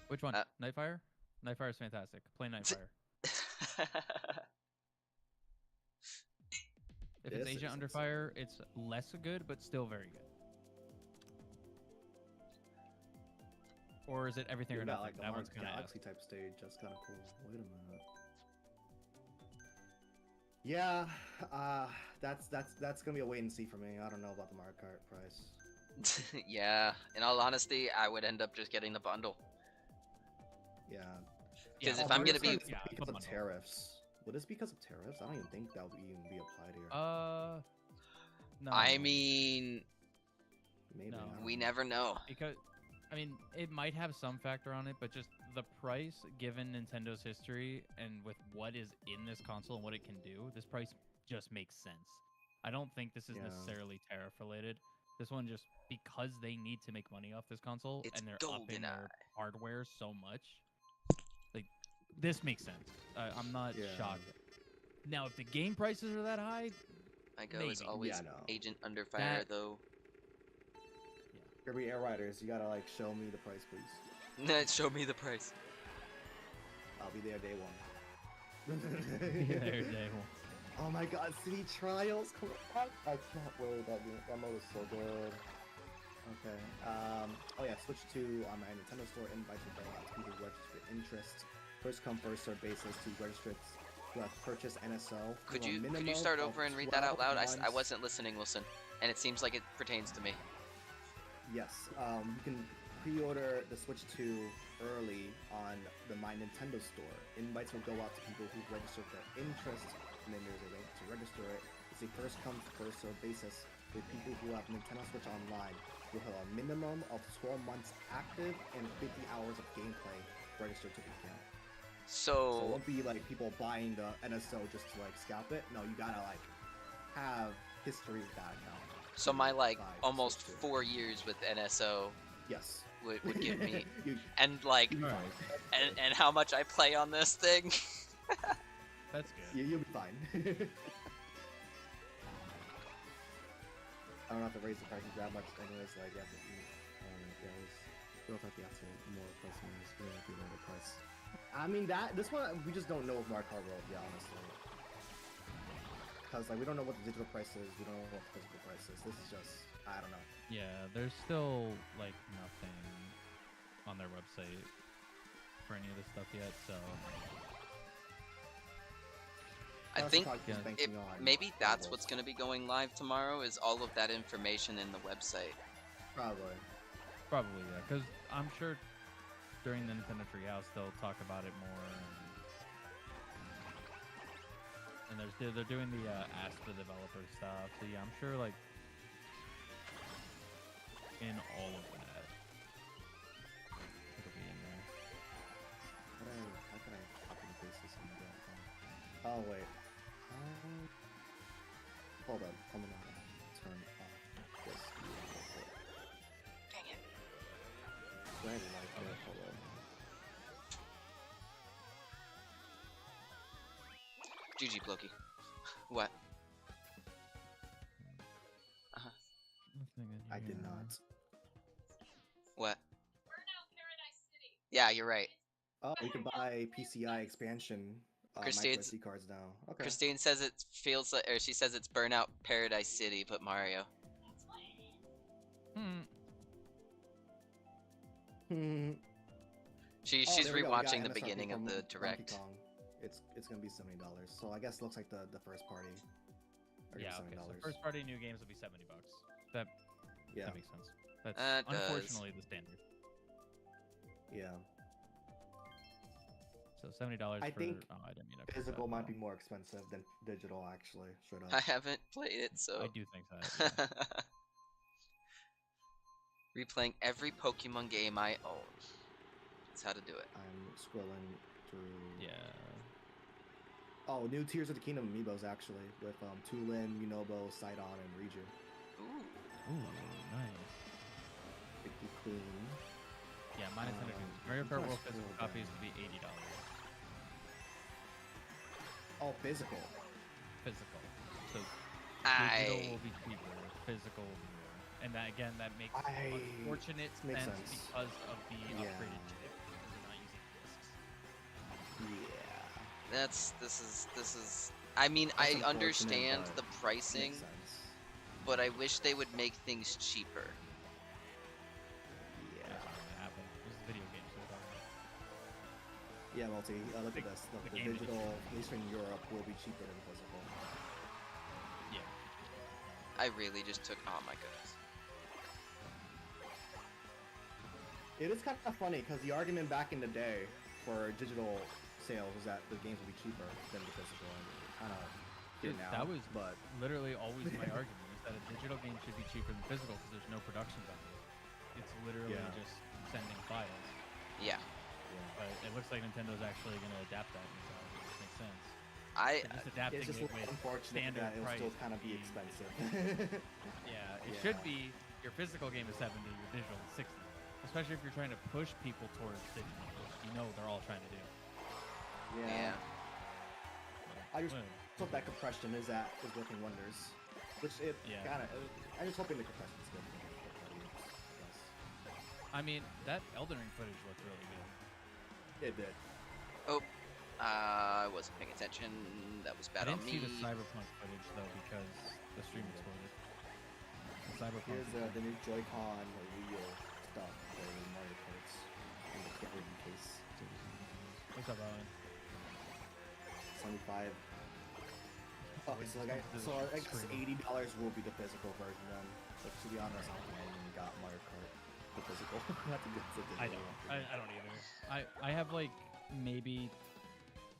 Which one? Nightfire? Nightfire is fantastic. Play Nightfire. If it's Agent Under Fire, it's less good, but still very good. Or is it everything or nothing? Like that one's kind of Galaxy type stage. That's kind of cool. Wait a minute. Yeah, that's gonna be a wait and see for me. I don't know about the Mario Kart price. Yeah, in all honesty, I would end up just getting the bundle. Yeah. Because if I'm gonna be because of tariffs, would this because of tariffs? I don't even think that would even be applied here. No. I mean, maybe no. We never know. Because, I mean, it might have some factor on it, but just the price, given Nintendo's history and with what is in this console and what it can do, this price just makes sense. I don't think this is necessarily tariff related. This one just because they need to make money off this console and they're upping their hardware so much. Like, this makes sense. I'm not shocked. Now, if the game prices are that high, I go as always Agent Under Fire, though. Kirby Air Riders, you gotta like show me the price, please. Show me the price. I'll be there day one. Be there day one. Oh my God, City Trials! Come on, I can't wait. That mode is so good. Okay. Oh yeah, Switch 2 on my Nintendo Store invites people who register interest. First come, first served basis to register who have purchased NSO. Could you start over and read that out loud? I wasn't listening, Wilson, and it seems like it pertains to me. Yes, you can pre-order the Switch 2 early on the My Nintendo Store. Invites will go out to people who registered their interest, and then there's a link to register it. It's a first come, first served basis with people who have Nintendo Switch Online will have a minimum of 12 months active and 50 hours of gameplay registered to the account. So it won't be like people buying the NSO just to like scalp it. No, you gotta like have history with that account. So my like almost 4 years with NSO would give me and like and how much I play on this thing. That's good. Yeah, you'll be fine. I don't have to raise the prices that much anyways, like you have to eat don't have to more customers to be the price. I mean this one we just don't know if Mario Kart will be honestly. Because like we don't know what the digital price is, we don't know what the physical price is. This is just I don't know. Yeah, there's still like nothing on their website for any of this stuff yet, so I think maybe that's what's going to be going live tomorrow is all of that information in the website. Probably, yeah, because I'm sure during the Nintendo Treehouse they'll talk about it more. And they're doing the ask the developer stuff. So yeah, I'm sure like in all of that, it'll be in there. How can I copy and paste this in the Oh wait. Hold on. I'm gonna turn off this. Dang it. I like it. Hold on. GG Blokey. What? I did not. What? Yeah, you're right. Oh, you can buy PCI expansion micro SD cards now. Okay. Christine says it feels like, or she says it's Burnout Paradise City, but Mario. She's rewatching the beginning of the direct. It's gonna be $70. So I guess it looks like the first party. Yeah, okay. So first party new games will be $70. That makes sense. That's unfortunately the standard. Yeah. So $70. I think I didn't mean physical might be more expensive than digital, actually. Straight up. I haven't played it, so I do think that. Yeah. Replaying every Pokemon game I own. That's how to do it. I'm scrolling through. Yeah. Oh, new Tears of the Kingdom amiibos actually with Tulin, Yunobo, Sidon, and Riju. Ooh, nice. Pretty clean. Yeah, mine is Mario Kart World physical copies will be $80. Oh, physical. Physical. So digital will be cheaper. Physical will be more. And that again, that makes unfortunate sense because of the upgraded chip. Because they're not using discs. Yeah. This is. I mean, I understand the pricing, but I wish they would make things cheaper. Yeah. That's not gonna happen. This is a video game, so it's alright. Yeah, Multi. Look at this. Look, the digital, at least in Europe, will be cheaper than physical. Yeah. I really just took. Oh my goodness. It is kind of funny because the argument back in the day for digital sales was that the games would be cheaper than the physical. And kind of now. That was literally always my argument: is that a digital game should be cheaper than physical because there's no production value. It's literally just sending files. Yeah. But it looks like Nintendo's actually going to adapt that, so it makes sense. Just adapting it's just it with unfortunate that it'll still kind of be expensive. Yeah, it should be your physical game is 70, your digital is 60. Especially if you're trying to push people towards digital, which you know they're all trying to do. Yeah. I just hope that compression is working wonders. Which it kind of. I'm just hoping the compression is good. I mean, that Elden Ring footage looked really good. It did. Oh, I wasn't paying attention. That was bad on me. I didn't see the Cyberpunk footage though because the stream exploded. The Cyberpunk. Here's the new Joy-Con wheel stuff for Mario Karts in the carrying case. What's up, Owen? 75. Oh, so I guess $80 will be the physical version then. But to be honest, I don't even got Mario Kart the physical. Not to get to digital. I don't either. I have like maybe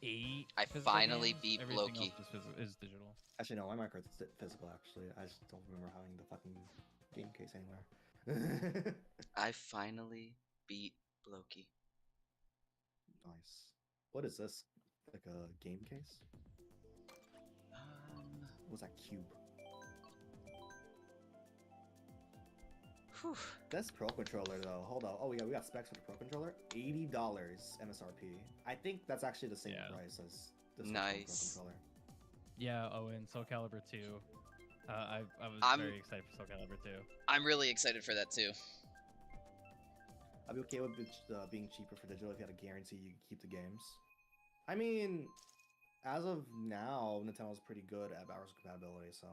8. I finally beat Loki. Is digital. Actually, no, my Mario Kart's physical. Actually, I just don't remember having the fucking game case anywhere. I finally beat Loki. Nice. What is this? Like a game case? What was that cube? Whew. This Pro Controller though, hold on. Oh, we got specs for the Pro Controller. $80 MSRP. I think that's actually the same price as this Pro Controller. Yeah. Oh, and Soul Calibur 2. I was very excited for Soul Calibur 2. I'm really excited for that too. I'd be okay with being cheaper for digital if you had a guarantee you could keep the games. I mean, as of now, Nintendo's pretty good at backwards compatibility, so.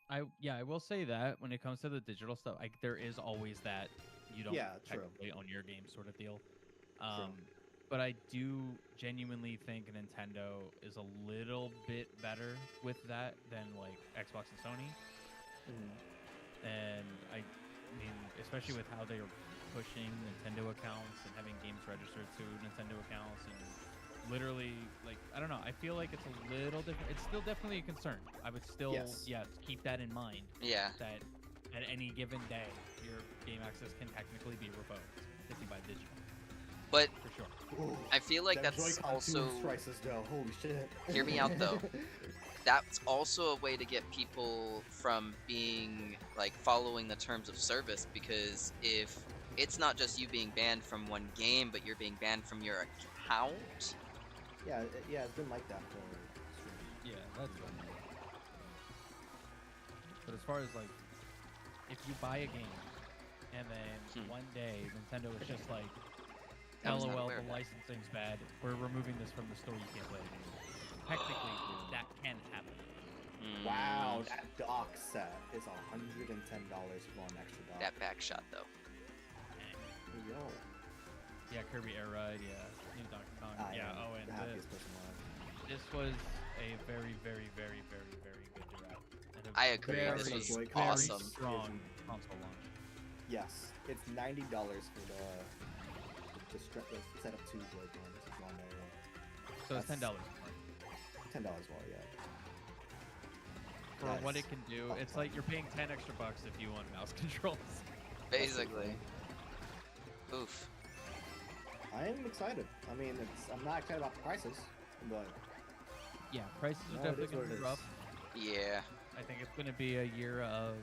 I will say that when it comes to the digital stuff, there is always that you don't technically own your game sort of deal. But I do genuinely think Nintendo is a little bit better with that than like Xbox and Sony. And I mean, especially with how they are pushing Nintendo accounts and having games registered to Nintendo accounts and literally, like, I don't know. I feel like it's a little different. It's still definitely a concern. I would still, yes, keep that in mind. Yeah. That at any given day, your game access can technically be revoked if you buy digital. But for sure. Ooh, I feel like that's also. Prices, though. Holy shit. Hear me out though. That's also a way to get people from being like following the terms of service, because if it's not just you being banned from one game, but you're being banned from your account. Yeah, it's been like that for. Yeah, that's right. But as far as like, if you buy a game, and then one day Nintendo is just like, LOL, the licensing's bad. We're removing this from the store. You can't play it anymore. Technically, that can happen. Wow, that dock set is $110 for an extra dock. That back shot though. Yo. Yeah, Kirby Air Ride. Yeah, New Donkey Kong. Yeah. Oh, and this was a very, very, very, very, very good direct. I agree. This was awesome. Strong console launch. Yes, it's $90 for the set of 2 Joy-Cons. So it's $10 more. $10 more, yeah. For what it can do, it's like you're paying 10 extra bucks if you want mouse controls. Basically. Oof. I am excited. I mean, I'm not excited about the prices, but yeah, prices are definitely going to be rough. Yeah. I think it's going to be a year of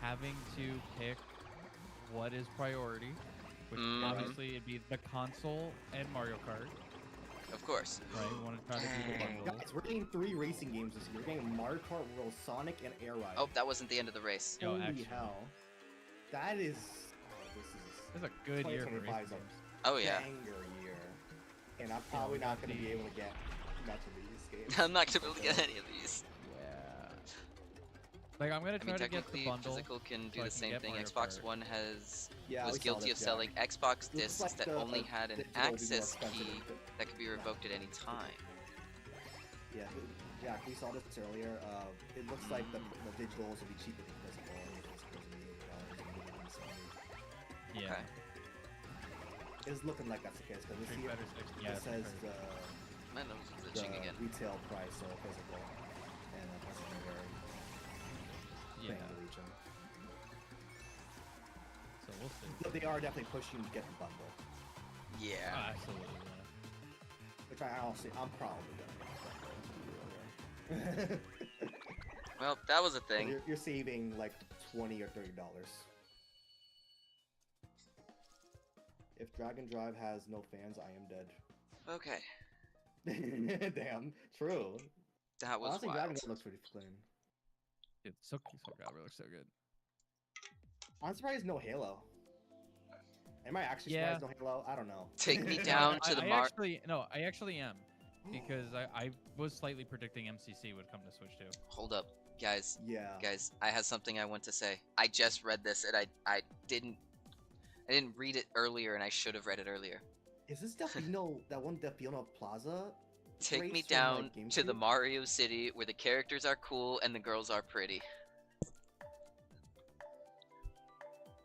having to pick what is priority, which obviously it'd be the console and Mario Kart. Of course. Right, we want to try to do the bundle. Guys, we're getting 3 racing games this year. We're getting Mario Kart World, Sonic, and Air Ride. Oh, that wasn't the end of the race. Holy hell. That is... This is a good year for racing games. Oh, yeah. Banger year. And I'm probably not going to be able to get much of these games. I'm not going to be able to get any of these. Yeah. Like, I'm going to try to get the bundle. Physical can do the same thing. Mario Xbox Kart. One was guilty of selling Xbox discs that only had an access key that could be revoked at any time. Yeah, we saw this earlier. It looks like the digitals will be cheaper than physical. Yeah. Okay. It's looking like that's the case, because it says the retail price of physical, and that's very the region. So we'll see. But they are definitely pushing to get the bundle. Yeah. Oh, absolutely. Yeah. Which I'm probably gonna. Well, that was a thing. You're saving like $20 or $30. If Dragon Drive has no fans, I am dead. Okay. Damn, true. That was honestly, wild. Dragon Drive looks pretty clean. It's so looks so good. I'm surprised no Halo. Am I actually surprised no Halo? I don't know. Take me down to the mark. I actually am. Because I was slightly predicting MCC would come to Switch 2. Hold up, guys. Yeah. Guys, I have something I want to say. I just read this and I didn't read it earlier, and I should have read it earlier. Is this that one Delfino Plaza? Take me down to the Mario City where the characters are cool and the girls are pretty.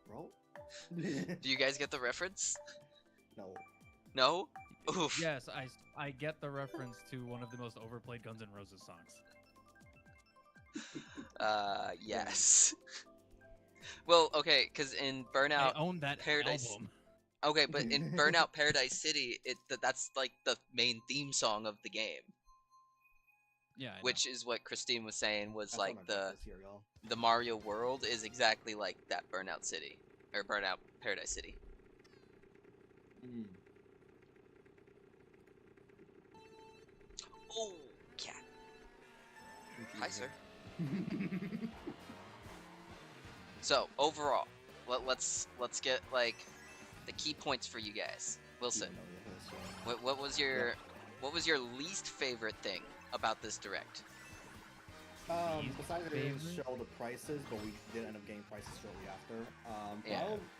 Bro? Do you guys get the reference? No. No? Oof. Yes, I get the reference to one of the most overplayed Guns N' Roses songs. Yes. Well, okay, because in Burnout I own that Paradise album. Okay, but in Burnout Paradise City, that's like the main theme song of the game. Yeah. Which is what Christine was saying was like the Mario world is exactly like that Burnout City or Burnout Paradise City. Oh, cat. Hi, sir. So overall, let's get like the key points for you guys. Wilson, what was your least favorite thing about this direct? Besides that, they didn't show the prices, but we did end up getting prices shortly after.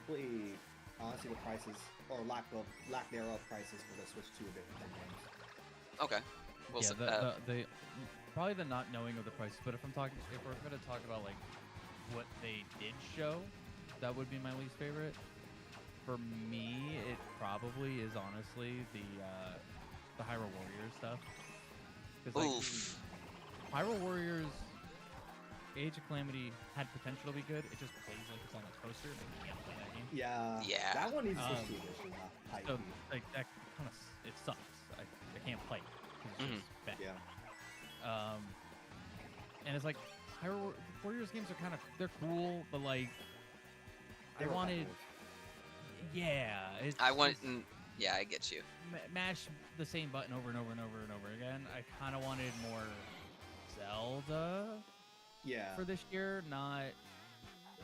Probably, honestly, the prices or lack thereof prices for the Switch 2 a bit games. Okay. Wilson, the probably the not knowing of the prices, but if we're gonna talk about like what they did show, that would be my least favorite. For me, it probably is honestly the the Hyrule Warriors stuff. Oof. Like, Hyrule Warriors Age of Calamity had potential to be good. It just plays like it's on a toaster. And you can't play that game. Yeah. That one needs Switch 2 edition. So like that kind of it sucks. I can't play it. It's just bad. Yeah. And it's like Hyrule Warriors games are kind of they're cool, but like I wanted. Yeah. Yeah, I get you. Mash the same button over and over and over and over again. I kind of wanted more Zelda. Yeah. For this year, not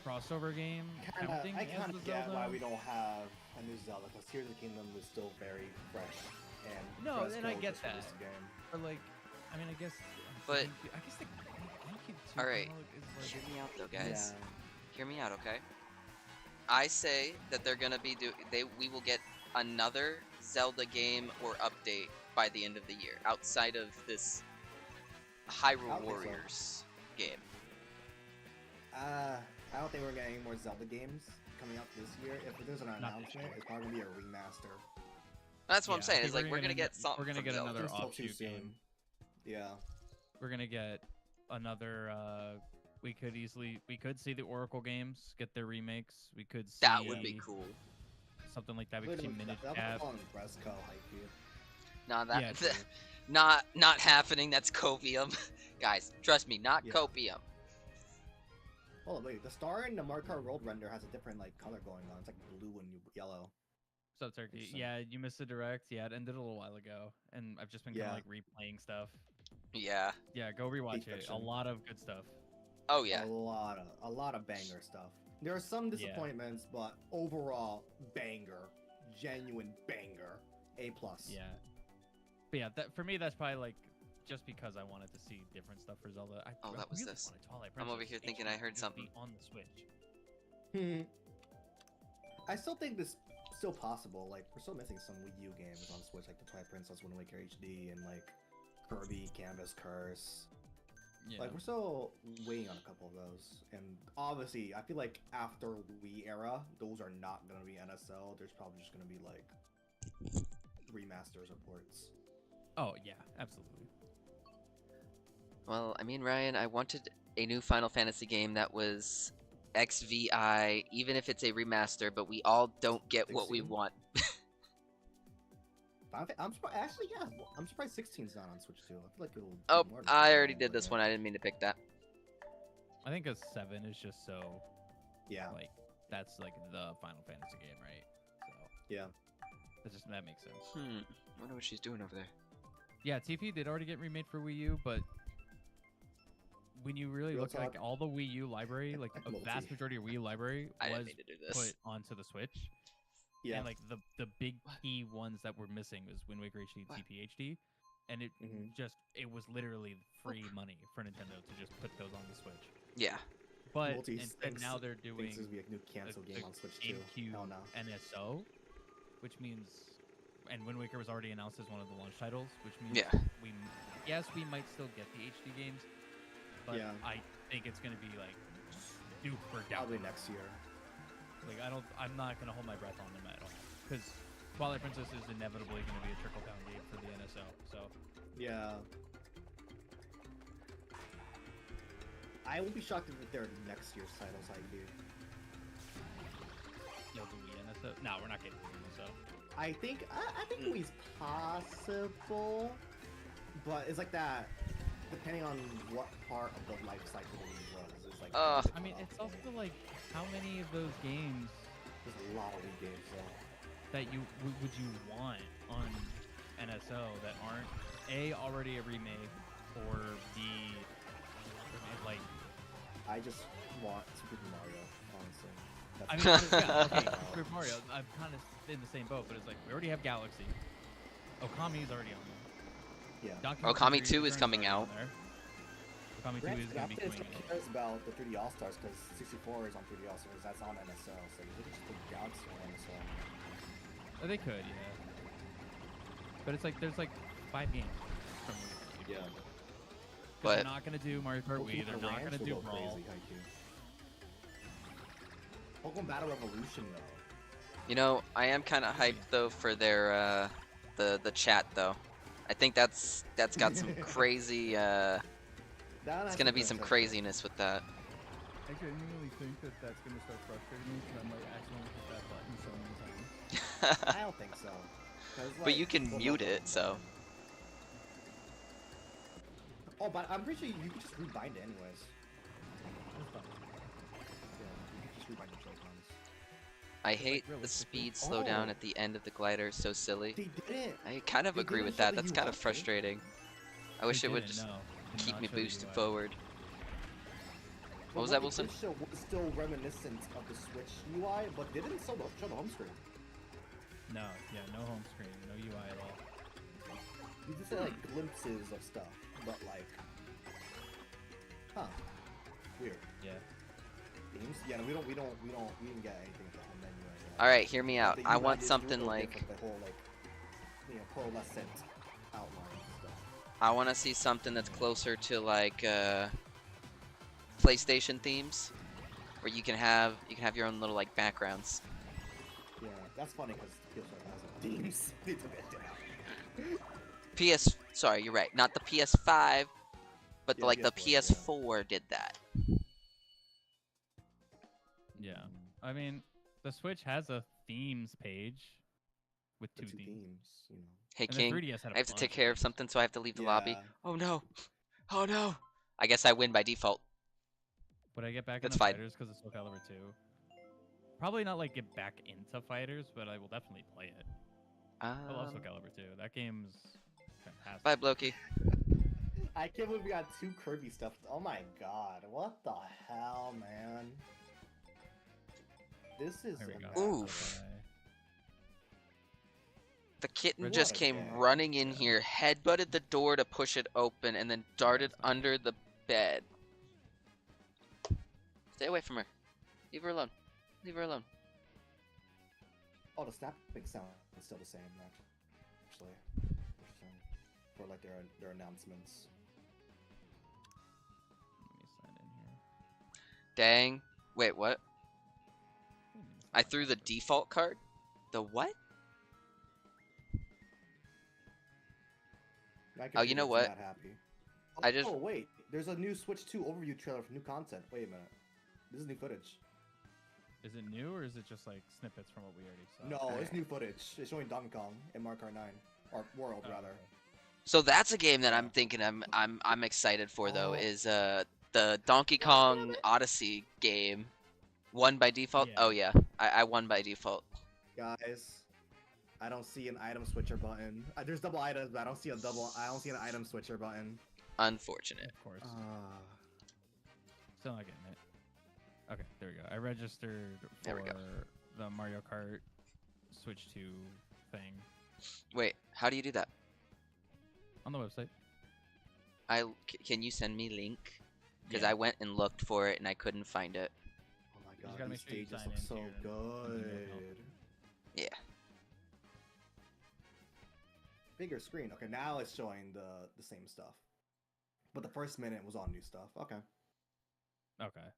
crossover game. I kind of get why we don't have a new Zelda, because Tears of the Kingdom is still very fresh and no, and I get that. But like, I mean, I guess. But I guess the GameCube 2 all right, is like, hear me out though, guys. Hear me out, okay? I say that they're gonna be we will get another Zelda game or update by the end of the year, outside of this Hyrule Warriors game. I don't think we're getting any more Zelda games coming out this year. If there's an announcement, it's probably gonna be a remaster. That's what I'm saying. It's like we're gonna get something. We're gonna get another offshoot soon. game. Yeah. We're gonna get another. We could see the Oracle games get their remakes. We could see that would be cool. Something like that. We could see Minish Nah, not happening. That's copium, guys. Trust me, not copium. Oh wait, the star in the Mario Kart World render has a different like color going on. It's like blue and yellow. So Turkey, yeah, you missed the direct. Yeah, it ended a little while ago, and I've just been kind of like replaying stuff. Yeah. Yeah, go rewatch it. A lot of good stuff. Oh yeah. A lot of banger stuff. There are some disappointments, but overall banger, genuine banger, A+. Yeah. But yeah, for me that's probably like just because I wanted to see different stuff for Zelda. That was really this. I'm over here thinking I heard something on the Switch. I still think this is still possible. Like we're still missing some Wii U games on Switch, like the Twilight Princess, Wind Waker HD, and like Kirby Canvas Curse. Yeah. Like we're still waiting on a couple of those, and obviously I feel like after Wii era, those are not gonna be NSL. There's probably just gonna be like remasters or ports. Oh yeah, absolutely. Well, I mean, Ryan, I wanted a new Final Fantasy game that was XVI, even if it's a remaster, but we all don't get what we want. I'm surprised. Actually, yeah, I'm surprised 16's not on Switch too. I feel like it'll. Oh, I already did this one. I didn't mean to pick that. I think a 7 is just so. Yeah. Like that's like the Final Fantasy game, right? So. Yeah. That makes sense. I wonder what she's doing over there. Yeah, TP did already get remade for Wii U, but when you really look at like all the Wii U library, like a vast majority of Wii U library was put onto the Switch. Yeah. And like the big key ones that were missing was Wind Waker HD and TP HD, and it was literally free money for Nintendo to just put those on the Switch. Yeah. But instead now they're doing this be a new cancel game on Switch too. GameCube NSO, which means, and Wind Waker was already announced as one of the launch titles, which means we might still get the HD games, but I think it's gonna be like super down. Probably next year. Like I'm not gonna hold my breath on them at all, because Twilight Princess is inevitably gonna be a trickle down game for the NSO. So yeah, I will be shocked if they're next year's titles. I do. Yo, do we NSO? No, we're not getting the NSO. I think Wii's possible, but it's like that. Depending on what part of the life cycle it was, it's like. I mean, it's also like how many of those games? There's a lot of Wii games though. That would you want on NSO that aren't already a remake, or B like. I just want Super Mario, honestly. I mean, okay, Super Mario. I'm kind of in the same boat, but it's like we already have Galaxy. Okami's already on there. Yeah. Okami 2 is coming out. Okami 2 is going to be coming out. Cares about the 3D All-Stars because 64 is on 3D All-Stars. That's on NSO, so you could just put Galaxy on NSO. Oh, they could, yeah. But it's like there's like 5 games from Wii. Yeah. But they're not going to do Mario Kart Wii. They're not going to do Brawl. Pokemon Battle Revolution though. You know, I am kind of hyped though for their the chat though. I think that's got some crazy. It's gonna be some craziness with that. I genuinely think that that's gonna start frustrating me because I might accidentally hit that button so many times. I don't think so. Like, but you can mute it, so. Oh, but I'm pretty sure you can just rebind it anyways. I hate the speed slowdown at the end of the glider. It's so silly. They did it. I kind of agree with that. That's kind of frustrating. I wish it would just keep me boosted forward. What was that, Wilson? The show was still reminiscent of the Switch UI, but didn't show the home screen. No, yeah, no home screen, no UI at all. You just say like glimpses of stuff, but like, huh? Weird. Yeah. Games? Yeah, no, we didn't get anything at the home menu. All right, hear me out. I want something like the whole like, pearlescent outline stuff. I want to see something that's closer to like PlayStation themes, where you can have your own little like backgrounds. Yeah, that's funny because PS5 has themes. They took it down. Sorry, you're right. Not the PS5, but Yeah, like the PS4, PS4 did that. Yeah, I mean, the Switch has a themes page with two themes. You know. Hey And the King, 3DS had a I have to bunch take of care of something, so I have to leave the lobby. Oh no! Oh no! I guess I win by default. Would I get back That's into fine. Fighters because of Soul Calibur 2? Probably not like get back into Fighters, but I will definitely play it. I love Soul Calibur 2. That game's fantastic. Bye, Blokey. I can't believe we got 2 Kirby stuff. Oh my god, what the hell, man? This is oof. The kitten What just a came game. running in here, headbutted the door to push it open, and then darted under the bed. Stay away from her. Leave her alone. Leave her alone. Oh, the snapping sound is still the same, actually. For like their announcements. Let me sign in here. Dang. Wait, what? I threw the default card? The what? Oh, you know what? Not happy. I just... Oh, wait. There's a new Switch 2 overview trailer for new content. Wait a minute. This is new footage. Is it new or is it just like snippets from what we already saw? No, it's new footage. It's showing Donkey Kong in Mario Kart 9. Or World, rather. So that's a game that I'm thinking I'm excited for, though, is the Donkey Kong Odyssey game. Won by default? Yeah. Oh yeah, I won by default. Guys, I don't see an item switcher button. There's double items, but I don't see an item switcher button. Unfortunate. Of course. Still not getting it. Okay, there we go. I registered for the Mario Kart Switch 2 thing. Wait, how do you do that? On the website. Can you send me link? Because I went and looked for it and I couldn't find it. Oh my god, these stages look so good. Yeah. Bigger screen. Okay, now it's showing the same stuff. But the first minute was all new stuff. Okay. Okay.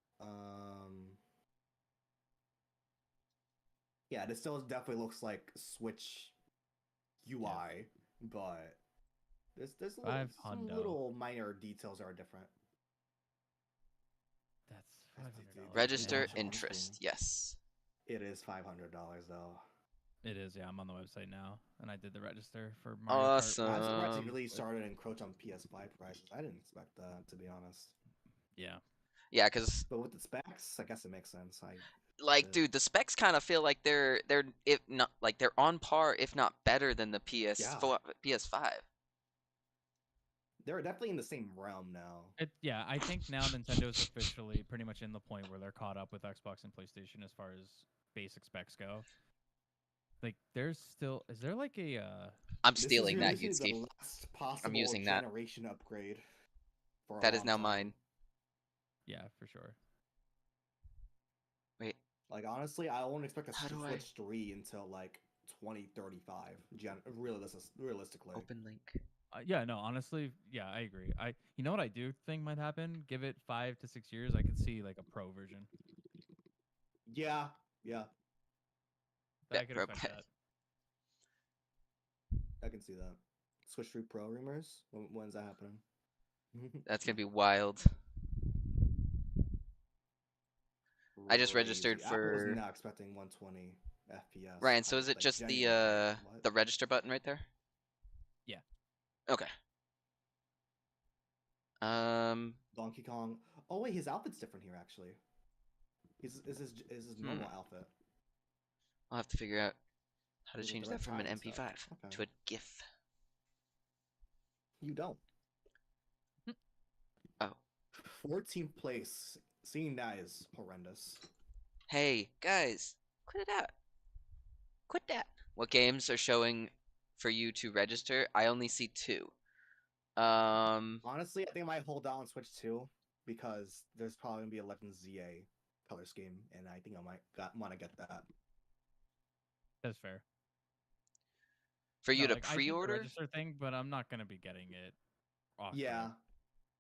Yeah, this still definitely looks like Switch UI, but there's some little minor details that are different. That's $500. Register interest. Yes. It is $500 though. It is, yeah. I'm on the website now, and I did the register for Mario Awesome. Kart. I'm surprised it really started to encroach on PS5 prices. I didn't expect that, to be honest. Yeah. Yeah, because. But with the specs, I guess it makes sense. Dude, the specs kind of feel like they're if not like they're on par, if not better than the PS4, PS5. They're definitely in the same realm now. Yeah, I think now Nintendo's officially pretty much in the point where they're caught up with Xbox and PlayStation as far as basic specs go. Like, there's still... Is there like a... I'm stealing that, Yusuke. I'm using that. Generation upgrade. That is now mine. Yeah, for sure. Wait. Like, honestly, I won't expect a Switch 3 until, like, 2035. Realistically. Open link. Yeah, no, honestly, yeah, I agree. You know what I do think might happen? Give it 5 to 6 years, I could see, like, a pro version. Yeah. I could expect that. I can see that. Switch 3 Pro rumors? When's that happening? That's gonna be wild. I just registered for. I was not expecting 120 FPS. Ryan, so is it just the register button right there? Yeah. Okay. Donkey Kong. Oh wait, his outfit's different here actually. Is his normal outfit? I'll have to figure out how to change that from an MP5 to a GIF. You don't. Oh. 14th place. Seeing that is horrendous. Hey, guys, quit it out. Quit that. What games are showing for you to register? I only see 2. Honestly, I think I might hold out on Switch 2 because there's probably gonna be a Legend ZA color scheme, and I think I might want to get that. That's fair. For you to pre-order? Register thing, but I'm not gonna be getting it. Often. Yeah.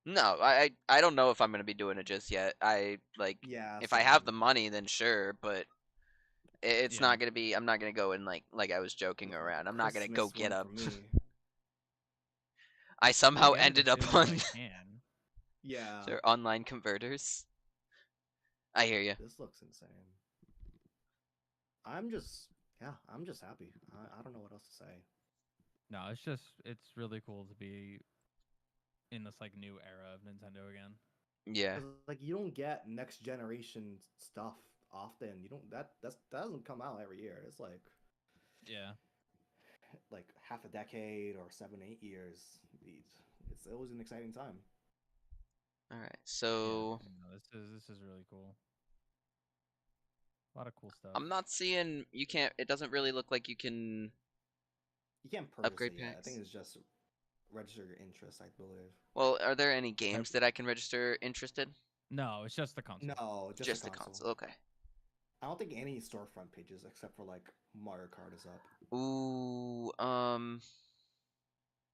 No, I don't know if I'm gonna be doing it just yet. If I have the money, then sure, but it's not gonna be. I'm not gonna go in like I was joking around. I'm not gonna go get up. I somehow ended up on. Yeah. They're online converters. I hear you. This looks insane. I'm just happy. I don't know what else to say. No, it's really cool to be in this like new era of Nintendo again. Yeah. Like you don't get next generation stuff often. You don't that doesn't come out every year. It's like like half a decade or 7-8 years. It's always an exciting time. All right, so this is really cool. A lot of cool stuff. I'm not seeing you can't. It doesn't really look like you can. You can't upgrade packs. I think it's just register your interest, I believe. Well, are there any games that I can register interested? No, it's just the console. No, just the console. Okay. I don't think any storefront pages except for like Mario Kart is up. Ooh, Cyberpunk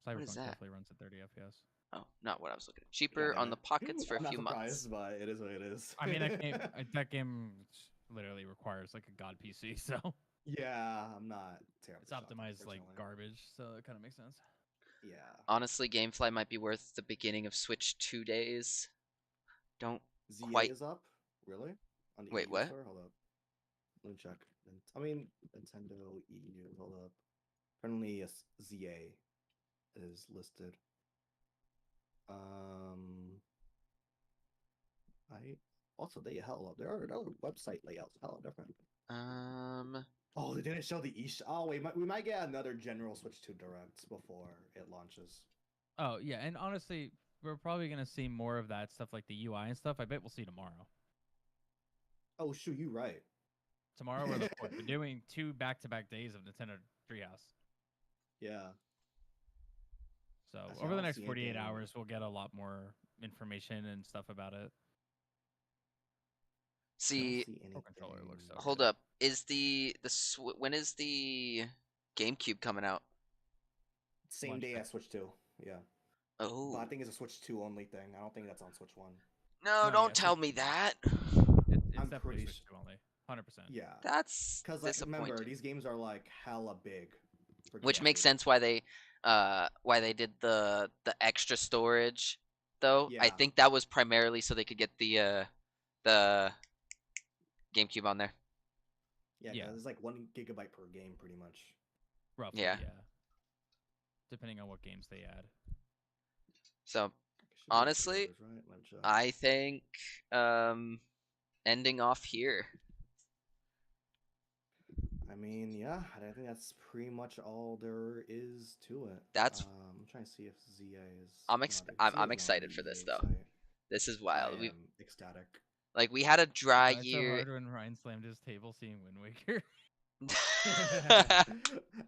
what is that? definitely runs at 30 FPS. Oh, not what I was looking at. Cheaper on the pockets for a few months. But it is what it is. I mean, that game literally requires like a god PC, so. Yeah, I'm not terribly. It's optimized like garbage, so it kind of makes sense. Yeah. Honestly, GameFly might be worth the beginning of Switch 2 days. Don't ZA quite. Is up? Really? On the Wait, EU what? Store? Hold up. Let me check. I mean, Nintendo EU. Hold up. Apparently, ZA is listed. They hell up. There are other website layouts hella different. Oh, they didn't show the eShop. Oh wait, we might get another general Switch 2 Direct before it launches. Oh yeah, and honestly, we're probably gonna see more of that stuff, like the UI and stuff. I bet we'll see tomorrow. Oh shoot, you right. Tomorrow we're doing 2 back-to-back days of Nintendo Treehouse. Yeah. So over the next 48 hours, we'll get a lot more information and stuff about it. See, controller looks so hold good. up. Is when is the GameCube coming out? Same day as Switch 2. Yeah. Oh. But I think it's a Switch 2 only thing. I don't think that's on Switch 1. No, don't tell me that. It's definitely Switch 2 only. 100%. Yeah. That's because remember, these games are like hella big. Which makes sense why they did the extra storage though. Yeah. I think that was primarily so they could get the GameCube on there. Yeah. It's like 1 gigabyte per game pretty much. Roughly, yeah. Depending on what games they add. So honestly, I think ending off here. I mean, yeah, I think that's pretty much all there is to it. That's. I'm trying to see if ZA is. I'm excited for this though. This is wild. I'm ecstatic. Like we had a dry year. So hard when Ryan slammed his table seeing Wind Waker. I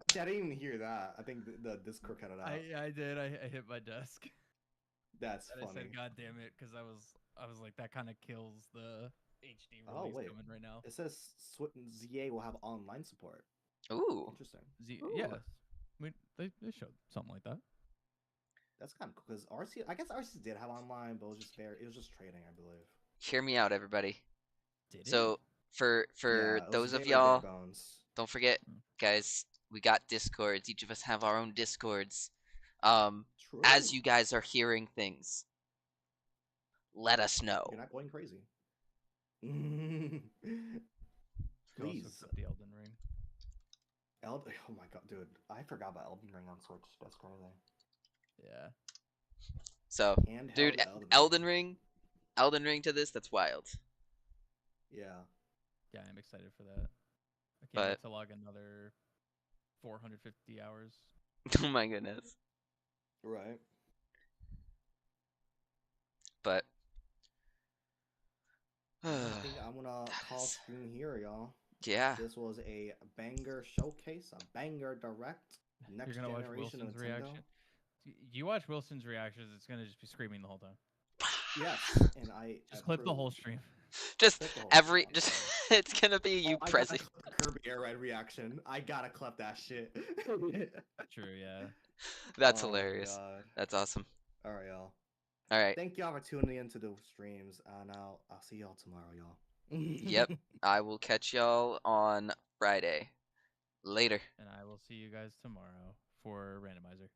didn't even hear that. I think the Discord cut it out. I did. I hit my desk. That's and funny. I said, "God damn it," because I was like, that kind of kills the HD release coming right now. It says ZA will have online support. Ooh, interesting. Yeah, they showed something like that. That's kind of cool because RC. I guess RC did have online, but it was just trading, I believe. Hear me out, everybody. So for those of y'all, don't forget, guys, we got Discords. Each of us have our own Discords. as you guys are hearing things, let us know. You're not going crazy. Please. The Elden Ring. Oh my god, dude! I forgot about Elden Ring on Switch. That's crazy. Yeah. So, dude, Elden Ring to this, that's wild. Yeah. Yeah, I'm excited for that. I can't wait to log another 450 hours. Oh my goodness. Right. But I think I'm gonna call stream here, y'all. Yeah. This was a banger showcase, a banger direct. Next You're gonna watch generation Wilson's Nintendo. reaction. You watch Wilson's reactions, it's gonna just be screaming the whole time. Yes, and I just clip the whole stream. Just it's gonna be you pressing. Kirby Air Ride reaction. I gotta clip that shit. True, yeah. That's hilarious. That's awesome. All right, y'all. All right. Thank y'all for tuning into the streams, and I'll see y'all tomorrow, y'all. Yep. I will catch y'all on Friday. Later. And I will see you guys tomorrow for Randomizer.